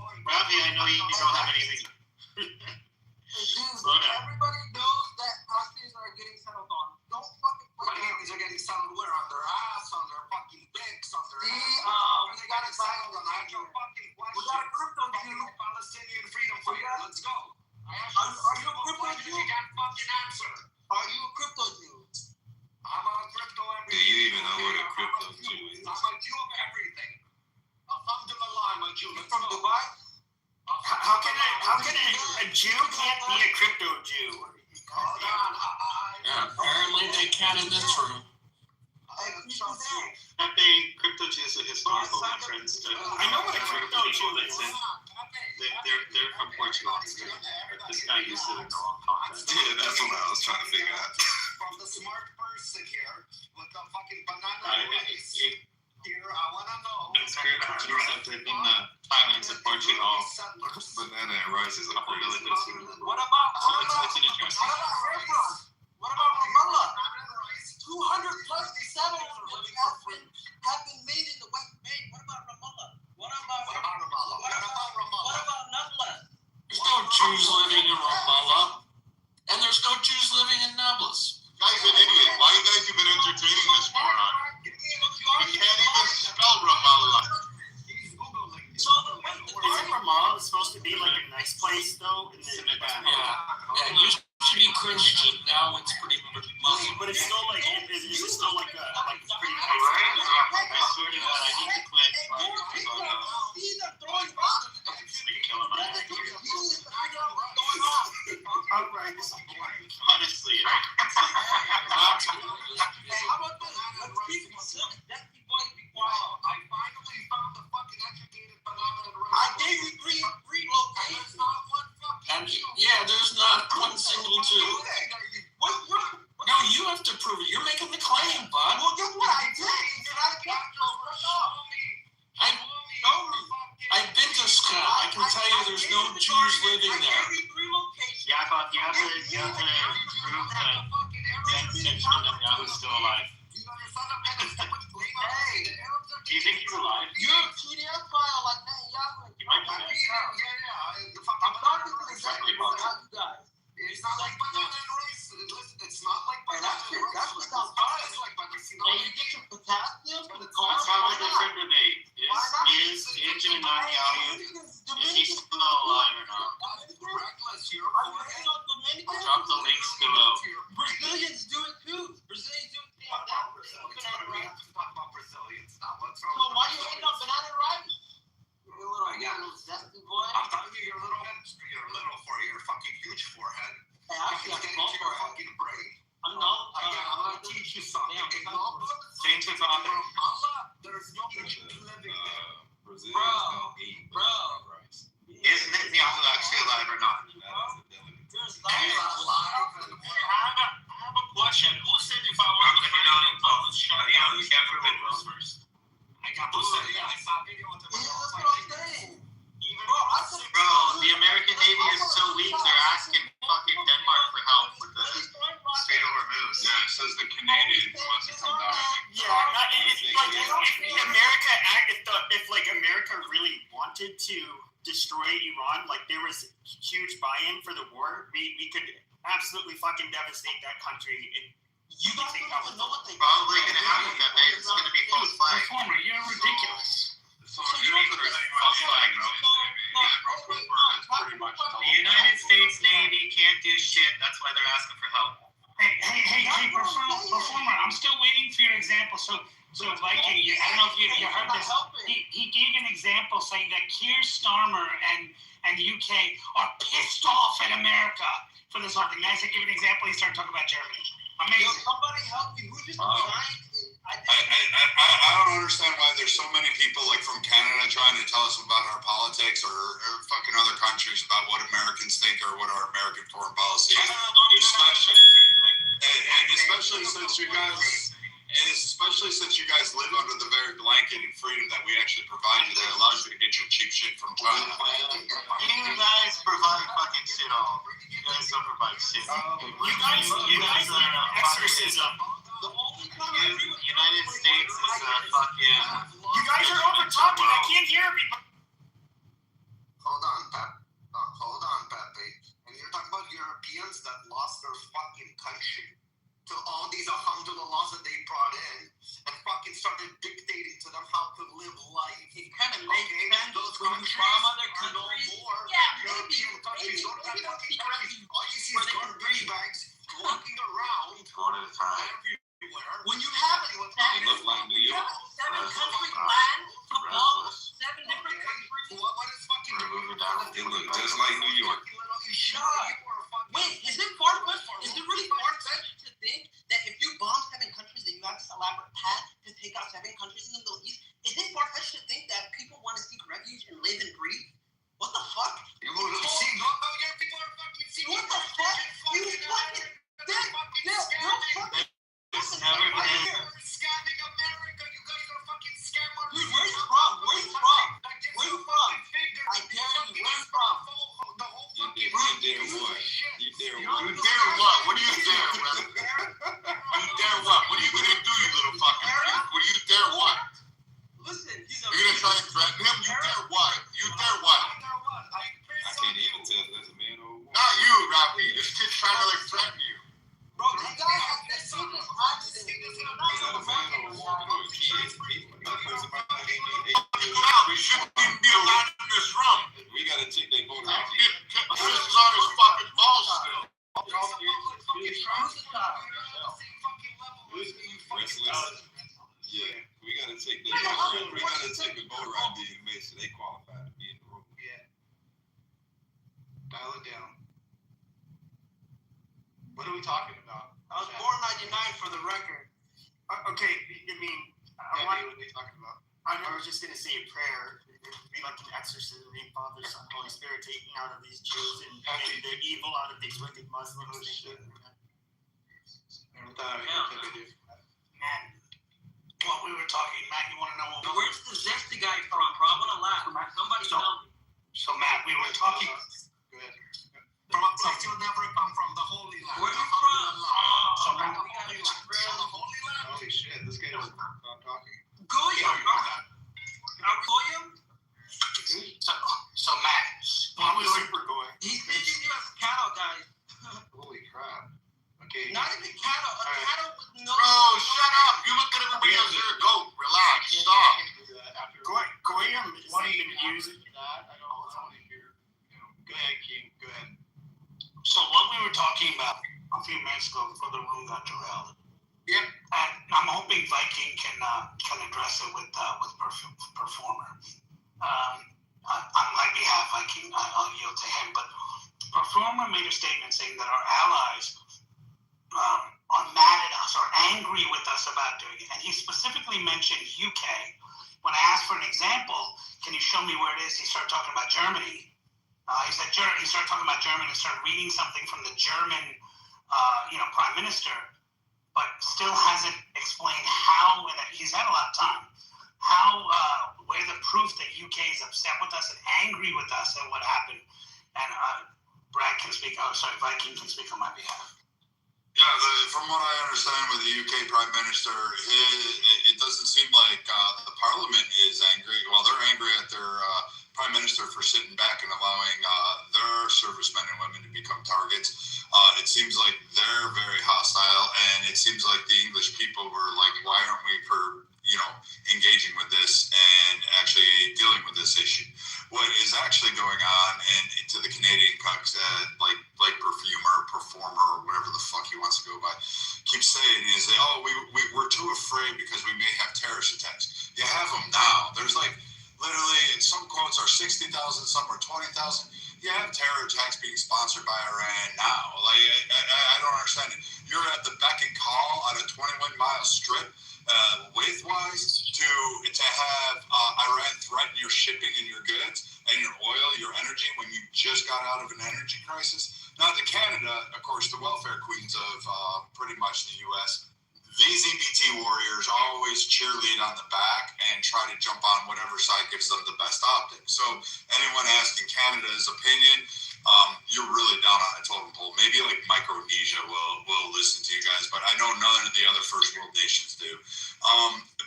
Ravi, I know you don't have anything. Dude, Slow down. everybody knows that hostages are getting settled on. Don't fucking play These are getting settled where? On their ass, on their fucking dicks, on their ass. We got it settled on. That's your fucking question. We got a crypto Jew. Palestinian freedom fighter. Let's go. Are you a crypto Jew? You can't fucking answer. Are you a crypto Jew? I'm a crypto everything. Do you even know what a crypto Jew is? I'm a Jew of everything. Alhamdulillah, I'm a Jew. From Dubai? How can a Jew can't be a crypto Jew? Yeah, apparently they can in this room. I think crypto Jew is a historical reference. I know what a crypto Jew is. They're from Portugal. But this guy used it in the wrong context. Yeah, that's what I was trying to figure out. From the smart person here with the fucking banana rice. Here, I want to know. It's crypto Jews that live in the islands of Portugal. Banana and rice is a Couple crazy. villages. What about It's an interesting. What about Ramallah? 200 plus settlements have been made in the West Bank. What about Ramallah? What about Nablus? There's no Jews living in Ramallah, and there's no Jews living in Nablus. Guy's an idiot. Why you guys even entertaining this moron? You can't even spell Ramallah. Isn't Ramallah supposed to be like a nice place though? Yeah, it used to be Christian. Now it's pretty Muslim. But it's still like, is it still like a pretty nice? I swear to God, I need to quit. Honestly, I gave you three locations. And yeah, there's not one single Jew. No, you have to prove it. You're making the claim, bud. Well, guess what? I did. I've been to Scott. I can tell you there's no Jews living there. yeah, but you have to prove that that section of the was still alive. Do you think he's alive? You're a PDF file like that. He might be dead. I'm talking to exactly about you guys. It's not like banana and rice. Listen, it's not like banana and rice. That's what sounds fine. It's like banana. Hey, you get your potassium for the Let's car. have a different debate. Is Jim Netanyahu, is he still alive or not? Drop the links below. Brazilians do it too. Brazilians do it too. We have to talk about Brazilians now. Let's So why do you hate on banana and rice? You little zesty boy. I'm telling you, you're little for your fucking huge forehead. Hey, actually, Get into your fucking brain. I'm not. I'm gonna teach you something. Change the topic. There's no living there. Brazilians don't eat rice. Is Netanyahu actually alive or not? I have a question. Who said if I were to You can't prove it was first. I got to say, That's what I'm saying. Bro, the American Navy is so weak, they're asking fucking Denmark for help with the Strait of Hormuz. Yeah, it says the Canadians want to come down. If America really wanted to destroy Iran, like there was huge buy-in for the war, we could absolutely fucking devastate that country. You guys don't even know what they Probably gonna happen that day. It's gonna be false flag. Reformer, you're ridiculous. False flag, bro. The United States Navy can't do shit. That's why they're asking for help. Hey, performer, I'm still waiting for your example. So Viking, I don't know if you heard this. He gave an example saying that Keir Starmer and the UK are pissed off at America for this whole thing. As I give an example, he started talking about Germany. Amazing. Somebody help me. Who just designed it? I don't understand why there's so many people like from Canada trying to tell us about our politics or fucking other countries about what Americans think or what our American foreign policy is. Especially since you guys live under the very blanket and freedom that we actually provide you that allows you to get your cheap shit from China. You guys provide fucking shit all. You guys don't provide shit. You guys are exorcism. United States is a fucking. You guys are over talking. I can't hear people. It looked just like New York. Wait, is it far-fetched? Is it really far-fetched to think that if you bomb 7 countries, then you have this elaborate path to take out 7 countries in the Middle East? Is it far-fetched to think that people want to seek refuge and live and breathe? What the fuck? You want to see your people are fucking seeking. What the fuck? You fucking It's never been scamming America. You guys are fucking scammers. Dude, where you from? Where you from? Where you from? I dare you. Where you from? The whole fucking You dare what? You dare what? You dare what? What do you dare, brother? You dare what? What are you gonna do, you little fucking freak? What do you dare what? Listen, he's You're gonna try and threaten him? You dare what? You dare what? I can't even tell if that's a man or a woman. Not you, Ralphie. This kid's trying to like threaten you. bro, this guy has this secret accent. Is that a man or a woman or a kid? Another person might not even be We shouldn't even be allowed in this room. We gotta take that voter ID. This is on his fucking balls still. Restless. Yeah, we gotta take that voter ID. We gotta take the voter ID and make sure they qualify to be in the room. Yeah. Dial it down. What are we talking about? I was born 99 for the record. Okay, I mean, What are we talking about? I was just going to say a prayer. It would be like an exorcism, the Father, Son, Holy Spirit, taking out of these Jews and the evil out of these wicked Muslims. Man, what we were talking, Matt, you want to know what Where's the zesty guy from, bro? I want to laugh. Somebody tell me. So, Matt, we were talking. Go ahead. From a place you'll never come from, the Holy Land. Where you from? So, Matt, The Holy Land. Holy shit, this guy doesn't stop talking. Goyim, bro. Goyim? So, Matt, what we were Super going. He's teaching you as cattle, guys. Holy crap. Okay. Not even cattle. A cattle with no. Bro, shut up. You look at everybody else, you're a goat. Relax. Stop. Goyim is Why do even you used. that? I don't want to hear. Go ahead, King. Go ahead. So what we were talking about a few minutes ago before the room got derailed. Yep. And I'm hoping Viking can address it with Performer. On my behalf, I'll yield to him. But Performer made a statement saying that our allies are mad at us or angry with us about doing it. And he specifically mentioned UK. When I asked for an example, can you show me where it is? He started talking about Germany. He said he started talking about Germany and started reading something from the German, prime minister, but still hasn't explained how. And he's had a lot of time. Where the proof that UK is upset with us and angry with us at what happened. And Brad can speak. Viking can speak on my behalf. Yeah, from what I understand with the UK Prime Minister, it doesn't seem like the Parliament is angry. Well, they're angry at their Prime Minister for sitting back and allowing their servicemen and women to become targets. It seems like they're very hostile, and it seems like the English people were like, why aren't we engaging with this and actually dealing with this issue? What is actually going on, and to the Canadian cucks, like performer, or whatever the fuck he wants to go by, keeps saying is that, we're too afraid because we may have terrorist attacks. You have them now. There's like literally, and some quotes are 60,000, some are 20,000. You have terror attacks being sponsored by Iran now. Like I don't understand it. You're at the beck and call on a 21-mile strip. Wise to have Iran threaten your shipping and your goods and your oil, your energy when you just got out of an energy crisis. Now to Canada, of course, the welfare queens of pretty much the U.S. These EBT warriors always cheerlead on the back and try to jump on whatever side gives them the best optics. So anyone asking Canada's opinion, you're really down on a totem pole. Maybe like Micronesia will listen to you guys, but I know none of the other first world nations do.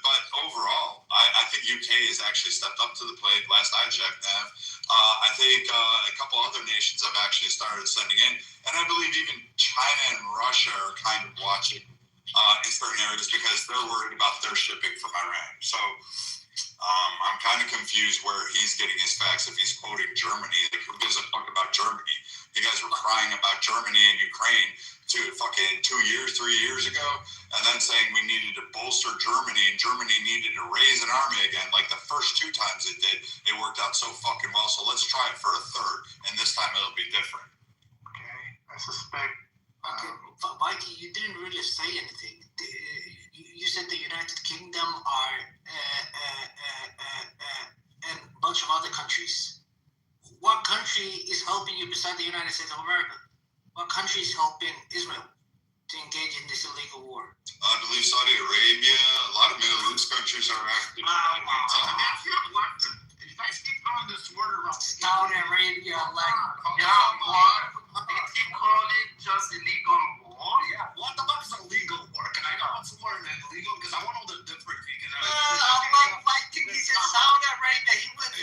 But overall, I think UK has actually stepped up to the plate. Last I checked, Nav. I think a couple other nations have actually started sending in, and I believe even China and Russia are kind of watching in certain areas because they're worried about their shipping from Iran. So I'm kind of confused where he's getting his facts if he's quoting Germany. Like, who gives a fuck about Germany? You guys were crying about Germany and Ukraine to fucking 2 years, 3 years ago, and then saying we needed to bolster Germany and Germany needed to raise an army again. Like the first 2 times it did, it worked out so fucking well. So let's try it for a third, and this time it'll be different. Okay, I suspect. Okay, Mikey, you didn't really say anything. You said the United Kingdom are and a bunch of other countries. What country is helping you besides the United States of America? What country is helping Israel to engage in this illegal war? I believe Saudi Arabia, a lot of Middle East countries are active. Let me ask you a question. You guys keep throwing this word around. Saudi Arabia, like, They keep calling it just illegal war. Yeah, what the fuck is illegal war? Can I know what's the word illegal? Because I want to know the difference. I think he said Saudi Arabia. He went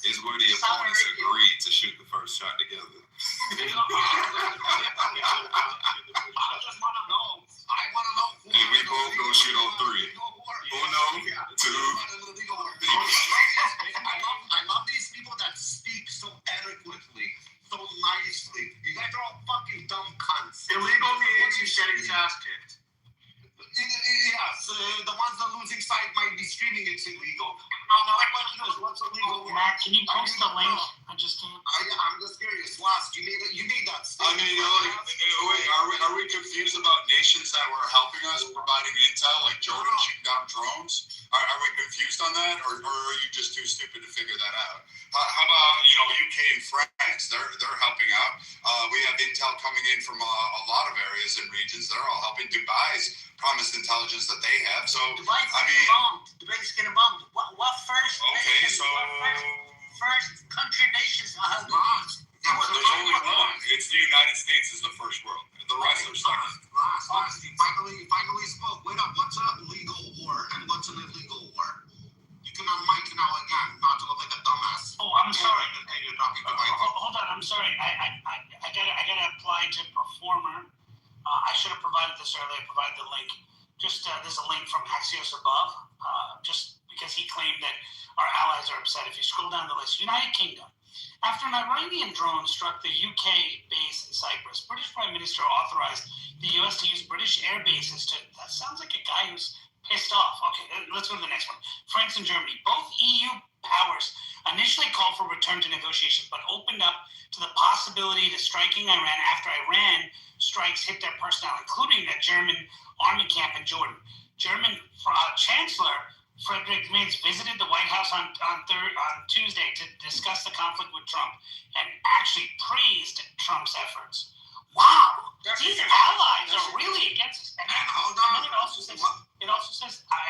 Is where the opponents agreed to shoot the first shot together. I just want to know. I want to know. Hey, we both gonna shoot on 3. Uno, 2. I love these people that speak so eloquently, so nicely. You guys are all fucking dumb cunts. Illegal means he's getting his ass kicked. Yes, the ones the losing side might be screaming it's illegal. What's illegal? Matt, can you post the link? I just can't. I'm just curious. Last, you made that I statement. mean, wait, are we confused about nations that were helping us, providing intel, like Jordan shooting down drones? Are we confused on that, or are you just too stupid to figure that out? How about UK and France? They're helping out. We have intel coming in from a lot of areas and regions. They're all helping. Dubai's promised intelligence that they have. So Dubai's getting bombed. What first? Okay, so first country nations are lost. There's only one. It's the United States is the first world. The rest are second. Last. You finally spoke. Wait up. What's a legal war and what's an illegal war? You can on mic now again, not to look like a dumbass. Oh, I'm sorry. And you're talking to Mike. Hold on, I'm sorry. I gotta apply to Performer. I should have provided this earlier. Provided the link. Just there's a link from Axios above. Just because he claimed that our allies are upset. If you scroll down the list, United Kingdom. After an Iranian drone struck the UK base in Cyprus, British Prime Minister authorized the US to use British air bases to. That sounds like a guy who's pissed off. Okay, let's go to the next one. France and Germany. Both EU powers initially called for return to negotiations, but opened up to the possibility of striking Iran after Iran strikes hit their personnel, including a German army camp in Jordan. German Chancellor Friedrich Merz visited the White House on Tuesday to discuss the conflict with Trump and actually praised Trump's efforts. Wow, these allies are really against us. And then it also says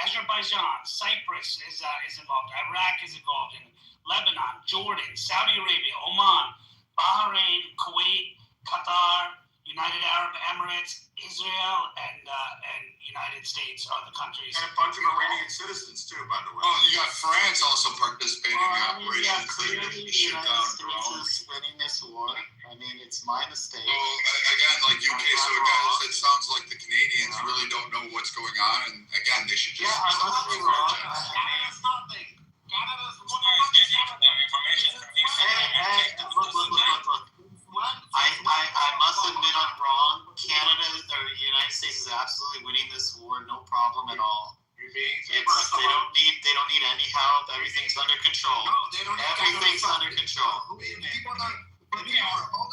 Azerbaijan, Cyprus is involved, Iraq is involved, in Lebanon, Jordan, Saudi Arabia, Oman, Bahrain, Kuwait, Qatar, United Arab Emirates, Israel, and United States are the countries. And a bunch of Iranian citizens too, by the way. Oh, you got France also participating in the operation. Clearly the United States is winning this war. I mean, it's my mistake. Well, again, like UK, so guys, it sounds like the Canadians really don't know what's going on, and again, they should just. Canada's nothing. Canada's information from look. I must admit I'm wrong. Canada or the United States is absolutely winning this war, no problem at all. They don't need any help. Everything's under control. No, they don't. Everything's under control. Hold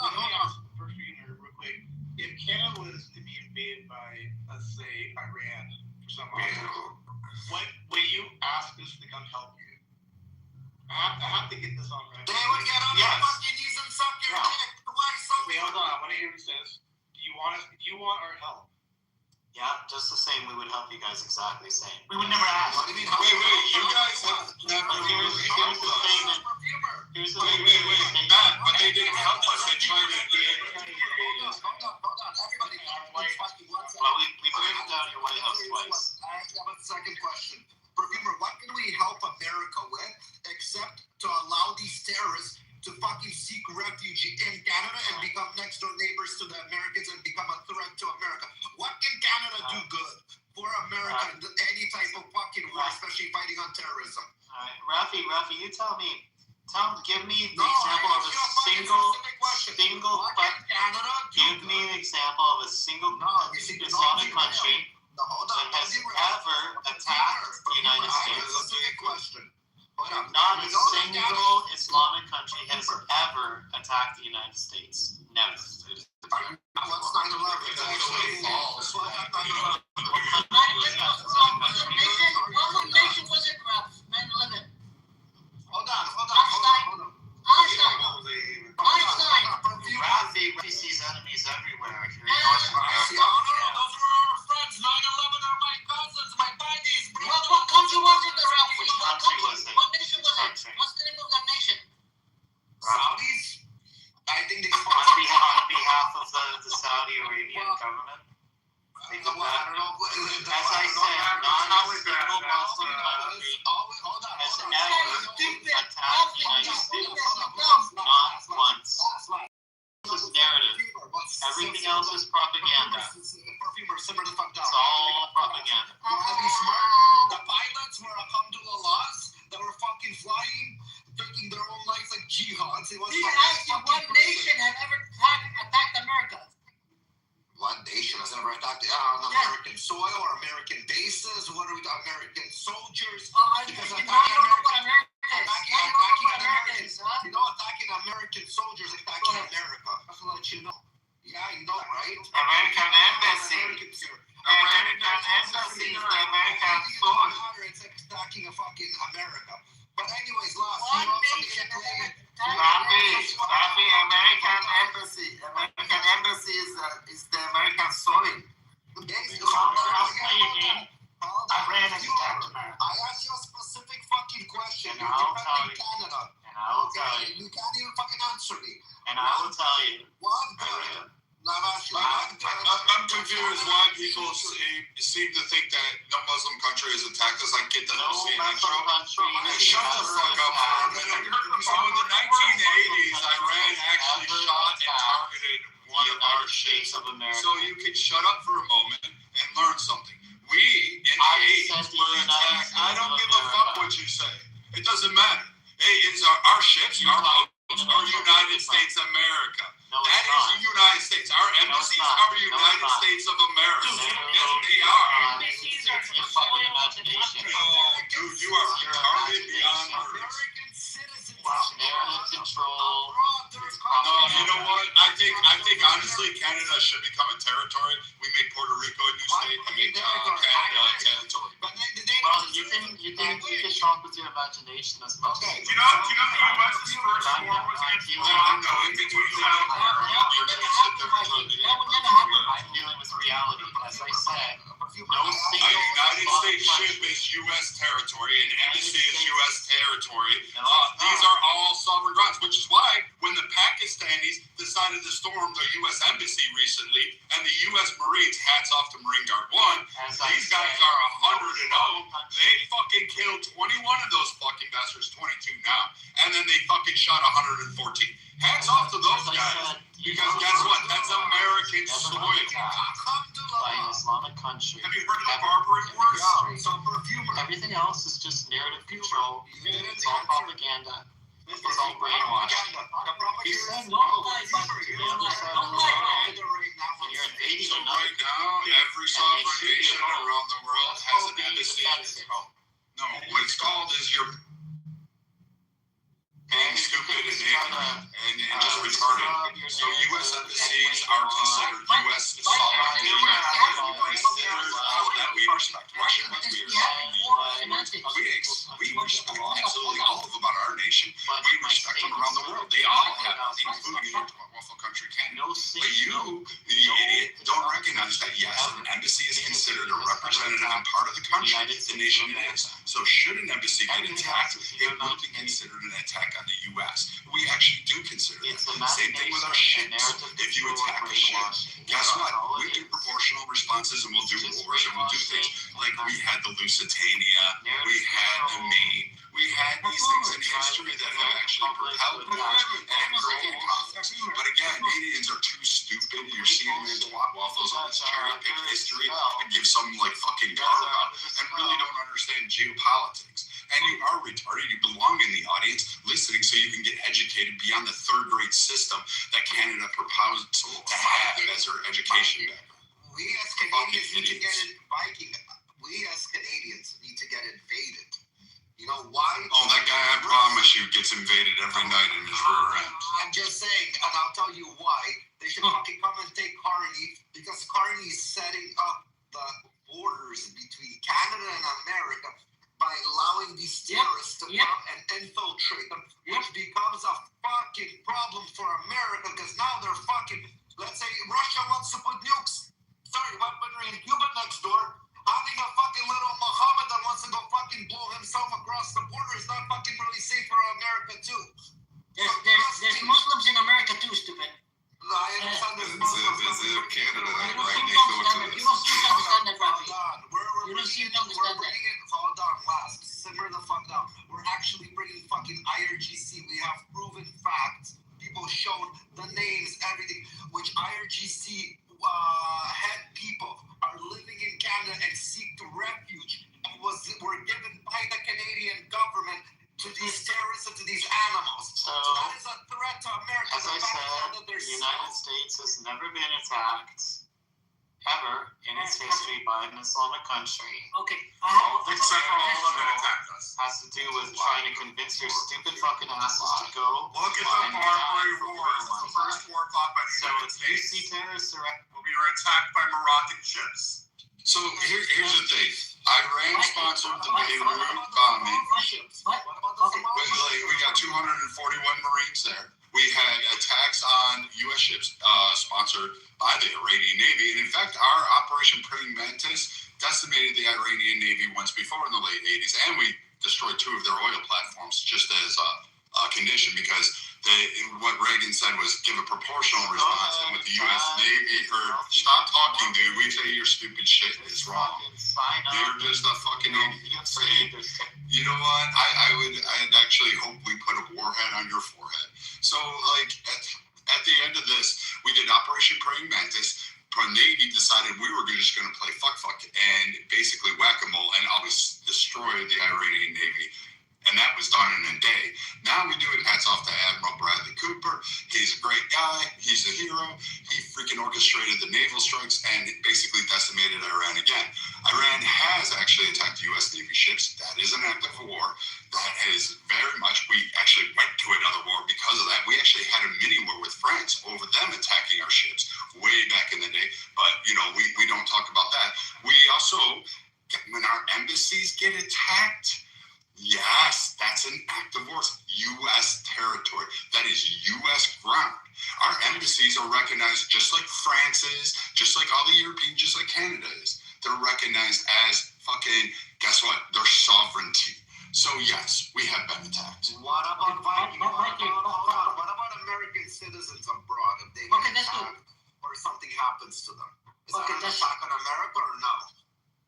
on. First, real quick. If Canada was to be invaded by, let's say, Iran for some reason, what will you ask us to come help you? I have to get this on record. They would get on their fucking knees and suck your dick. Why so? Wait, hold on. I want to hear what he says. Do you want our help? Yeah, just the same. We would help you guys exactly the same. We would never ask. Wait, you guys have never really helped us. Here's the thing. Wait, Matt, but they didn't help us. They tried to Hold on. Everybody. Well, we burned down your White House twice. I have a second question. Perfumer, what can we help America with except to allow these terrorists to fucking seek refuge in Canada and become next door neighbors to the Americans and become a threat to America? What can Canada do good for America in any type of fucking war, especially fighting on terrorism? All right, Rafi, you tell me. Give me the example of a single, give me an example of a single Islamic country that has ever attacked the United States. Not a single Islamic country has ever attacked the United States. Never. What's 9/11? What nation was it, 9/11? Hold on. Rafi sees enemies everywhere. Those are our friends. 9/11 are my cousins, my buddies. What country was it, Rafi? Which country was it? What nation was it? What's the name of that nation? Saudis? I think they on behalf of the Saudi Arabian government. They did that. As I said, not a single Muslim country has ever attacked the United States. Not once. This is narrative. Everything else is propaganda. It's all propaganda. The pilots were Alhamdulillahs that were fucking flying, taking their own lives like jihads. Do you ask you what nation has ever attacked America? One nation has ever attacked on American soil or American bases? What are we talking? American soldiers? Because attacking American soldiers, attacking America. That's what I'll let you know. Yeah, you know, right? American embassy. American embassy is the American soil. It's like attacking a fucking America. But anyways, one nation Rafi, American embassy. American embassy is the American soil. Iran has attacked America. I asked you a specific fucking question. And I will tell you. Canada. And I will tell you. You can't even fucking answer me. And I will tell you. What good? I'm confused why people seem to think that no Muslim country has attacked us. I get that. No Muslim country. Shut the fuck up for a minute. So in the 1980s, Iran actually shot and targeted one of our ships. So you can shut up for a moment and learn something. We, in the 80s, were attacked. I don't give a fuck what you say. It doesn't matter. Hey, it's our ships, our boats, are United States of America. That is the United States. Our embassies are United States of America. Yes, they are. Embassies are your fucking imagination. No, dude, you are retarded beyond words. Narrative control. No, you know what? I think honestly, Canada should become a territory. We make Puerto Rico a new state. We make Canada a territory. Well, you can talk with your imagination as much. Do you know the U.S.'s first war was against Iran? In between you're gonna sit there for I'm dealing with reality. As I said, no single a United States ship is U.S. territory, and embassy is U.S. territory. These are all sovereign grounds, which is why when the Pakistanis decided to storm the U.S. embassy recently, and the U.S. Marines, hats off to Marine Guard 1, these guys are 100-0. They fucking killed 21 of those fucking bastards, 22 now, and then they fucking shot 114. Hats off to those guys, because guess what? That's American soil. By an Islamic country. Have you heard of the Barbary Wars? Everything else is just narrative control. It's all propaganda. It's all brainwashing. He said no. When you're invading another right now, every sovereign nation around the world has an embassy. No, what it's called is you're being stupid and ignorant and just retarded. So U.S. embassies are considered U.S. sovereignty. That we respect. Why shouldn't we respect? We respect absolutely all of them about our nation. We respect them around the world. They all have, including our waffle country Canada. But you, the idiot, don't recognize that yes, an embassy is considered a representative and part of the country the nation is. So should an embassy get attacked, it will be considered an attack on the U.S. We actually do consider that. Same thing with our ships. If you attack a ship, guess what? We do proportional responses and we'll do wars and we'll do things like we had the Lusitania, we had the Maine, we had these things in history that have actually propelled wars and grown conflicts. But again, Canadians are too stupid. You're seeing them swap waffles on this cherry pick history and give some like fucking carve out and really don't understand geopolitics. And you are retarded. You belong in the audience listening so so you can get educated beyond the third grade system that Canada proposed to have as their education background. We as Canadians need to get Viking. We as Canadians need to get invaded. You know why? Oh, that guy, I promise you, gets invaded every night in his rear end. I'm just saying, and I'll tell you why. They should fucking come and take Carney, because Carney is setting up the borders between Canada and America by allowing these terrorists to come and infiltrate them, which becomes a fucking problem for America, because now they're fucking, let's say Russia wants to put nukes, weaponry in Cuba next door. Having a fucking little Muhammad that wants to go fucking blow himself across the border is not fucking really safe for America too. There's Muslims in America too, stupid. No, I understand there's Muslims in Canada right next door to us. You don't seem to understand that, Rafi. You don't seem to understand that. Hold on, last. Simmer the fuck down. We're actually bringing fucking IRGC. We have proven facts. People showed the names, everything, which IRGC head people are living in Canada and seek refuge and were given by the Canadian government to these terrorists and to these animals. So that is a threat to America. As I said, the United States has never been attacked ever in its history by an Islamic country. Okay, Except for all of it has to do with trying to convince your stupid fucking asses to go. Look at the Barbary Wars. The first war fought by the United States. So if you see terrorists around, we were attacked by Moroccan ships. So here's the thing. Iran sponsored the Beirut bombing. We got 241 Marines there. We had attacks on U.S. ships sponsored by the Iranian Navy. And in fact, our Operation Praying Mantis decimated the Iranian Navy once before in the late 80s. And we destroyed 2 of their oil platforms just as a condition, because what Reagan said was give a proportional response. And with the U.S. Navy, stop talking, dude. We say your stupid shit is wrong. You're just a fucking idiot. You know what? I'd actually hope we put a warhead on your forehead. So, like, at the end of this, we did Operation Praying Mantis. The Navy decided we were just going to play fuck and basically whack-a-mole and always destroy the Iranian Navy. And that was done in a day. Now we do it. Hats off to Admiral Bradley Cooper. He's a great guy. He's a hero. He freaking orchestrated the naval strikes and basically decimated Iran again. Iran has actually attacked U.S. Navy ships. That is an act of war. That is very much, we actually went to another war because of that. We actually had a mini war with France over them attacking our ships way back in the day. But, you know, we don't talk about that. We also, when our embassies get attacked, yes, that's an act of war. U.S. territory. That is U.S. ground. Our embassies are recognized just like France is, just like all the European, just like Canada is. They're recognized as fucking, guess what? Their sovereignty. So yes, we have been attacked. What about Viking? What about American citizens abroad if they get attacked or something happens to them? Is that an attack on America or no?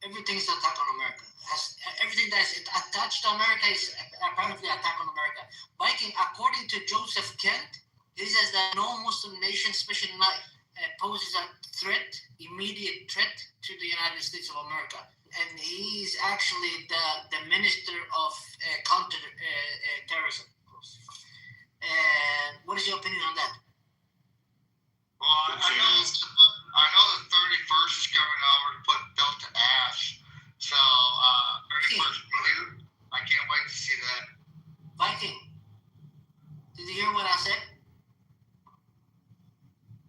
Everything is an attack on America. Everything that is attached to America is apparently an attack on America. Viking, according to Joseph Kent, he says that no Muslim nation, especially not, poses a threat, immediate threat to the United States of America. And he's actually the minister of counter-terrorism. What is your opinion on that? Well, I know the 31st is coming over to put Bill to ash. So, 31st Blue, I can't wait to see that. Viking, did you hear what I said?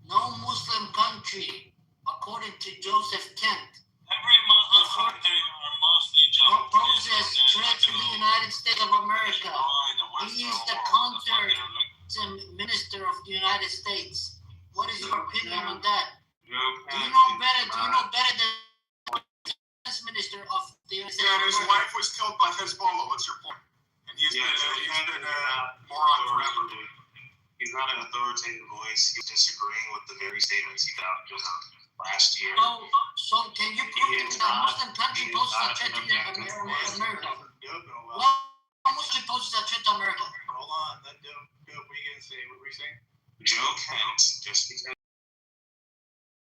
No Muslim country, according to Joseph Kent, every Muslim country are mostly proposes threat to the United States of America. He is the counter minister of the United States. What is your opinion on that? Do you know better than the defense minister of the United States? Yeah, his wife was killed by Hezbollah. What's your point? And he's been a moron forever. He's not an authoritative voice. He's disagreeing with the very statements he put out just last year. So can you prove that a Muslim country poses a threat to America? How Muslim poses a threat to America? Hold on, what are you gonna say? What were you saying? Joe Kent, just because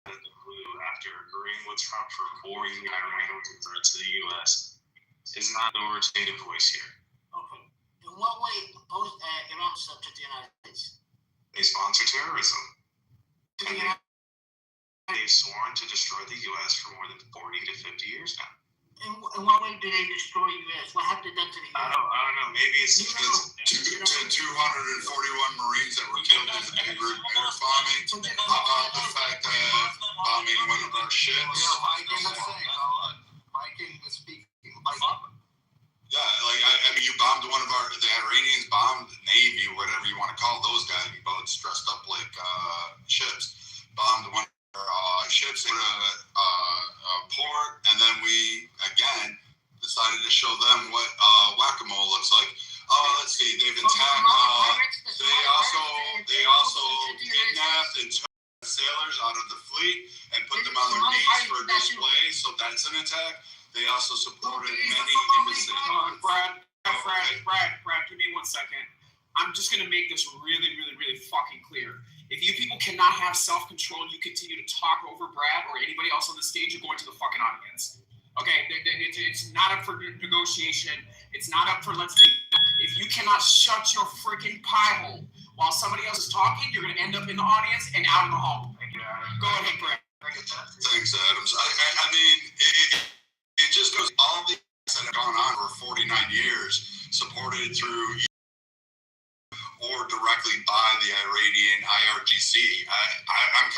the clue after agreeing with Trump for boring Iran with a threat to the U.S. is not an authoritative voice here. Okay. In what way Iran United States? They sponsor terrorism. To the United They've sworn to destroy the U.S. for more than 40 to 50 years now. In what way do they destroy U.S.? What have they done to the U.S.? I don't know. Maybe it's because 241 Marines that were killed in the Beirut air bombing. How about the fact that bombing one of our ships? Viking is speaking. Yeah, like I mean, you bombed one of the Iranians bombed the Navy, whatever you want to call those guys, boats dressed up like ships. Bombed one of our ships in a port, and then we again decided to show them what whack-a-mole looks like. Let's see, they've attacked. They also kidnapped and took sailors out of the fleet and put them on their knees for display. So that's an attack. They also supported many embassies. Brad, give me 1 second. I'm just going to make this really, really, really fucking clear. If you people cannot have self-control, you continue to talk over Brad or anybody else on the stage, you're going to the fucking audience. Okay? It's not up for negotiation. It's not up for let's make. If you cannot shut your freaking pie hole while somebody else is talking, you're going to end up in the audience and out in the hall. Go ahead, Brad. Thanks, Adams. I mean, it just goes, all these that have gone on for 49 years, supported through or directly by the Iranian IRGC. I'm